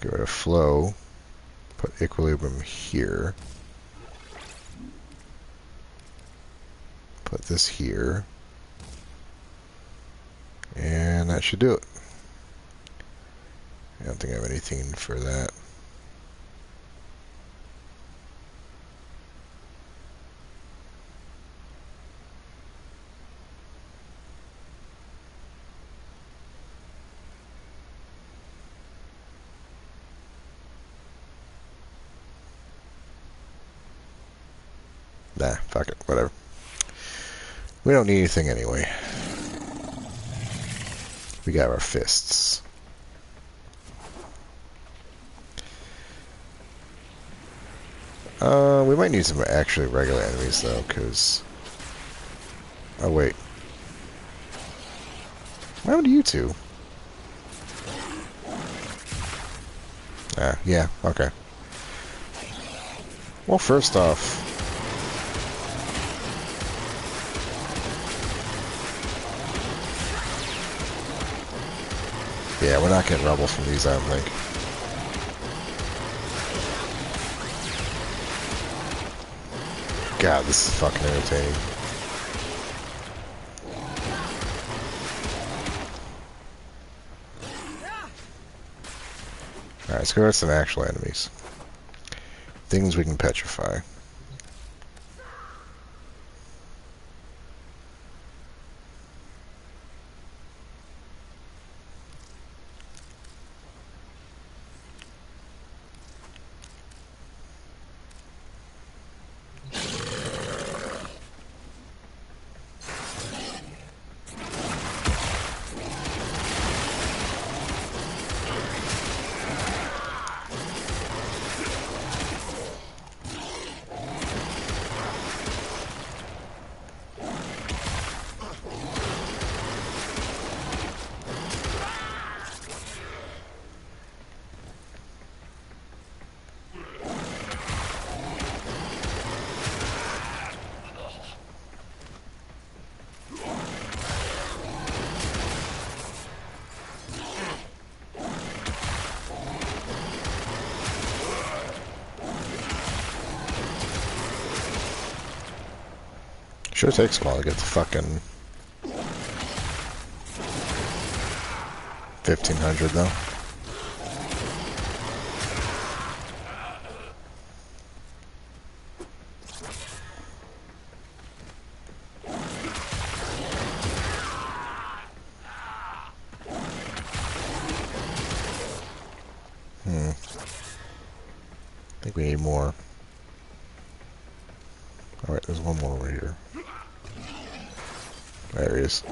Get rid of Flow. Put Equilibrium here. Put this here. And that should do it. I don't think I have anything for that. Nah, fuck it, whatever. We don't need anything anyway. We got our fists. We might need some actually regular enemies though, because... Oh wait. What happened to you two? Ah, yeah, okay. Well, first off... Yeah, we're not getting rubble from these, I don't think. God, this is fucking entertaining. Alright, let's go at some actual enemies. Things we can petrify. Sure takes a while to get to fucking 1500 though. I think we need more. Alright, there's one more over here. There he is.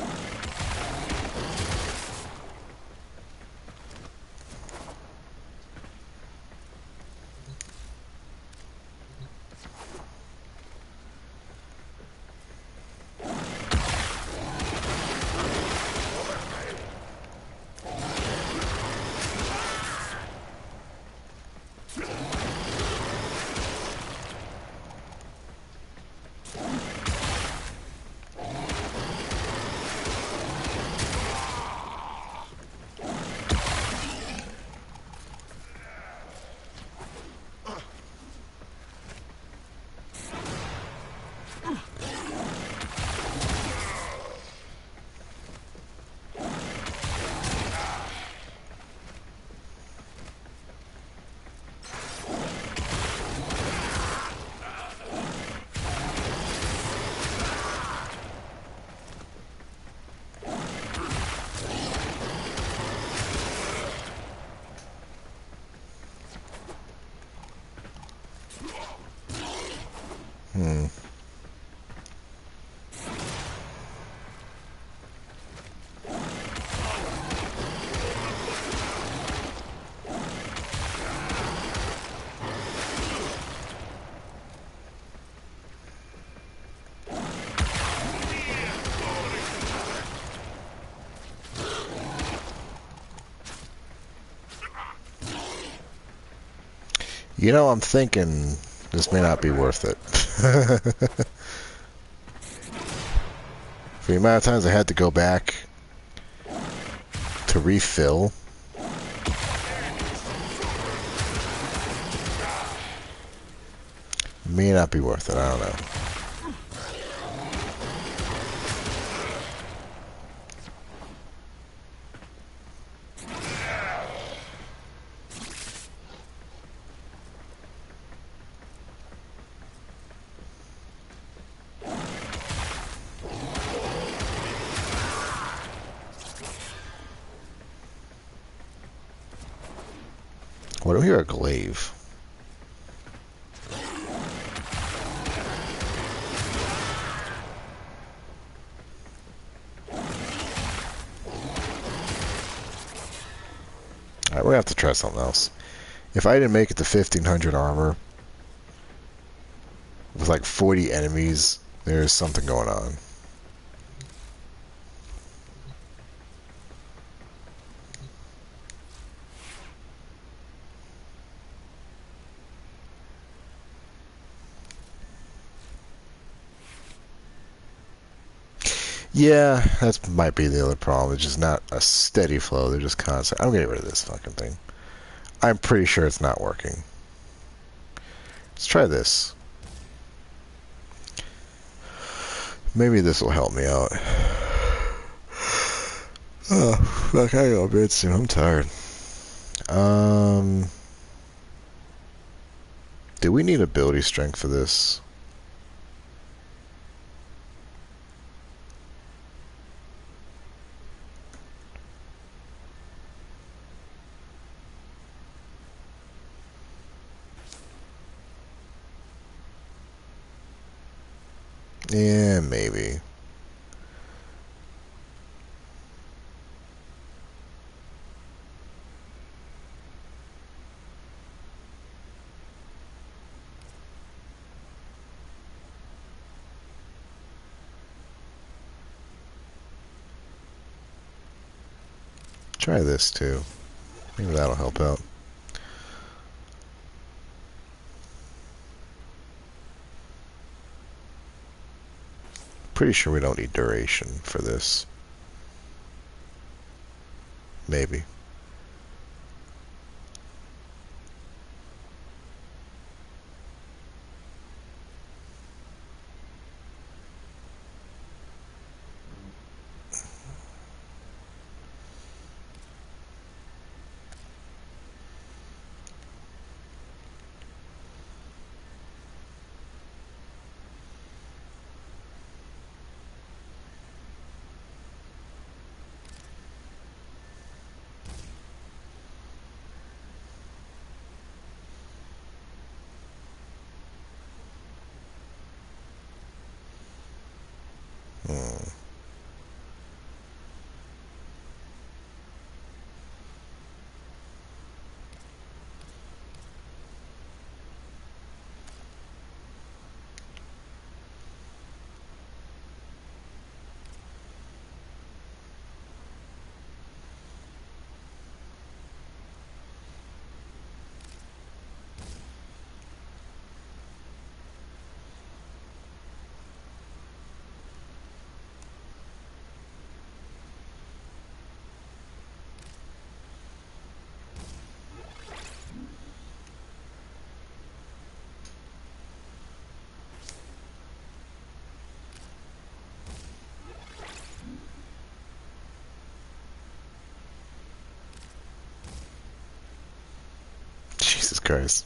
You know, I'm thinking this may not be worth it. For the amount of times I had to go back to refill. May not be worth it, I don't know. What do we hear? A glaive. Alright, we're gonna have to try something else. If I didn't make it to 1500 armor, with like 40 enemies, there's something going on. Yeah, that might be the other problem. It's just not a steady flow. They're just constant. I'm getting rid of this fucking thing. I'm pretty sure it's not working. Let's try this. Maybe this will help me out. Oh, fuck, I go to bed soon. I'm tired. Do we need ability strength for this? Yeah, maybe. Try this too. Maybe that'll help out. Pretty sure we don't need duration for this. Maybe. Jesus Christ.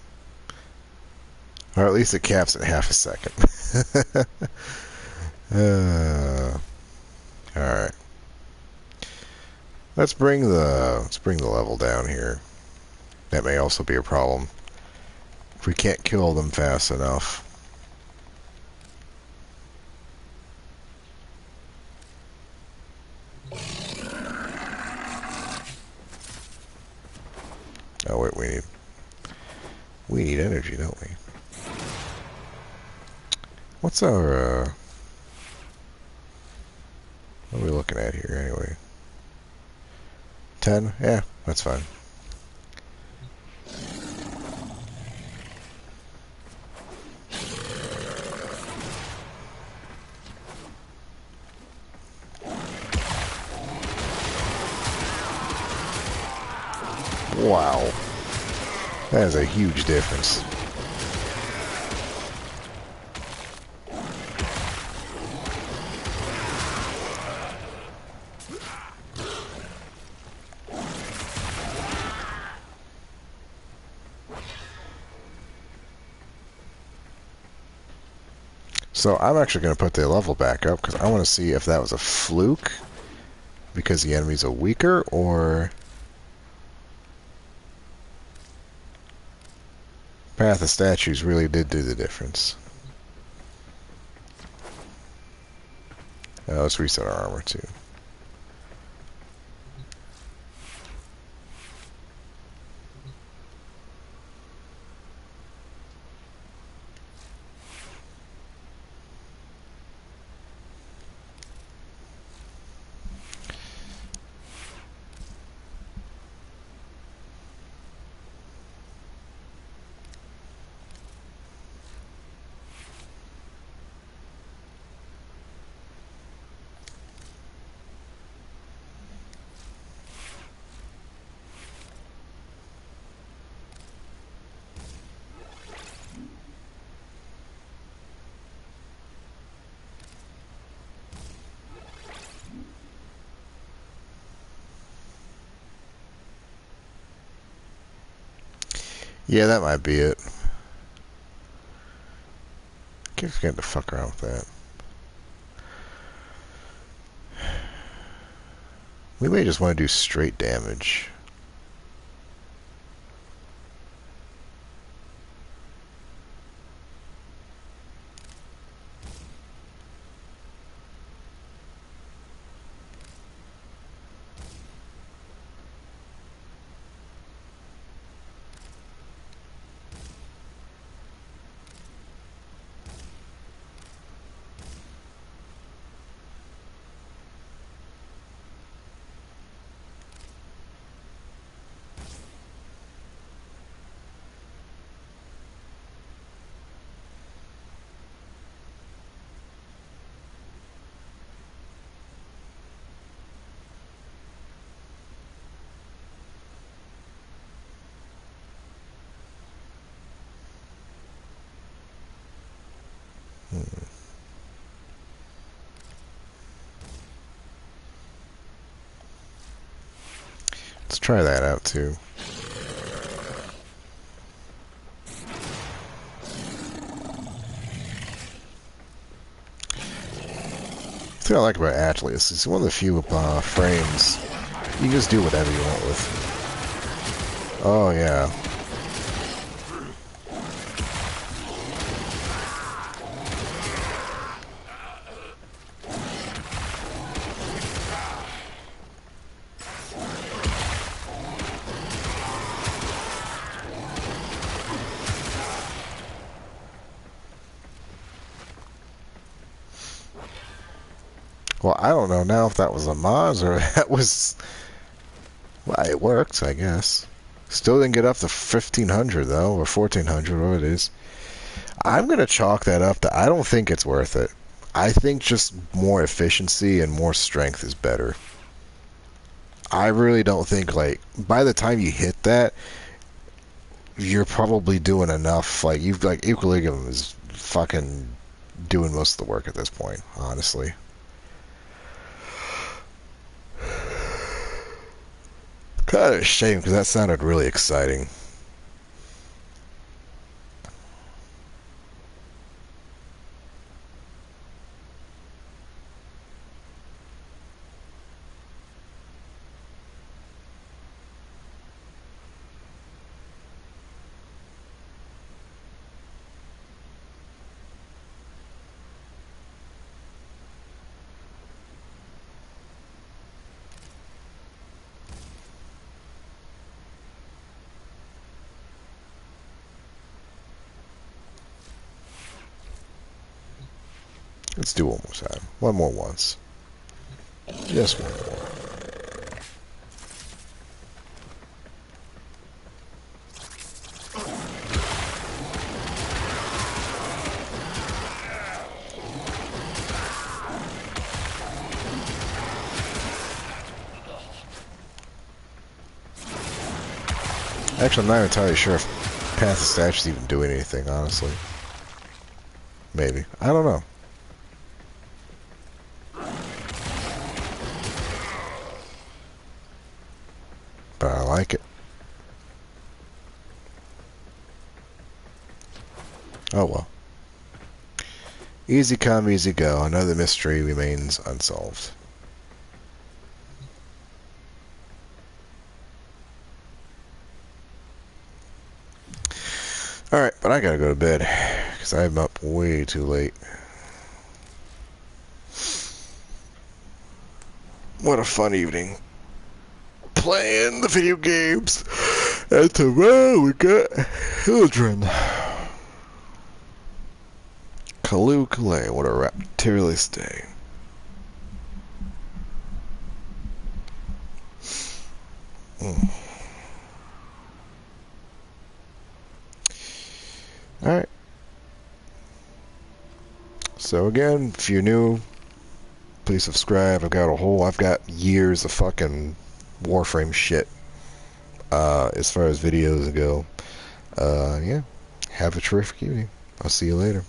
Or at least it caps at half a second. Alright. Let's bring the level down here. That may also be a problem. If we can't kill them fast enough. Oh wait, we need energy, don't we? What's our what are we looking at here anyway? 10? Yeah, that's fine. Wow. That is a huge difference. So I'm actually going to put the level back up because I want to see if that was a fluke because the enemies are weaker, or Path of Statues really did do the difference. Now let's reset our armor too. Yeah, that might be it. I keep forgetting to fuck around with that. We may just want to do straight damage. Let's try that out too. The thing I like about Atlas is one of the few frames you can just do whatever you want with. Oh yeah. Well, I don't know now if that was a Moz or that was... Well, it worked, I guess. Still didn't get up to 1500 though, or 1400, whatever it is. I'm going to chalk that up to I don't think it's worth it. I think just more efficiency and more strength is better. I really don't think, like, by the time you hit that, you're probably doing enough. Like, Equilibrium is fucking doing most of the work at this point, honestly. Kind of a shame, because that sounded really exciting. Let's do one more time. One more once. Just one more. Actually, I'm not entirely sure if Path of Statues even doing anything, honestly. Maybe. I don't know. But I like it. Oh well. Easy come, easy go. Another mystery remains unsolved. Alright, but I gotta go to bed. Because I'm up way too late. What a fun evening. Playing the video games. And tomorrow we got children. Kalu Kalay, what a rapturous day. Alright. So again, if you're new, please subscribe. I've got years of fucking Warframe shit. As far as videos go. Yeah. Have a terrific evening. I'll see you later.